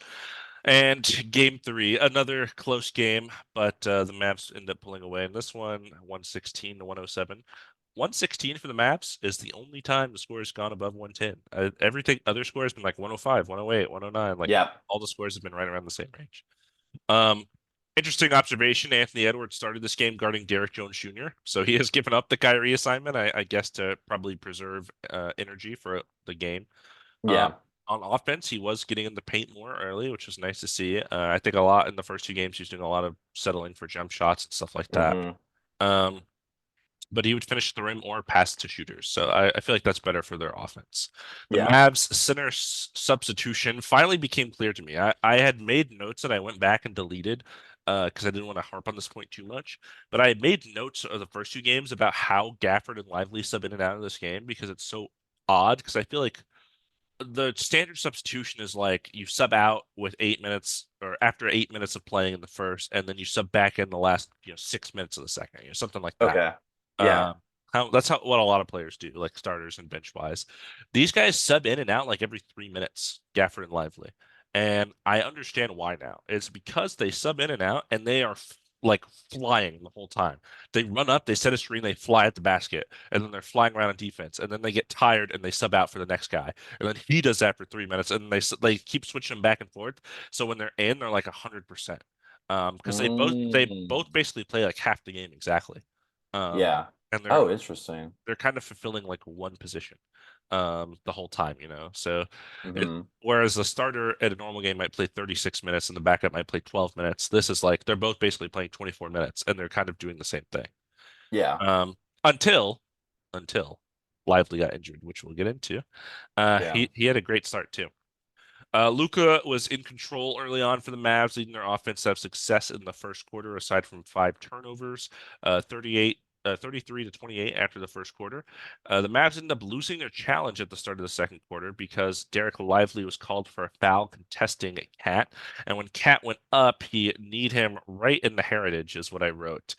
And game three, another close game, but the Mavs end up pulling away. And this one, 116 to 107. 116 for the Mavs is the only time the score has gone above 110. Everything other score has been like 105, 108, 109. Like Yeah. all the scores have been right around the same range. Um, Interesting observation. Anthony Edwards started this game guarding Derrick Jones Jr., so he has given up the Kyrie assignment, I guess, to probably preserve energy for the game. Um, Yeah. on offense, he was getting in the paint more early, which was nice to see. I think a lot in the first two games, he's doing a lot of settling for jump shots and stuff like that. hmm Um, but he would finish the rim or pass to shooters. So I feel like that's better for their offense. The Yeah. Mavs center substitution finally became clear to me. I had made notes that I went back and deleted because I didn't want to harp on this point too much. But I had made notes of the first two games about how Gafford and Lively sub in and out of this game because it's so odd. Because I feel like the standard substitution is like you sub out with 8 minutes or after 8 minutes of playing in the first, and then you sub back in the last 6 minutes of the second, something like that. Okay. Yeah. Um, that's how what a lot of players do, like starters and bench wise. These guys sub in and out like every 3 minutes, Gafford and Lively, and I understand why now. It's because they sub in and out, and they are like flying the whole time. They run up, they set a screen, they fly at the basket, and then they're flying around on defense, and then they get tired and they sub out for the next guy, and then he does that for 3 minutes, and they keep switching them back and forth. So when they're in, they're like 100%. Because they both Mm. basically play like half the game exactly. Um, Yeah. and they're Oh, interesting. they're kind of fulfilling like one position the whole time, So Hmm. whereas the starter at a normal game might play 36 minutes and the backup might play 12 minutes, this is like they're both basically playing 24 minutes and they're kind of doing the same thing. Yeah. Um, until Lively got injured, which we'll get into. Yeah. He had a great start too. Luka was in control early on for the Mavs, leading their offense to have success in the first quarter, aside from 5 turnovers, 33 to 28 after the first quarter. The Mavs ended up losing their challenge at the start of the second quarter because Derek Lively was called for a foul contesting Cat. And when Cat went up, he kneed him right in the heritage, is what I wrote.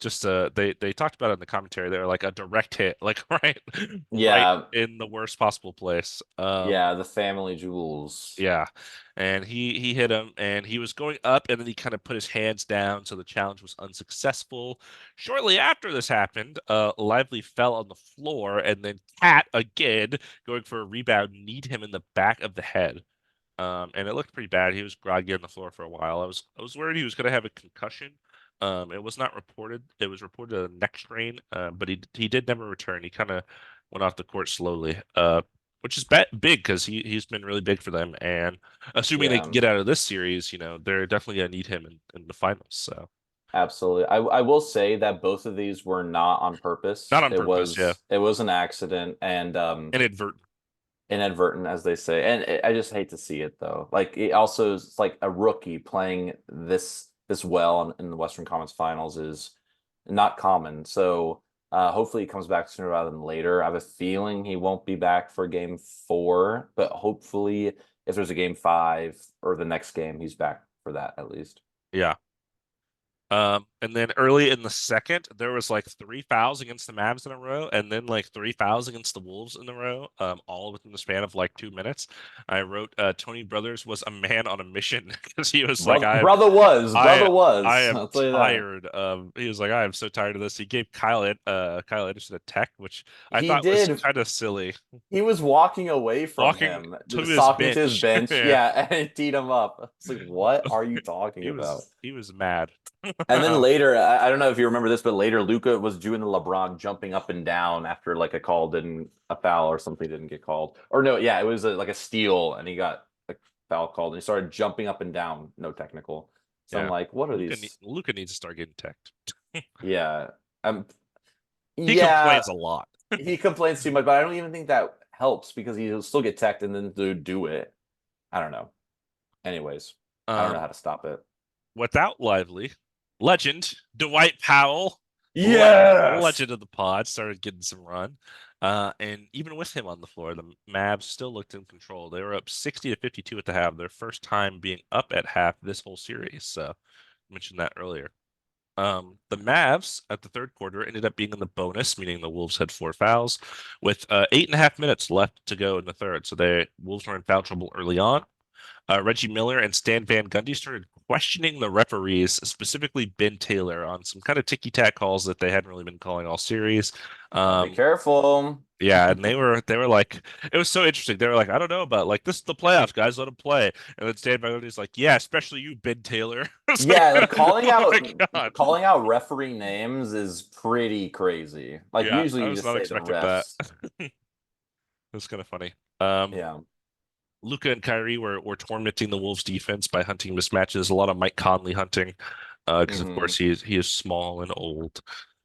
Just they talked about it in the commentary. They were like a direct hit, like right Yeah. in the worst possible place. Yeah. The family jewels. Yeah, and he hit him, and he was going up, and then he kind of put his hands down, so the challenge was unsuccessful. Shortly after this happened, Lively fell on the floor, and then Cat again going for a rebound, kneed him in the back of the head. And it looked pretty bad. He was groggy on the floor for a while. I was worried he was going to have a concussion. It was not reported. It was reported a neck strain, but he did never return. He kind of went off the court slowly, which is big because he's been really big for them. And assuming they can Yeah. get out of this series, they're definitely going to need him in the finals. So Absolutely. I will say that both of these were not on not purpose. on purpose, yeah, It was an accident and inadvertent. inadvertent, as they say. And I just hate to see it though. Like it also is like a rookie playing this well in the Western Conference Finals is not common. So hopefully he comes back sooner rather than later. I have a feeling he won't be back for game 4, but hopefully if there's a game 5 or the next game, he's back for that at least. Yeah. And then early in the second, there was like 3 fouls against the Mavs in a row, and then like 3 fouls against the Wolves in a row, all within the span of like 2 minutes. I wrote Tony Brothers was a man on a mission because he was like, Brother I was. am I'll tell you that. tired of he was like, I am so tired of this. He gave Kyle Anderson a tech, which I He thought was did. kind of silly. He was walking away from Walking him, to just his talking to his bench. bench. Yeah. Yeah, and it teed him up. It's like, what are you talking He about? was he was mad. And then later, I don't know if you remember this, but later Luca was doing the LeBron jumping up and down after like a foul or something didn't get called. Or no, yeah, it was like a steal and he got a foul called and he started jumping up and down, no technical. So I'm Yeah. like, what are these? Luca needs to start getting teched. Yeah. Um, He yeah, complains a lot. he complains too much, but I don't even think that helps because he'll still get teched and then do it. I don't know. Anyways, I don't know Um, how to stop it. without Lively, legend Dwight Powell, Yes. legend of the pod, started getting some run. And even with him on the floor, the Mavs still looked in control. They were up 60 to 52 at the half, their first time being up at half this whole series. So I mentioned that earlier. The Mavs at the third quarter ended up being in the bonus, meaning the Wolves had 4 fouls, with 8.5 minutes left to go in the third. So the Wolves were in foul trouble early on. Reggie Miller and Stan Van Gundy started questioning the referees, specifically Ben Taylor, on some kind of ticky-tack calls that they hadn't really been calling all series. Gotta be Um, careful. yeah, and they were like, it was so interesting. They were like, I don't know about like this is the playoffs, guys, let them play. And then Stan Van Gundy's like, yeah, especially you, Ben Taylor. It's like, Yeah, like oh my God. calling out referee names is pretty crazy. Like Yeah, usually I you was just not say the expecting that. refs. It was kind of funny. Um, Yeah. Luka and Kyrie were tormenting the Wolves defense by hunting mismatches. A lot of Mike Conley hunting, because of Hmm. course he is small and old.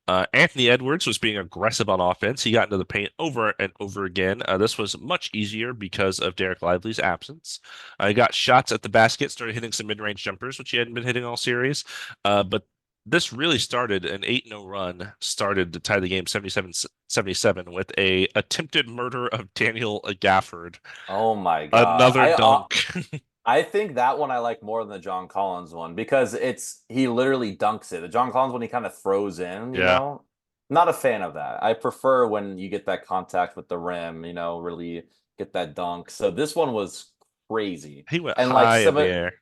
Anthony Edwards was being aggressive on offense. He got into the paint over and over again. This was much easier because of Derek Lively's absence. He got shots at the basket, started hitting some mid-range jumpers, which he hadn't been hitting all series. But this really started an 8-0 run, started to tie the game 77-77 with a attempted murder of Daniel Gafford. Oh my God. Another dunk. I think that one I like more than the John Collins one because he literally dunks it. The John Collins one he kind of throws in, Yeah, Not a fan of that. I prefer when you get that contact with the rim, really get that dunk. So this one was crazy. he went And like high in the air.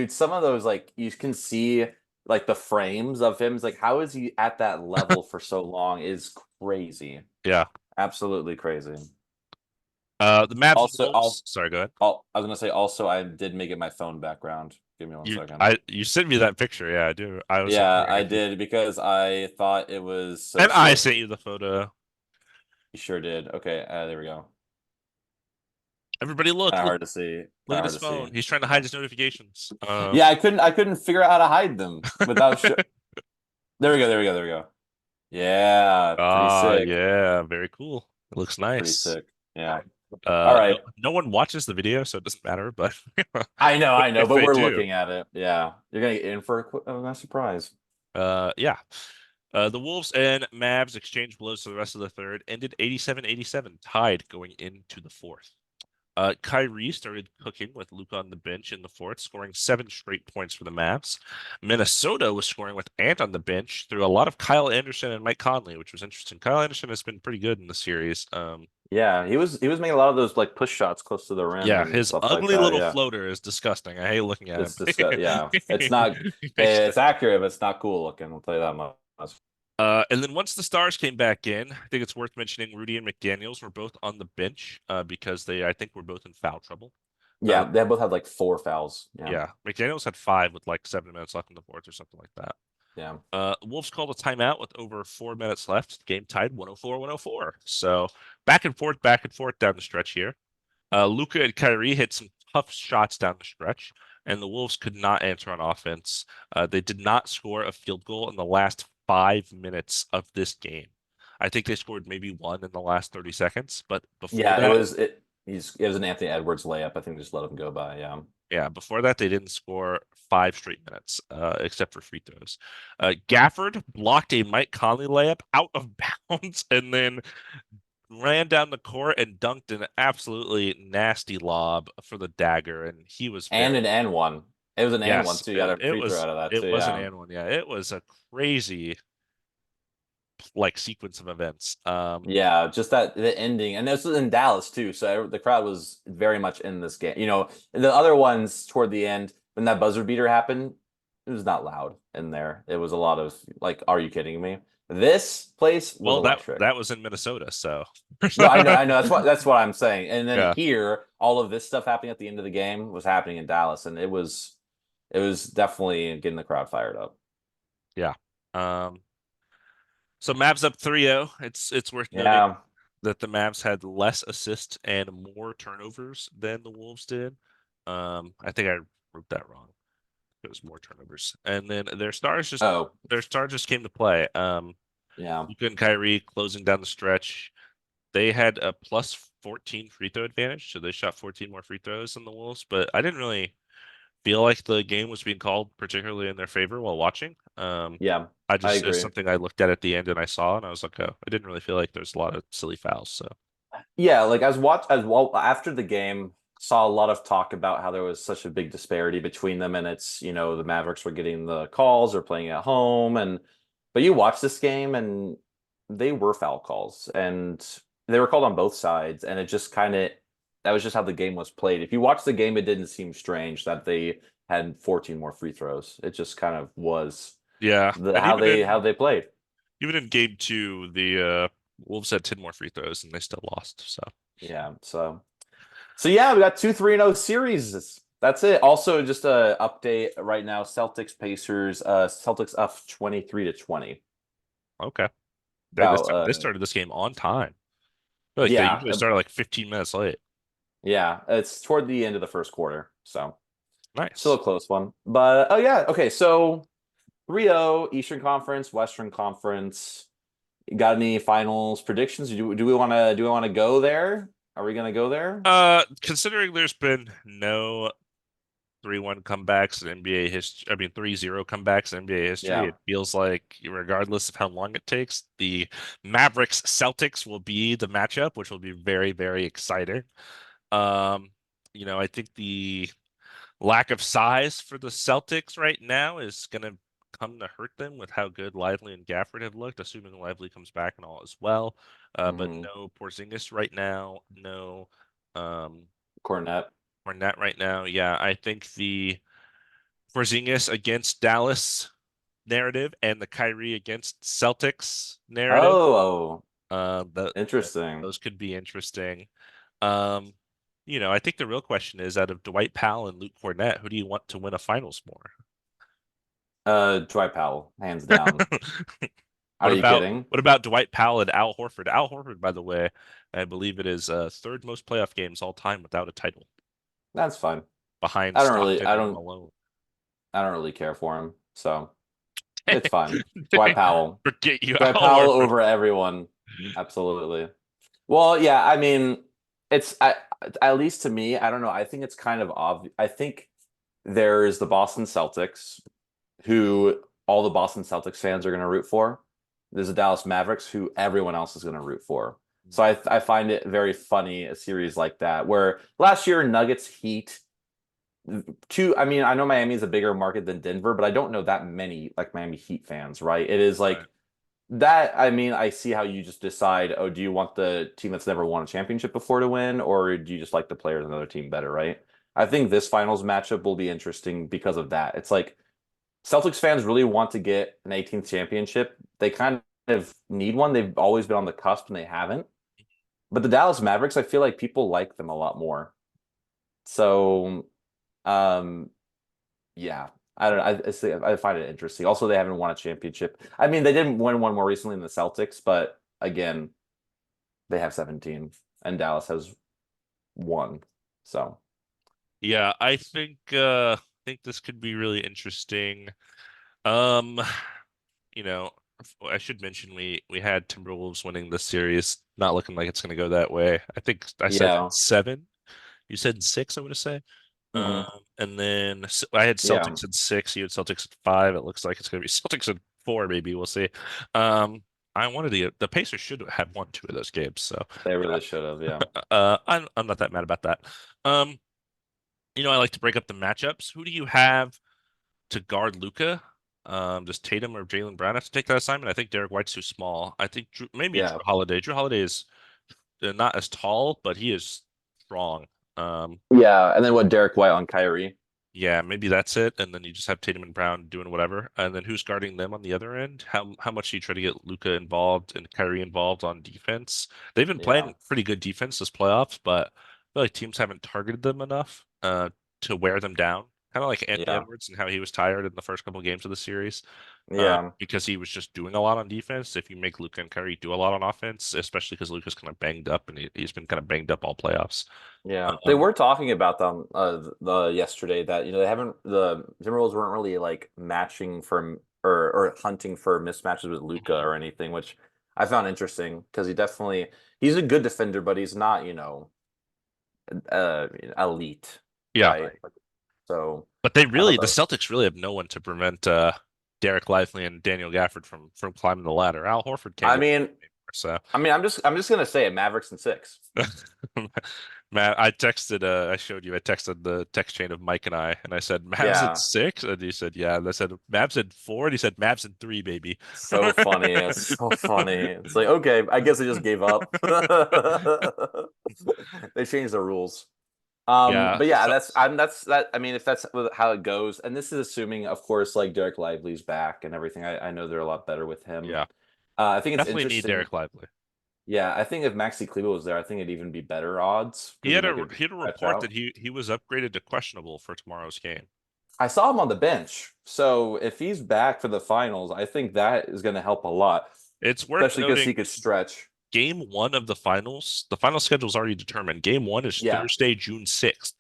some of those like you can see like the frames of him. It's like how is he at that level for so long is crazy. Yeah. Absolutely crazy. The Mavs Also, Wolves. Sorry, go ahead. I was gonna say also I did make it my phone background. Give me one second. You sent me that picture. Yeah, I do. I was Yeah, wondering I if you did because I thought it was so and I sick. sent you the photo. You sure did. Okay, there we go. Everybody, Kind of look hard to see. look Kind at of his hard to see. phone. He's trying to hide his notifications. Yeah, I couldn't figure out how to hide them without There we go. There we go. There we go. Yeah, pretty Ah, sick. yeah, very cool. It looks Pretty nice. sick. Yeah. All No, right. no one watches the video, so it doesn't matter. But I know, if but they we're do, looking at it. Yeah, you're gonna get in for a nice surprise. yeah. The Wolves and Mavs exchanged blows for the rest of the third, ended 87-87, tied going into the fourth. Kyrie started cooking with Luka on the bench in the fourth, scoring 7 straight points for the Mavs. Minnesota was scoring with Ant on the bench through a lot of Kyle Anderson and Mike Conley, which was interesting. Kyle Anderson has been pretty good in the series. Yeah, he was making a lot of those like push shots close to the rim Yeah, and his stuff like ugly that. little Yeah. floater is disgusting. I hate looking at It's him. disgust. Yeah, it's not. He makes It's accurate, but it's not cool looking. I'll tell you that much. And then once the stars came back in, I think it's worth mentioning Rudy and McDaniels were both on the bench because I think, were both in foul trouble. Uh, Yeah, they both had like 4 fouls. Yeah, yeah, McDaniels had 5 with like 7 minutes left in the fourth or something like that. yeah, Wolves called a timeout with over 4 minutes left. Game tied 104-104. So back and forth down the stretch here. Luka and Kyrie hit some tough shots down the stretch, and the Wolves could not answer on offense. They did not score a field goal in the last 5 minutes of this game. I think they scored maybe one in the last 30 seconds, but before yeah. that, It was an Anthony Edwards layup. I think they just let him go by. Yeah, yeah, before that they didn't score 5 straight minutes, except for free throws. Gafford blocked a Mike Conley layup out of bounds and then ran down the court and dunked an absolutely nasty lob for the dagger, and he was and very an and one. It was an and one yes, too. You got a free throw out of that it too. was an Yeah, and one. Yeah, it was a crazy like sequence of events. yeah. Just that the ending, and this was in Dallas too. So the crowd was very much in this game. The other ones toward the end when that buzzer beater happened, it was not loud in there. It was a lot of like, "Are you kidding me?" This place was well, electric. that was in Minnesota, so No, I know. That's what I'm saying. And then yeah, here, all of this stuff happening at the end of the game was happening in Dallas, and it was definitely getting the crowd fired up. yeah. Um, so Mavs up 3-0. It's worth noting Yeah, that the Mavs had less assists and more turnovers than the Wolves did. I think I wrote that wrong. It was more turnovers. And then oh, their stars just came to play. yeah, Luka and Kyrie closing down the stretch. They had a plus 14 free throw advantage, so they shot 14 more free throws than the Wolves, but I didn't really feel like the game was being called particularly in their favor while watching. yeah. I It's agree. something I looked at the end and I saw and I was like, oh, I didn't really feel like there's a lot of silly fouls. So Yeah, like as well after the game, saw a lot of talk about how there was such a big disparity between them, and it's the Mavericks were getting the calls or playing at home, but you watch this game and they were foul calls and they were called on both sides, and it just kind of that was just how the game was played. If you watch the game, it didn't seem strange that they had 14 more free throws. It just kind of was yeah, and how they played. even in game two, the Wolves had 10 more free throws and they still lost. So Yeah, so yeah, we got 2-3-0 series. That's it. Also, just a update right now. Celtics Pacers. Celtics up 23-20. okay, About they started this game on time. I feel like they yeah, usually started like 15 minutes late. yeah. It's toward the end of the first quarter, so still a Nice. close one. But oh yeah, okay. So 3-0 Eastern Conference, Western Conference. You got any finals predictions? Do we want to go there? Are we gonna go there? Considering there's been no 3-1 comebacks in NBA history, I mean 3-0 comebacks in NBA history, Yeah. it feels like regardless of how long it takes, the Mavericks Celtics will be the matchup, which will be very, very exciting. Um, I think the lack of size for the Celtics right now is going to come to hurt them with how good Lively and Gafford have looked, assuming Lively comes back and all as well. But Mm-hmm. no Porzingis right now, no um, Cornet. Fournette right now. Yeah, I think the Porzingis against Dallas narrative and the Kyrie against Celtics narrative, Oh, uh, the, interesting. those could be interesting. Um, I think the real question is out of Dwight Powell and Luke Cornett, who do you want to win a finals more? Dwight Powell, hands down. Are What you about kidding? what about Dwight Powell and Al Horford? Al Horford, by the way, I believe it is third most playoff games all time without a title, That's fine. behind I don't really, Stockton I and don't, Malone. I don't really care for him, so it's fine. Dwight Powell, Forget you, Dwight Al Powell Horford. over everyone. Absolutely. Well, yeah, I mean, at least to me, I don't know. I think it's kind of obvious. I think there's the Boston Celtics, who all the Boston Celtics fans are going to root for. There's the Dallas Mavericks, who everyone else is going to root for. So I find it very funny, a series like that, where last year Nuggets Heat two. I mean, I know Miami is a bigger market than Denver, but I don't know that many like Miami Heat fans, right? It is Right. like that. I mean, I see how you just decide, oh, do you want the team that's never won a championship before to win, or do you just like the players in another team better, right? I think this finals matchup will be interesting because of that. It's like Celtics fans really want to get an 18th championship. They kind of need one. They've always been on the cusp and they haven't. But the Dallas Mavericks, I feel like people like them a lot more. So, um, yeah, I don't know. I find it interesting. Also, they haven't won a championship. I mean, they didn't win one more recently in the Celtics, but again, they have 17 and Dallas has one. So, Yeah, I think this could be really interesting. Um, you know, I should mention we had Timberwolves winning this series. Not looking like it's going to go that way. I think I said yeah. 7. You said 6, I would say. Hmm. And then I had Yeah. Celtics at 6. You had Celtics at 5. It looks like it's going to be Celtics at 4, maybe. We'll see. I wanted the Pacers should have won 2 of those games. So, They you know, really should have. Yeah. I'm not that mad about that. Um, I like to break up the matchups. Who do you have to guard Luca? Does Tatum or Jalen Brown have to take that assignment? I think Derek White's too small. I think maybe Jrue Yeah. Holiday. Jrue Holiday is not as tall, but he is strong. Yeah. And then what, Derek White on Kyrie? Yeah, maybe that's it. And then you just have Tatum and Brown doing whatever. And then who's guarding them on the other end? How much do you try to get Luca involved and Kyrie involved on defense? They've been Yeah. playing pretty good defense this playoffs, but I feel like teams haven't targeted them enough to wear them down. Kind of like Anthony Yeah. Edwards and how he was tired in the first couple games of the series. Yeah. Because he was just doing a lot on defense. If you make Luca and Kyrie do a lot on offense, especially because Luca's kind of banged up and he's been kind of banged up all playoffs. Yeah, they Um, were talking about them the yesterday that they haven't the Timberwolves weren't really like matching for or hunting for mismatches with Luca mhm. or anything, which I found interesting because he's a good defender, but he's not elite, Yeah. right? So But they I thought really, the that Celtics really have no one to prevent Derek Lively and Daniel Gafford from climbing the ladder. Al Horford can't I get mean so. I'm just gonna say it, Mavericks and six. Matt, I showed you, I texted the text chain of Mike and I said, Mavs at Yeah, 6? And he said, yeah. And I said, Mavs at 4? And he said, Mavs at 3, baby. so funny. It's so funny. It's like okay, I guess they just gave up. They changed the rules. Yeah. But yeah, So, that's that. I mean, if that's how it goes, and this is assuming, of course, like Derek Lively's back and everything. I know they're a lot better with him. yeah. I think it's Definitely need interesting. Derek Lively. Yeah, I think if Maxi Kleber was there, I think it'd even be better odds He because then had they a could he had a stretch report that out. he was upgraded to questionable for tomorrow's game. I saw him on the bench, so if he's back for the finals, I think that is going to help a lot, It's worth especially because he noting could stretch. game 1 of the final schedule is already determined. Game 1 is Yeah, Thursday, June 6th.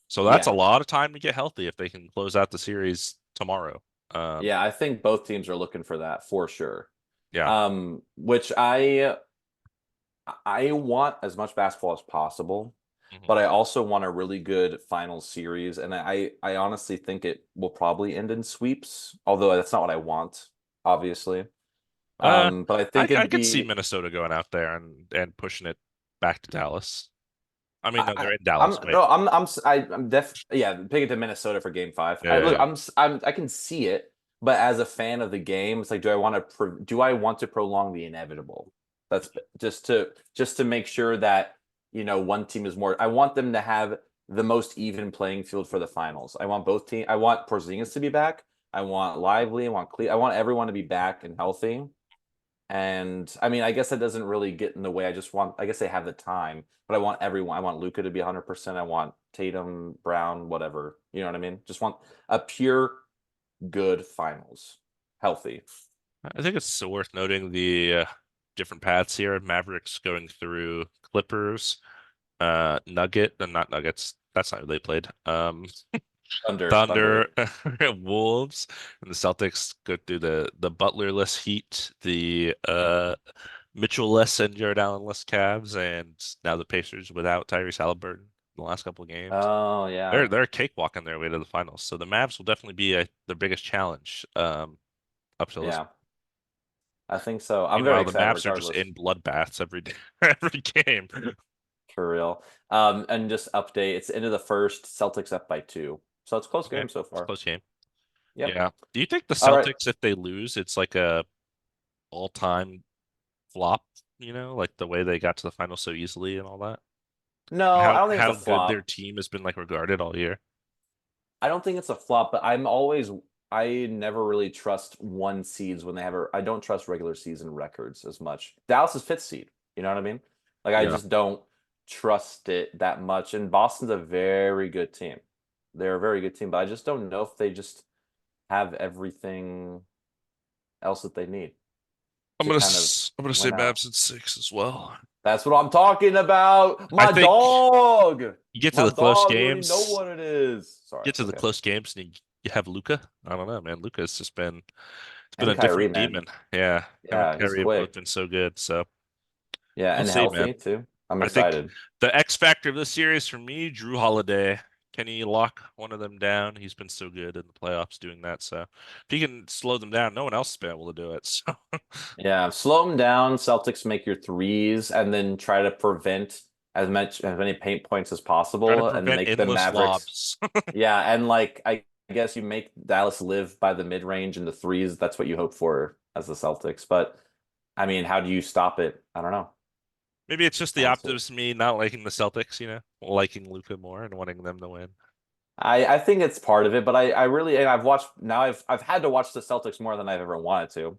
So that's a yeah, lot of time to get healthy if they can close out the series tomorrow. Yeah, I think both teams are looking for that for sure. Yeah. Which I want as much basketball as possible, Mhm. but I also want a really good final series, and I honestly think it will probably end in sweeps, although that's not what I want, obviously. Uh, But I I think I it'd could see be Minnesota going out there and pushing it back to Dallas. I mean, no, I, they're in Dallas. Wait. I'm def yeah, pick it to Minnesota for game five. Yeah, yeah, yeah. I can see it, but as a fan of the game, it's like, do I want to prolong the inevitable? That's just to make sure that one team is more. I want them to have the most even playing field for the finals. I want both team. I want Porzingis to be back. I want Lively. I want everyone to be back and healthy. And I mean, I guess that doesn't really get in the way. I guess they have the time, but I want everyone. I want Luka to be 100%. I want Tatum, Brown, whatever. You know what I mean? Just want a pure good finals, healthy. I think it's worth noting the different paths here. Mavericks going through Clippers, Nugget, and not Nuggets. That's not who they played. Thunder. Thunder, Wolves, and the Celtics go through the Butler-less Heat, the Mitchell-less and Jared Allen-less Cavs, and now the Pacers without Tyrese Haliburton in the last couple of games. Oh They're yeah, they're cakewalking their way to the finals. So the Mavs will definitely be the biggest challenge up till this. yeah. I think so. I'm very Meanwhile, the excited, Mavs are just regardless, in bloodbaths every day, every game. for real. And just update. It's the end of the first. Celtics up by 2, so it's a close Okay, game so it's a far. close game. Yep. Yeah. Do you think the All right. Celtics, if they lose, it's like a all-time flop, like the way they got to the final so easily and all that? No, I How don't think it's a how good their flop. team has been like regarded all year. I don't think it's a flop, but I never really trust one seeds when they have I don't trust regular season records as much. Dallas is fifth seed. You know what I mean? Like I Yeah. just don't trust it that much. And Boston's a very good team. They're a very good team, but I just don't know if they just have everything else that they need I'm to gonna kind of s- I'm gonna say win out. Mavs in 6 as well. That's what I'm talking about. I My think dog. you get to My the close dog, you already know games, what it is. Sorry. get to the Okay. close games, and you have Luca. I don't know, man. Luca has just been it's been And a Kyrie, different man. demon. Yeah, him and Yeah, he's Kyrie have both quick. been so good. So Yeah, we'll and see, man. healthy too. I'm I think excited. the X factor of this series for me, Jrue Holiday. Can he lock one of them down? He's been so good in the playoffs doing that. So if he can slow them down, no one else has been able to do it. So Yeah, slow them down. Celtics make your threes, and then try to prevent as many paint points as try to possible, and prevent make the endless Mavericks. lobs. Yeah, and like I guess you make Dallas live by the mid range and the threes. That's what you hope for as the Celtics. But I mean, how do you stop it? I don't know. Maybe it's just I the don't see it. optimist me not liking the Celtics, liking Luca more and wanting them to win. I think it's part of it, but I really and I've watched now. I've had to watch the Celtics more than I've ever wanted to.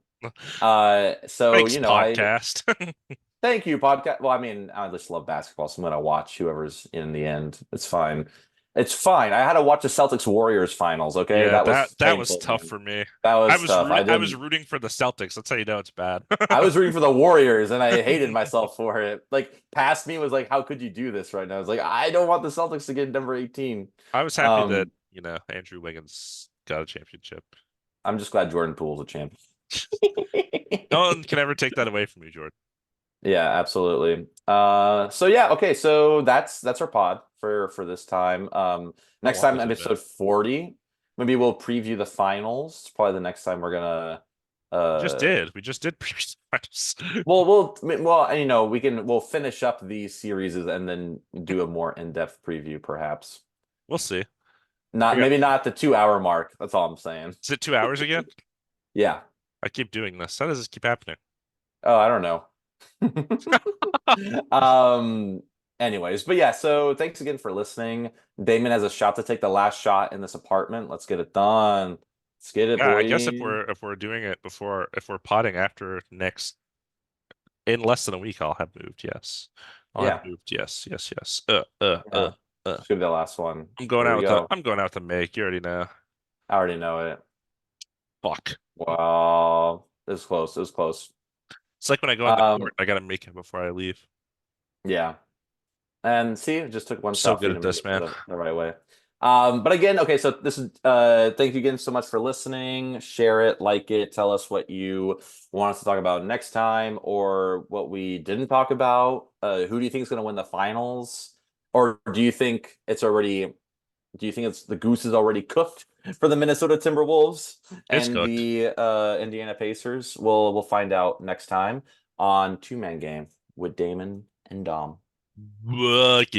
So Thanks, I podcast. thank you, podcast. Well, I mean, I just love basketball, so I'm gonna watch whoever's in the end. It's fine. It's fine. I had to watch the Celtics Warriors finals. Okay, Yeah, that that was that was painful, tough man. for me. That I was was tough. rooting I was rooting for the Celtics. That's how you know it's bad. I was rooting for the Warriors, and I hated myself for it. Like, past me was like, "How could you do this right now?" I was like, "I don't want the Celtics to get number 18." I was happy that, Um, Andrew Wiggins got a championship. I'm just glad Jordan Poole's a champ. No one can ever take that away from you, Jordan. Yeah, absolutely. So yeah, okay, so that's our pod for this time. How Next long time, has it been? episode 40. Maybe we'll preview the finals. It's probably the next time we're gonna We just uh did. We just did previous finals. we'll finish up these series and then do a more in-depth preview perhaps. We'll see. I Not got, maybe not the 2 hour mark. That's all I'm saying. is it 2 hours again? Yeah. I keep doing this. How does this keep happening? Oh, I don't know. Um, anyways, but yeah, so thanks again for listening. Damon has a shot to take the last shot in this apartment. Let's get it done. Let's get it, Yeah, I guess if boy. we're doing it before if we're potting after next in less than a week, I'll have moved. Yes, I'll have Yeah, moved. Yes, yes, yes. yeah. Uh. Should be the last one. I'm going Here out we with a go. I'm going out with a make. You already know. I already know it. Fuck. Wow. It was close. It was close. It's like when I go on the Um, court, I gotta make it before I leave. yeah. And see, it just took one So shot for good you at to make this, it man. the right way. But again, okay, so this is thank you again so much for listening. Share it, like it, tell us what you want us to talk about next time or what we didn't talk about. Who do you think is going to win the finals? Or do you think it's the goose is already cooked for the Minnesota Timberwolves It's and cooked. the Indiana Pacers? We'll find out next time on Two Man Game with Damon and Dom. Fuck